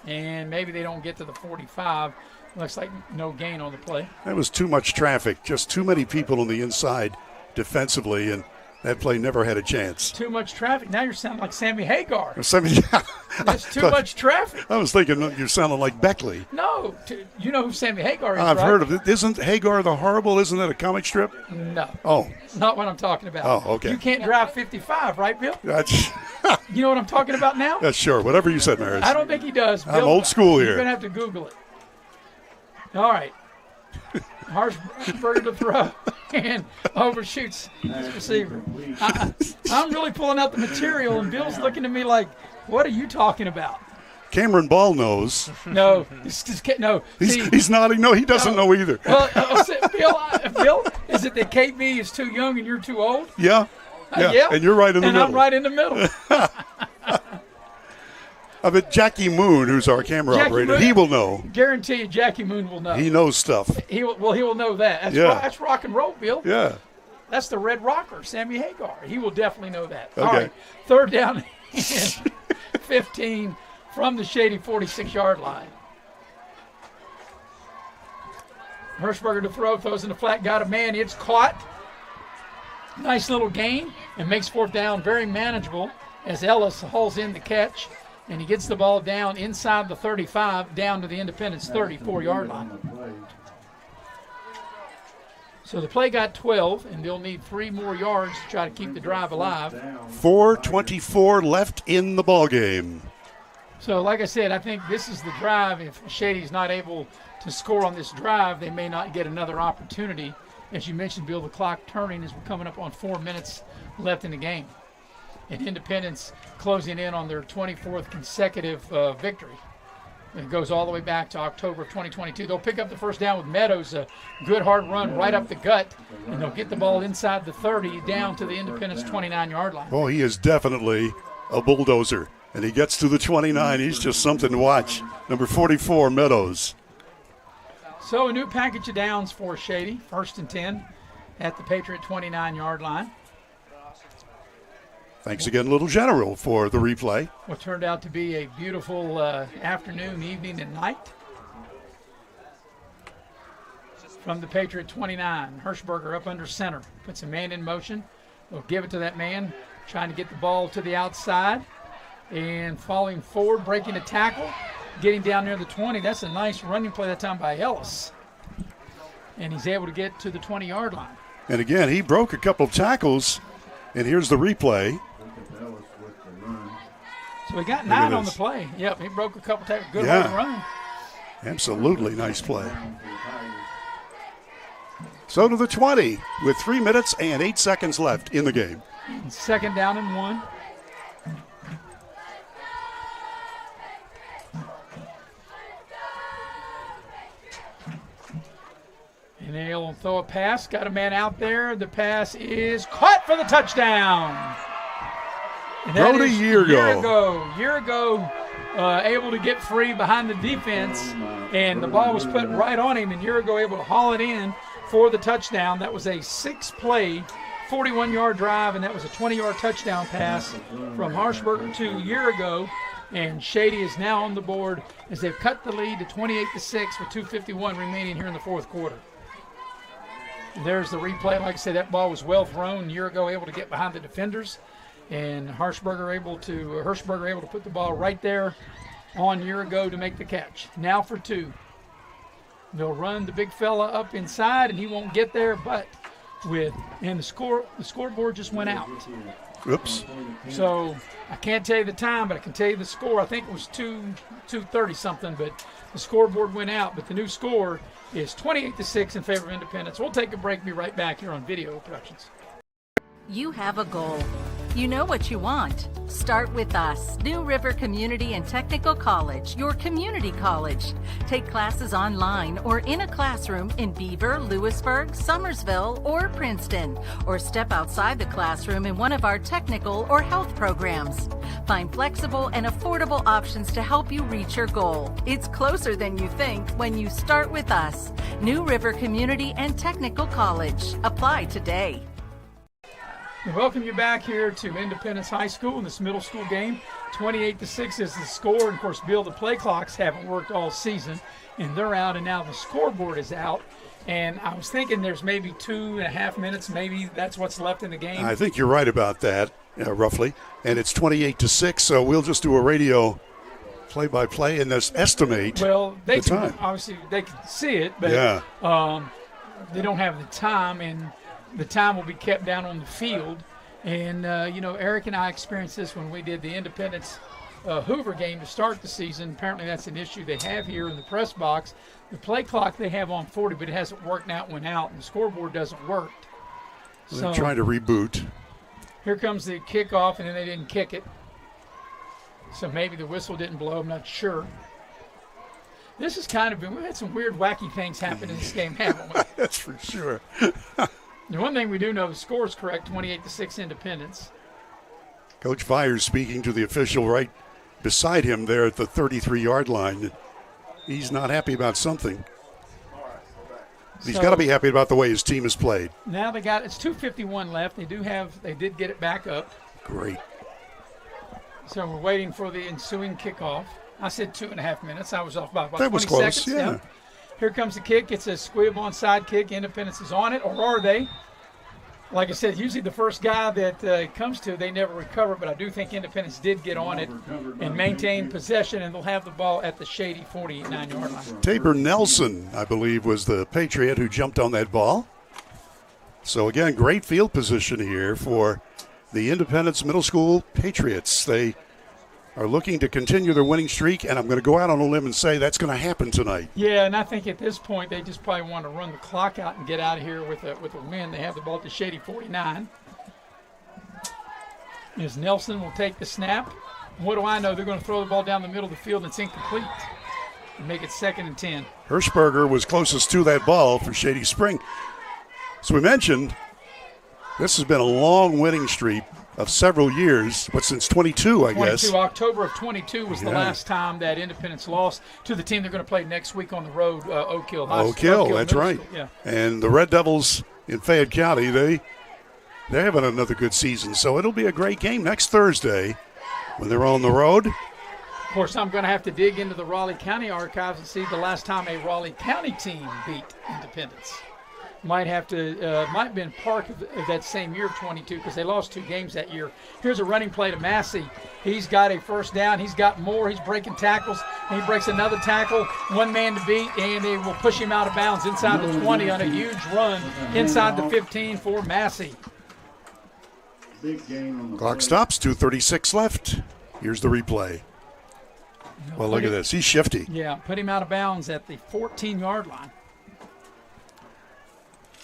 And maybe they don't get to the 45. Looks like no gain on the play. That was too much traffic, just too many people on the inside defensively, and that play never had a chance. Too much traffic. Now you're sounding like Sammy Hagar. There's too much traffic. I was thinking you're sounding like Beckley. No. You know who Sammy Hagar is, I've right? heard of it. Isn't Hagar the Horrible? Isn't that a comic strip? No. Oh. Not what I'm talking about. Oh, okay. You can't drive 55, right, Bill? That's you know what I'm talking about now? Yeah, sure. Whatever you said, Maris. I don't think he does, Bill. I'm old school here. You're going to have to Google it. All right. Hirschberger to throw and overshoots his receiver. I'm really pulling out the material, and Bill's looking at me like, what are you talking about? Cameron Ball knows. No. No. He's nodding. No, he doesn't know either. Well, Bill, is it that KB is too young and you're too old? Yeah. And you're right in the middle. And I'm right in the middle. I bet Jackie Moon, who's our camera operator, he will know. Guarantee you Jackie Moon will know. He knows stuff. He will know that. That's rock and roll, Bill. Yeah. That's the Red Rocker, Sammy Hagar. He will definitely know that. Okay. All right, 3rd down and 15 from the Shady 46-yard line. Hirschberger to throw, throws in the flat, got a man. It's caught. Nice little gain, and makes 4th down very manageable as Ellis hauls in the catch. And he gets the ball down inside the 35, down to the Independence 34-yard line. So the play got 12, and they'll need 3 more yards to try to keep the drive alive. 4:24 left in the ballgame. So like I said, I think this is the drive. If Shady's not able to score on this drive, they may not get another opportunity. As you mentioned, Bill, the clock turning as we're coming up on 4 minutes left in the game. And Independence closing in on their 24th consecutive victory. It goes all the way back to October of 2022. They'll pick up the first down with Meadows, a good hard run right up the gut, and they'll get the ball inside the 30 down to the Independence 29-yard line. Oh, he is definitely a bulldozer, and he gets to the 29. He's just something to watch. Number 44, Meadows. So a new package of downs for Shady, 1st and 10 at the Patriot 29-yard line. Thanks again, Little General, for the replay. What turned out to be a beautiful afternoon, evening, and night. From the Patriot 29, Hirschberger up under center. Puts a man in motion. They'll give it to that man. trying to get the ball to the outside and falling forward, breaking a tackle, getting down near the 20. That's a nice running play that time by Ellis. And he's able to get to the 20-yard line. And again, he broke a couple of tackles, and here's the replay. So we got 9 on the play. Yep, he broke a couple tackles. Good run. Absolutely nice play. So to the 20 with 3 minutes and 8 seconds left in the game. 2nd down and 1. And they'll throw a pass. Got a man out there. The pass is caught for the touchdown. Brody Yeargo. Yeargo able to get free behind the defense, and the ball was put right on him, and Yeargo able to haul it in for the touchdown. That was a 6-play, 41-yard drive, and that was a 20-yard touchdown pass from Harshberger to Yeargo. And Shady is now on the board as they've cut the lead to 28-6 with 2:51 remaining here in the fourth quarter. There's the replay. Like I said, that ball was well thrown. Yeargo able to get behind the defenders, and Harshberger able to put the ball right there on Yeargo to make the catch. Now for 2. They'll run the big fella up inside, and he won't get there, but the scoreboard just went out. Oops. So I can't tell you the time, but I can tell you the score. I think it was 2:30 something, but the scoreboard went out. But the new score is 28-6 in favor of Independence. We'll take a break. Be right back here on Video Productions. You have a goal. You know what you want. Start with us. New River Community and Technical College, your community college. Take classes online or in a classroom in Beaver, Lewisburg, Summersville, or Princeton. Or step outside the classroom in one of our technical or health programs. Find flexible and affordable options to help you reach your goal. It's closer than you think when you start with us. New River Community and Technical College. Apply today. We welcome you back here to Independence High School in this middle school game. 28-6 is the score. And of course, Bill, the play clocks haven't worked all season, and they're out, and now the scoreboard is out. And I was thinking there's maybe 2.5 minutes. Maybe that's what's left in the game. I think you're right about that, roughly. And it's 28-6, so we'll just do a radio play-by-play and just estimate they the time. Obviously, they can see it, but they don't have the time, and the time will be kept down on the field. And, Eric and I experienced this when we did the Independence Hoover game to start the season. Apparently that's an issue they have here in the press box. The play clock they have on 40, but it hasn't worked out, went out, and the scoreboard doesn't work. They're trying to reboot. Here comes the kickoff, and then they didn't kick it. So maybe the whistle didn't blow. I'm not sure. This has kind of been, we've had some weird, wacky things happen in this game, haven't we? That's for sure. The one thing we do know, the score is correct, 28-6 Independence. Coach Byers speaking to the official right beside him there at the 33-yard line. He's not happy about something. He's got to be happy about the way his team has played. Now it's 2:51 left. They did get it back up. Great. So we're waiting for the ensuing kickoff. I said 2.5 minutes. I was off by about that 20 was close, seconds. yeah. Here comes the kick. It's a squib onside kick. Independence is on it, or are they? Like I said, usually the first guy that comes to, they never recover, but I do think Independence did get on it and maintain possession, and they'll have the ball at the Shady 49-yard line. Tabor Nelson, I believe, was the Patriot who jumped on that ball. So, again, great field position here for the Independence Middle School Patriots. They are looking to continue their winning streak, and I'm going to go out on a limb and say that's going to happen tonight. Yeah, and I think at this point they just probably want to run the clock out and get out of here with a win. They have the ball at the Shady 49. As Nelson will take the snap. What do I know? They're going to throw the ball down the middle of the field, and it's incomplete. And make it 2nd and 10. Hirschberger was closest to that ball for Shady Spring. So we mentioned this has been a long winning streak of several years, but since 22, I guess. October of 22 was the last time that Independence lost to the team they're going to play next week on the road, Oak Hill. Oak Hill, that's right. Yeah. And the Red Devils in Fayette County, they're having another good season. So it'll be a great game next Thursday when they're on the road. Of course, I'm going to have to dig into the Raleigh County archives and see the last time a Raleigh County team beat Independence. might have been part of that same year of 22 because they lost 2 games that year. Here's a running play to Massey. He's got a first down. He's got more. He's breaking tackles. He breaks another tackle, 1 man to beat, and they will push him out of bounds inside the 20 on a huge run inside the 15 for Massey. Clock stops, 2:36 left. Here's the replay. Well, look at this. He's shifty. Yeah, put him out of bounds at the 14-yard line.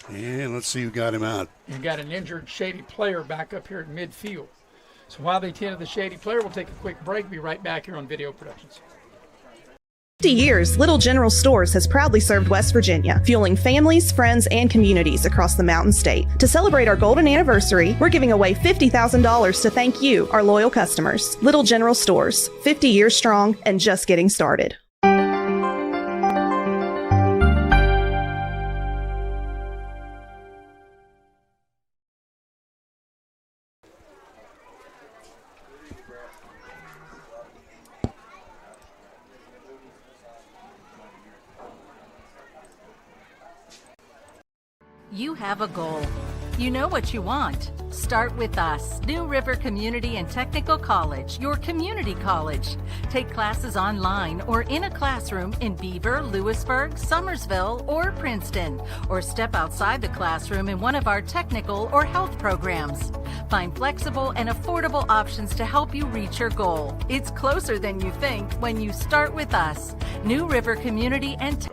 And let's see who got him out. You got an injured Shady player back up here at midfield. So while they tend to the Shady player, we'll take a quick break. Be right back here on Video Productions. 50 years, Little General Stores has proudly served West Virginia, fueling families, friends, and communities across the Mountain State. To celebrate our golden anniversary, we're giving away $50,000 to thank you, our loyal customers. Little General Stores, 50 years strong and just getting started. You have a goal. You know what you want. Start with us, New River Community and Technical College, your community college. Take classes online or in a classroom in Beaver, Lewisburg, Summersville, or Princeton, or step outside the classroom in one of our technical or health programs. Find flexible and affordable options to help you reach your goal. It's closer than you think when you start with us, New River Community and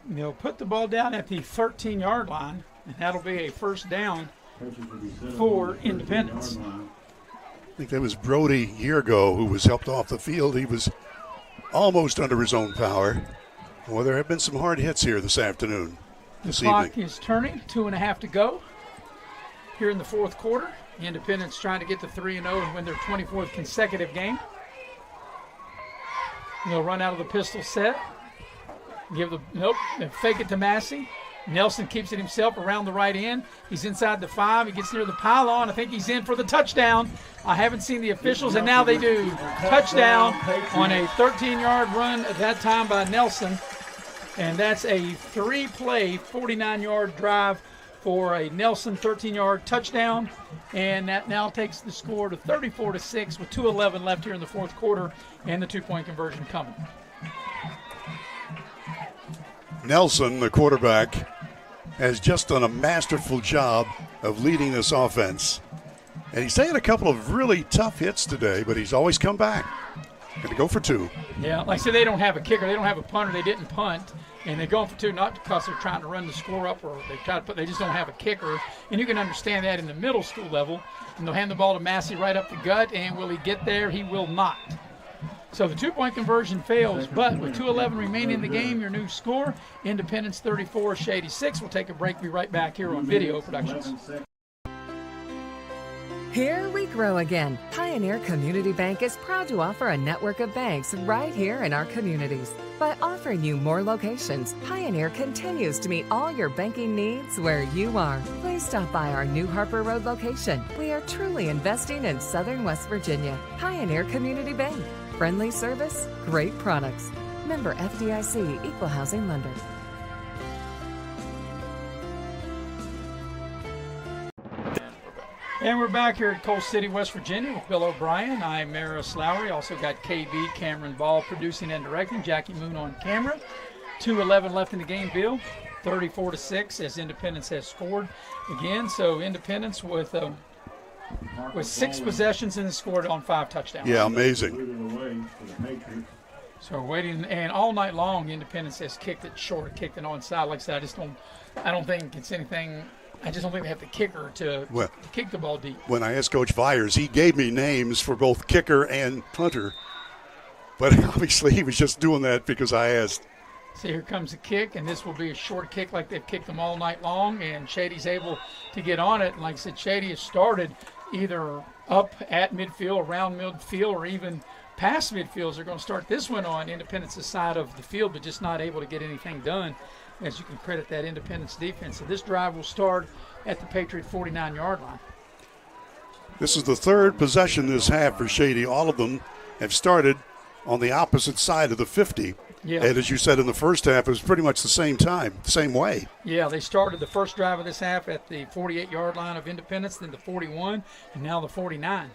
They'll put the ball down at the 13-yard line, and that'll be a first down for Independence. I think that was Brody a year ago who was helped off the field. He was almost under his own power. Well, there have been some hard hits here this afternoon. The clock is turning, 2.5 to go here in the fourth quarter. Independence trying to get to 3-0 and win their 24th consecutive game. They'll run out of the pistol set. They fake it to Massey. Nelson keeps it himself around the right end. He's inside the 5. He gets near the pylon. I think he's in for the touchdown. I haven't seen the officials, and now they do. Touchdown on a 13-yard run at that time by Nelson. And that's a 3-play, 49-yard drive for a Nelson 13-yard touchdown. And that now takes the score to 34-6 with 2:11 left here in the fourth quarter and the 2-point conversion coming. Nelson, the quarterback, has just done a masterful job of leading this offense. And he's taken a couple of really tough hits today, but he's always come back. Going to go for 2. Yeah, like I said, they don't have a kicker. They don't have a punter. They didn't punt. And they're going for 2 not because they're trying to run the score up or they just don't have a kicker. And you can understand that in the middle school level. And they'll hand the ball to Massey right up the gut. And will he get there? He will not. So the 2-point conversion fails, but with 2:11 remaining in the game, your new score, Independence 34, Shady 6. We'll take a break. Be right back here on Video Productions. Here we grow again. Pioneer Community Bank is proud to offer a network of banks right here in our communities. By offering you more locations, Pioneer continues to meet all your banking needs where you are. Please stop by our new Harper Road location. We are truly investing in Southern West Virginia. Pioneer Community Bank. Friendly service, great products. Member FDIC, Equal Housing Lender. And we're back here at Coal City, West Virginia with Bill O'Brien. I'm Maris Lowry. Also got KB, Cameron Ball producing and directing. Jackie Moon on camera. 2:11 left in the game, Bill. 34-6 as Independence has scored again. So Independence with 6 possessions and scored on 5 touchdowns. Yeah, amazing. So we're waiting, and all night long, Independence has kicked it short, kicked it onside. Like I said, I don't think it's anything. I just don't think they have the kicker to kick the ball deep. When I asked Coach Vyers, he gave me names for both kicker and punter. But obviously he was just doing that because I asked. So here comes the kick, and this will be a short kick like they've kicked them all night long, and Shady's able to get on it. And like I said, Shady has started either up at midfield, around midfield, or even past midfield. They're going to start this one on Independence's side of the field, but just not able to get anything done, as you can credit that Independence defense. So this drive will start at the Patriot 49-yard line. This is the 3rd possession this half for Shady. All of them have started on the opposite side of the 50. Yeah. And as you said in the first half, it was pretty much the same time, same way. Yeah, they started the first drive of this half at the 48-yard line of Independence, then the 41, and now the 49.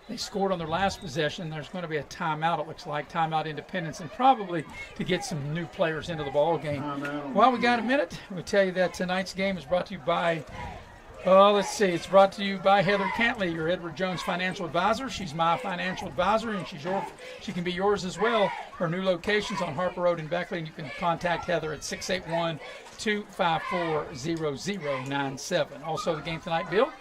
They scored on their last possession. There's going to be a timeout, it looks like, timeout Independence, and probably to get some new players into the ball game. Well, we got a minute. We'll tell you that tonight's game is brought to you by it's brought to you by Heather Cantley, your Edward Jones financial advisor. She's my financial advisor, and she can be yours as well. Her new location's on Harper Road in Beckley, and you can contact Heather at 681-254-0097. Also, the game tonight, Bill?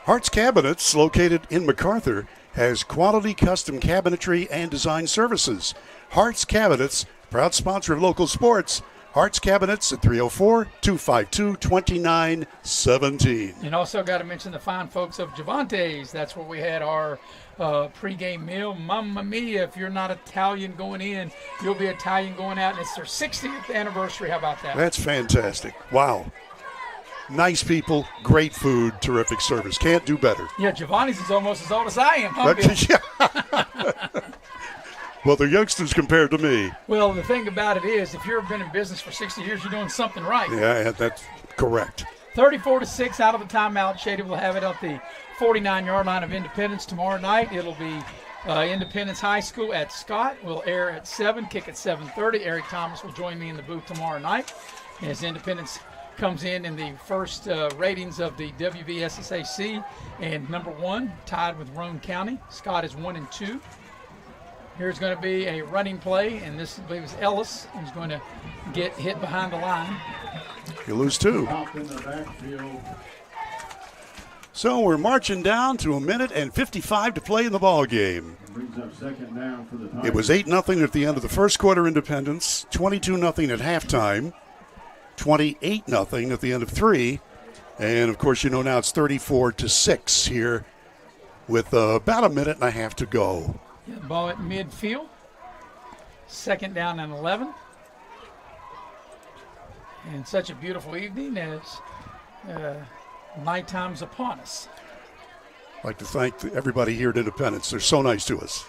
Hart's Cabinets, located in MacArthur, has quality custom cabinetry and design services. Hart's Cabinets, proud sponsor of local sports. Hart's Cabinets at 304-252-2917. And also got to mention the fine folks of Javante's. That's where we had our pregame meal. Mamma mia, if you're not Italian going in, you'll be Italian going out. And it's their 60th anniversary. How about that? That's fantastic. Wow. Nice people, great food, terrific service. Can't do better. Yeah, Giovanni's is almost as old as I am, huh, Bill? Well, they're youngsters compared to me. Well, the thing about it is, if you've been in business for 60 years, you're doing something right. Yeah, that's correct. 34-6 out of the timeout. Shady will have it at the 49-yard line of Independence tomorrow night. It'll be Independence High School at Scott. Will air at 7, kick at 7:30. Eric Thomas will join me in the booth tomorrow night as Independence comes in the first ratings of the WVSSAC, and number 1, tied with Roane County. Scott is 1-2. Here's going to be a running play, and this I believe is Ellis, who's going to get hit behind the line. You lose 2. So we're marching down to 1:55 to play in the ball game. It was 8-0 at the end of the first quarter, Independence, 22-0 at halftime, 28-0 at the end of 3, and of course now it's 34-6 here with about 1.5 minutes to go. Yeah, ball at midfield. 2nd down and 11. And such a beautiful evening as nighttime's upon us. I'd like to thank everybody here at Independence. They're so nice to us.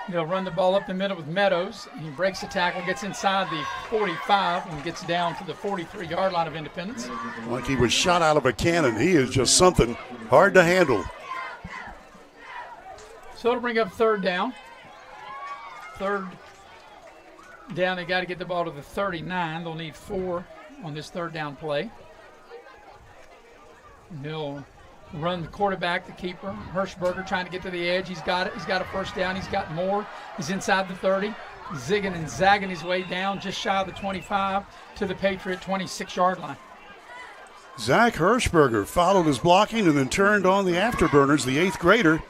They'll run the ball up the middle with Meadows. He breaks the tackle, gets inside the 45, and gets down to the 43-yard line of Independence. Like he was shot out of a cannon. He is just something hard to handle. So it'll bring up 3rd down. 3rd down, they got to get the ball to the 39. They'll need 4 on this 3rd down play. And they'll run the quarterback, the keeper, Hirschberger, trying to get to the edge. He's got it. He's got a 1st down. He's got more. He's inside the 30. Zigging and zagging his way down just shy of the 25 to the Patriot 26-yard line. Zach Hirschberger followed his blocking and then turned on the afterburners, the 8th grader,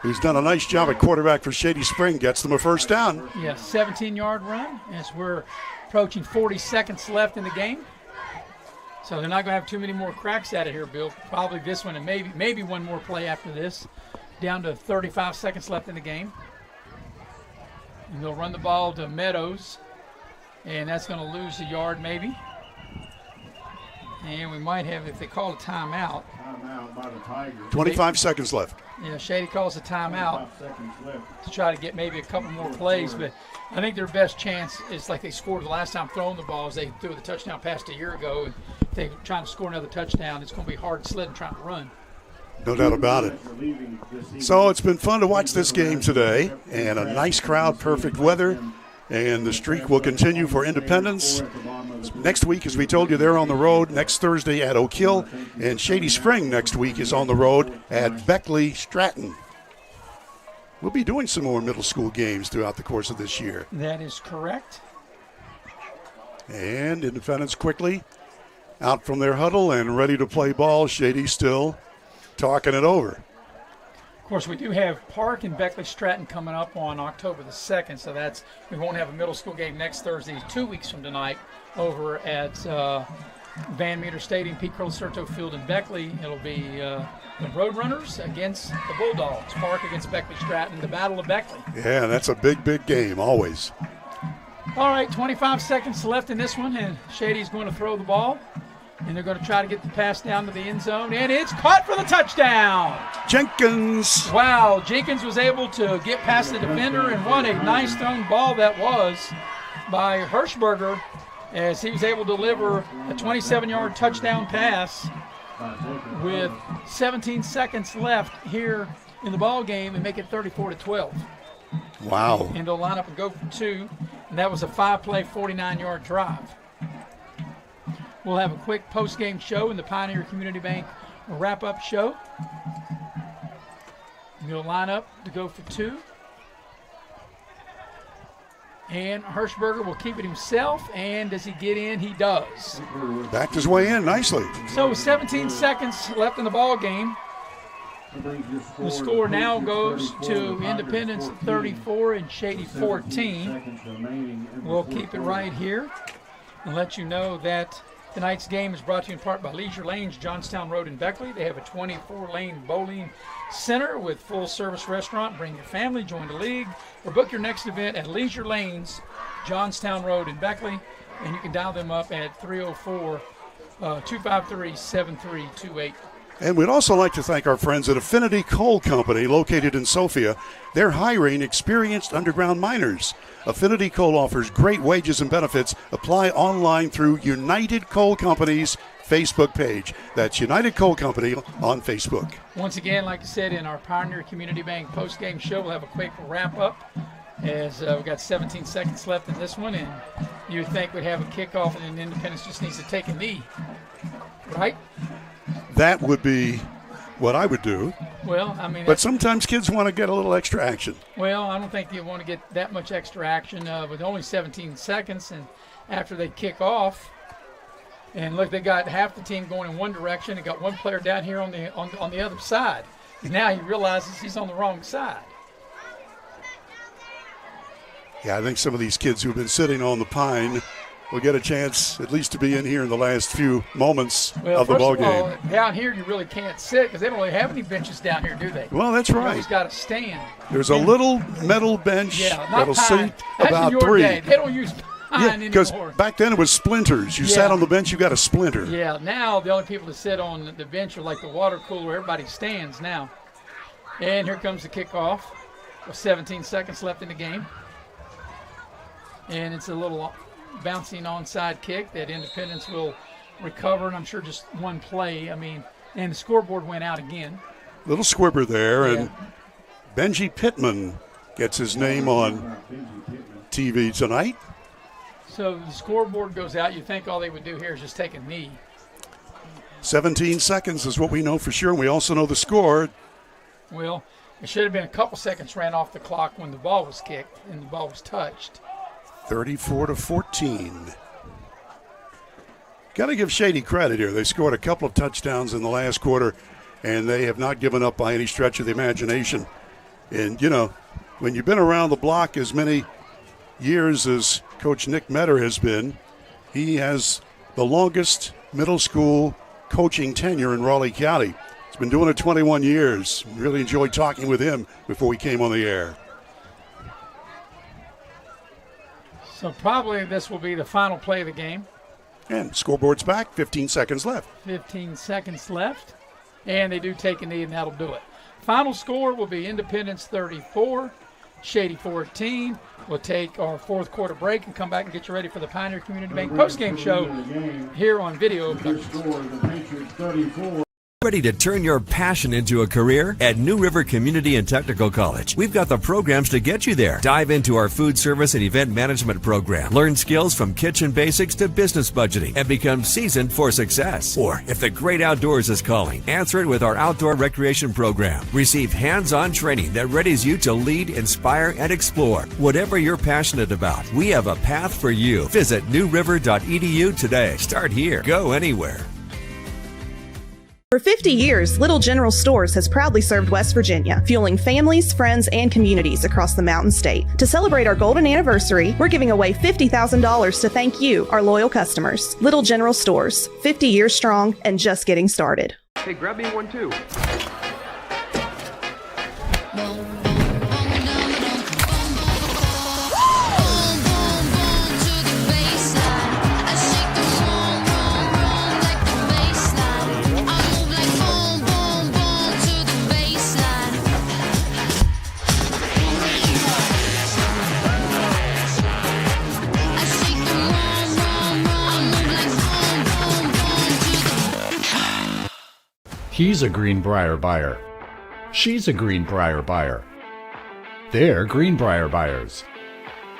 who's done a nice job at quarterback for Shady Spring, gets them a 1st down. Yeah, 17-yard run as we're approaching 40 seconds left in the game. So they're not going to have too many more cracks at it here, Bill. Probably this one and maybe one more play after this. Down to 35 seconds left in the game. And they'll run the ball to Meadows, and that's going to lose a yard maybe. And we might have, if they call a timeout. Timeout by the Tigers. 25 seconds left. Yeah, Shady calls a timeout to try to get maybe a couple more plays, but I think their best chance is like they scored the last time throwing the ball is they threw the touchdown pass a year ago. And if they're trying to score another touchdown, it's going to be hard sledding trying to run. No doubt about it. So it's been fun to watch this game today, and a nice crowd, perfect weather, and the streak will continue for Independence. Next week, as we told you, they're on the road next Thursday at Oak Hill, and Shady Spring next week is on the road at Beckley Stratton. We'll be doing some more middle school games throughout the course of this year. That is correct. And Independence quickly out from their huddle and ready to play ball. Shady still talking it over. Of course, we do have Park and Beckley Stratton coming up on October the 2nd, so we won't have a middle school game next Thursday, 2 weeks from tonight, over at Van Meter Stadium, Pete Curlicerto Field in Beckley. It'll be the Roadrunners against the Bulldogs, Park against Beckley Stratton, the Battle of Beckley. Yeah, that's a big, big game, always. All right, 25 seconds left in this one, and Shady's going to throw the ball. And they're going to try to get the pass down to the end zone, and it's caught for the touchdown. Jenkins. Wow, Jenkins was able to get past the defender, and what a nice thrown ball that was by Hirschberger, as he was able to deliver a 27-yard touchdown pass with 17 seconds left here in the ball game and make it 34-12. Wow. And they'll line up and go for two, and that was a 5-play, 49-yard drive. We'll have a quick post-game show in the Pioneer Community Bank wrap-up show. They'll line up to go for two. And Hirschberger will keep it himself, and does he get in? He does. Backed his way in nicely. So 17 seconds left in the ball game. The score now goes to Independence 34 and Shady 14. We'll keep it right here and let you know that tonight's game is brought to you in part by Leisure Lanes, Johnstown Road in Beckley. They have a 24-lane bowling center with full-service restaurant. Bring your family, join the league, or book your next event at Leisure Lanes, Johnstown Road in Beckley. And you can dial them up at 304-253-7328. And we'd also like to thank our friends at Affinity Coal Company, located in Sophia. They're hiring experienced underground miners. Affinity Coal offers great wages and benefits. Apply online through United Coal Company's Facebook page. That's United Coal Company on Facebook. Once again, like I said, in our Pioneer Community Bank post-game show, we'll have a quick wrap-up as we've got 17 seconds left in this one, and you would think we'd have a kickoff and then Independence just needs to take a knee, right? That would be what I would do. Well, I mean, but sometimes kids want to get a little extra action. Well, I don't think you want to get that much extra action with only 17 seconds, and after they kick off, and look, they got half the team going in one direction. They got one player down here on the other side. And now he realizes he's on the wrong side. Yeah, I think some of these kids who've been sitting on the pine will get a chance at least to be in here in the last few moments of the ball game. Well, down here you really can't sit because they don't really have any benches down here, do they? Well, that's right. You've got to stand. There's a little metal bench that'll seat about three. Day. They don't use pine anymore. Because back then it was splinters. You sat on the bench, you got a splinter. Yeah, now the only people that sit on the bench are like the water cooler. Everybody stands now. And here comes the kickoff with 17 seconds left in the game. And it's a little bouncing onside kick that Independence will recover, and I'm sure just one play. I mean, and the scoreboard went out again. Little squibber there, and Benji Pittman gets his name on TV tonight. So the scoreboard goes out. You think all they would do here is just take a knee. 17 seconds is what we know for sure, and we also know the score. Well, it should have been a couple seconds ran off the clock when the ball was kicked and the ball was touched. 34-14. Got to give Shady credit here. They scored a couple of touchdowns in the last quarter, and they have not given up by any stretch of the imagination. And, you know, when you've been around the block as many years as Coach Nick Metter has been, he has the longest middle school coaching tenure in Raleigh County. He's been doing it 21 years. Really enjoyed talking with him before we came on the air. So probably this will be the final play of the game. And scoreboard's back, 15 seconds left. 15 seconds left. And they do take a knee, and that'll do it. Final score will be Independence 34, Shady 14. We'll take our fourth quarter break and come back and get you ready for the Pioneer Community Bank postgame show here on Video Productions. Ready to turn your passion into a career? At New River Community and Technical College, we've got the programs to get you there. Dive into our food service and event management program. Learn skills from kitchen basics to business budgeting and become seasoned for success. Or if the great outdoors is calling, answer it with our outdoor recreation program. Receive hands-on training that readies you to lead, inspire, and explore. Whatever you're passionate about, we have a path for you. Visit newriver.edu today. Start here. Go anywhere. For 50 years, Little General Stores has proudly served West Virginia, fueling families, friends, and communities across the Mountain State. To celebrate our golden anniversary, we're giving away $50,000 to thank you, our loyal customers. Little General Stores, 50 years strong and just getting started. Hey, grab me one too. He's a Greenbrier buyer. She's a Greenbrier buyer. They're Greenbrier buyers.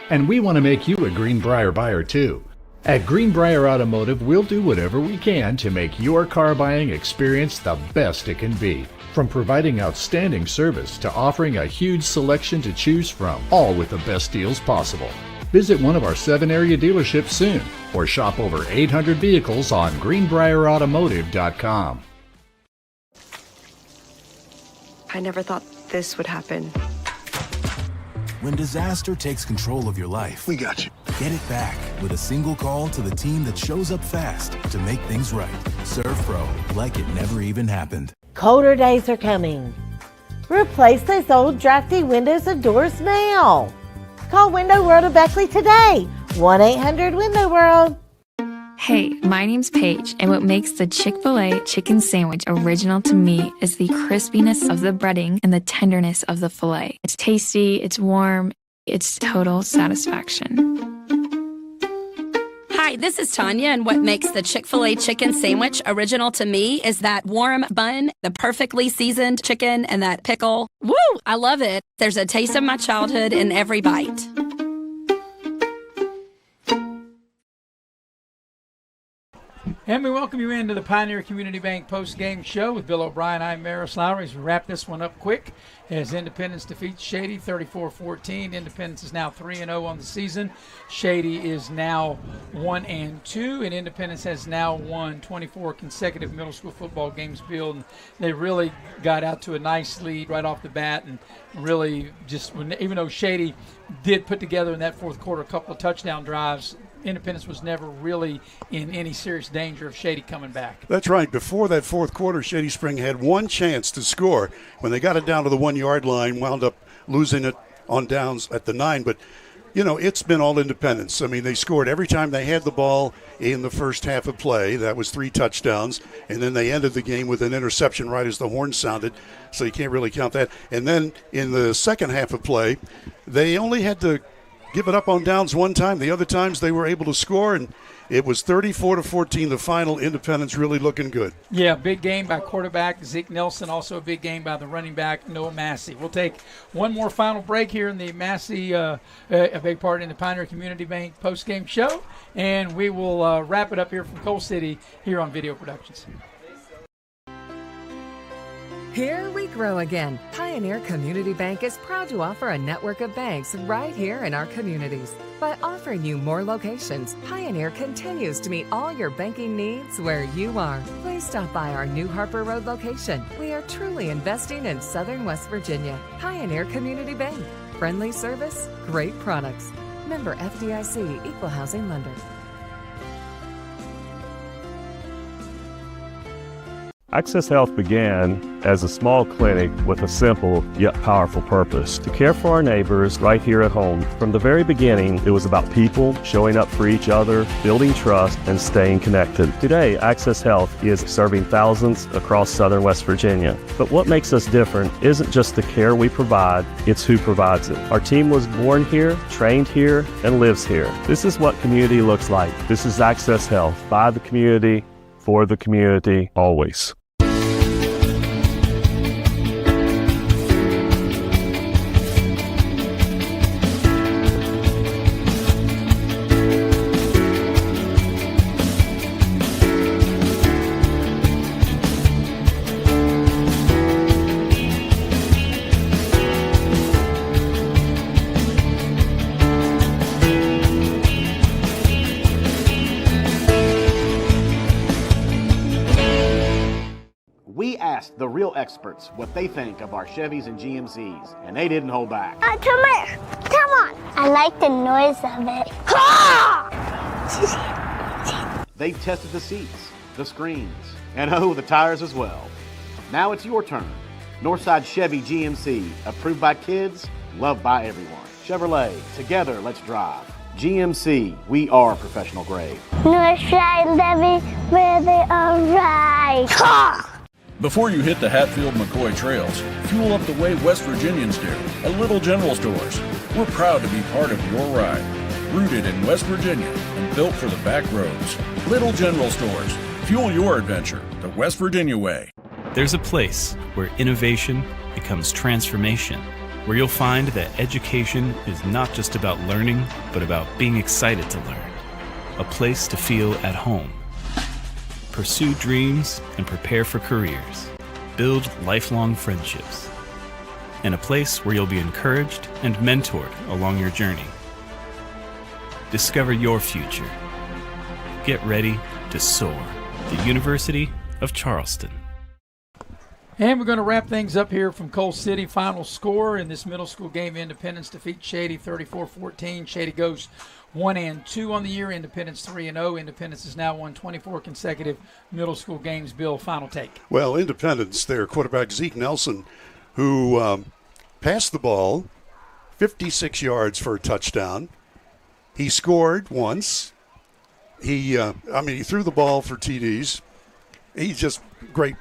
And we want to make you a Greenbrier buyer too. At Greenbrier Automotive, we'll do whatever we can to make your car buying experience the best it can be. From providing outstanding service to offering a huge selection to choose from, all with the best deals possible. Visit one of our 7 area dealerships soon or shop over 800 vehicles on greenbrierautomotive.com. I never thought this would happen. When disaster takes control of your life, we got you. Get it back with a single call to the team that shows up fast to make things right. Serve Pro like it never even happened. Colder days are coming. Replace those old drafty windows and doors now. Call Window World of Beckley today. 1-800-WINDOW WORLD. Hey, my name's Paige, and what makes the Chick-fil-A chicken sandwich original to me is the crispiness of the breading and the tenderness of the filet. It's tasty, it's warm, it's total satisfaction. Hi, this is Tanya, and what makes the Chick-fil-A chicken sandwich original to me is that warm bun, the perfectly seasoned chicken, and that pickle. Woo! I love it. There's a taste of my childhood in every bite. And we welcome you into the Pioneer Community Bank post-game show with Bill O'Brien. I'm Maris Lowry. As we wrap this one up quick, as Independence defeats Shady 34-14. Independence is now 3-0 on the season. Shady is now 1-2, and Independence has now won 24 consecutive middle school football games, Bill. And they really got out to a nice lead right off the bat, and really just, even though Shady did put together in that fourth quarter a couple of touchdown drives, Independence was never really in any serious danger of Shady coming back. That's right. Before that fourth quarter, Shady Spring had one chance to score. When they got it down to the 1-yard line, wound up losing it on downs at the 9. But, you know, it's been all Independence. I mean, they scored every time they had the ball in the first half of play. That was 3 touchdowns. And then they ended the game with an interception right as the horn sounded. So you can't really count that. And then in the second half of play, they only had to give it up on downs one time. The other times they were able to score, and it was 34-14, the final. Independence really looking good. Yeah, big game by quarterback Zeke Nelson, also a big game by the running back Noah Massey. We'll take one more final break here in the Massey, a big part in the Pioneer Community Bank post-game show, and we will wrap it up here from Coal City here on Video Productions. Here we grow again. Pioneer Community Bank is proud to offer a network of banks right here in our communities. By offering you more locations, Pioneer continues to meet all your banking needs where you are. Please stop by our New Harper Road location. We are truly investing in Southern West Virginia. Pioneer Community Bank. Friendly service, great products. Member FDIC, Equal Housing Lender. Access Health began as a small clinic with a simple yet powerful purpose: to care for our neighbors right here at home. From the very beginning, it was about people showing up for each other, building trust, and staying connected. Today, Access Health is serving thousands across Southern West Virginia. But what makes us different isn't just the care we provide, it's who provides it. Our team was born here, trained here, and lives here. This is what community looks like. This is Access Health, by the community, for the community, always. The real experts what they think of our Chevys and GMCs, and they didn't hold back. Come here. Come on. I like the noise of it. They've tested the seats, the screens, and the tires as well. Now it's your turn. Northside Chevy GMC, approved by kids, loved by everyone. Chevrolet, together let's drive. GMC, we are professional grade. Northside Levy, really alright. Before you hit the Hatfield-McCoy trails, fuel up the way West Virginians do at Little General Stores. We're proud to be part of your ride. Rooted in West Virginia and built for the back roads. Little General Stores. Fuel your adventure the West Virginia way. There's a place where innovation becomes transformation, where you'll find that education is not just about learning, but about being excited to learn. A place to feel at home. Pursue dreams and prepare for careers. Build lifelong friendships. And a place where you'll be encouraged and mentored along your journey. Discover your future. Get ready to soar. The University of Charleston. And we're going to wrap things up here from Coal City. Final score in this middle school game, Independence defeats Shady 34-14. Shady goes 1-2 on the year. Independence 3-0. Independence has now won 24 consecutive middle school games. Bill, final take. Well, Independence, their quarterback Zeke Nelson, who passed the ball 56 yards for a touchdown. He scored once. He threw the ball for TDs. He's just great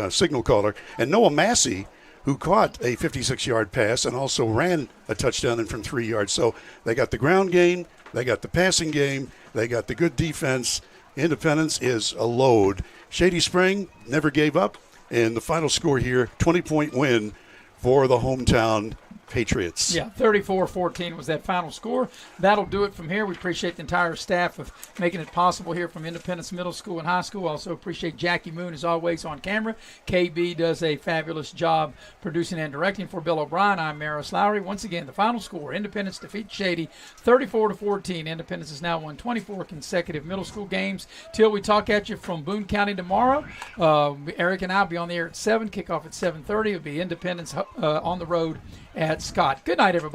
signal caller. And Noah Massey, who caught a 56-yard pass and also ran a touchdown in from 3 yards. So they got the ground game, they got the passing game, they got the good defense. Independence is a load. Shady Spring never gave up, and the final score here, 20-point win for the hometown Patriots. Yeah, 34-14 was that final score. That'll do it from here. We appreciate the entire staff of making it possible here from Independence Middle School and High School. Also appreciate Jackie Moon, as always, on camera. KB does a fabulous job producing and directing. For Bill O'Brien, I'm Maris Lowry. Once again, the final score, Independence defeats Shady 34-14. Independence has now won 24 consecutive middle school games. Till we talk at you from Boone County tomorrow, Eric and I will be on the air at 7, kickoff at 7:30. It'll be Independence on the road at Scott. Good night, everybody.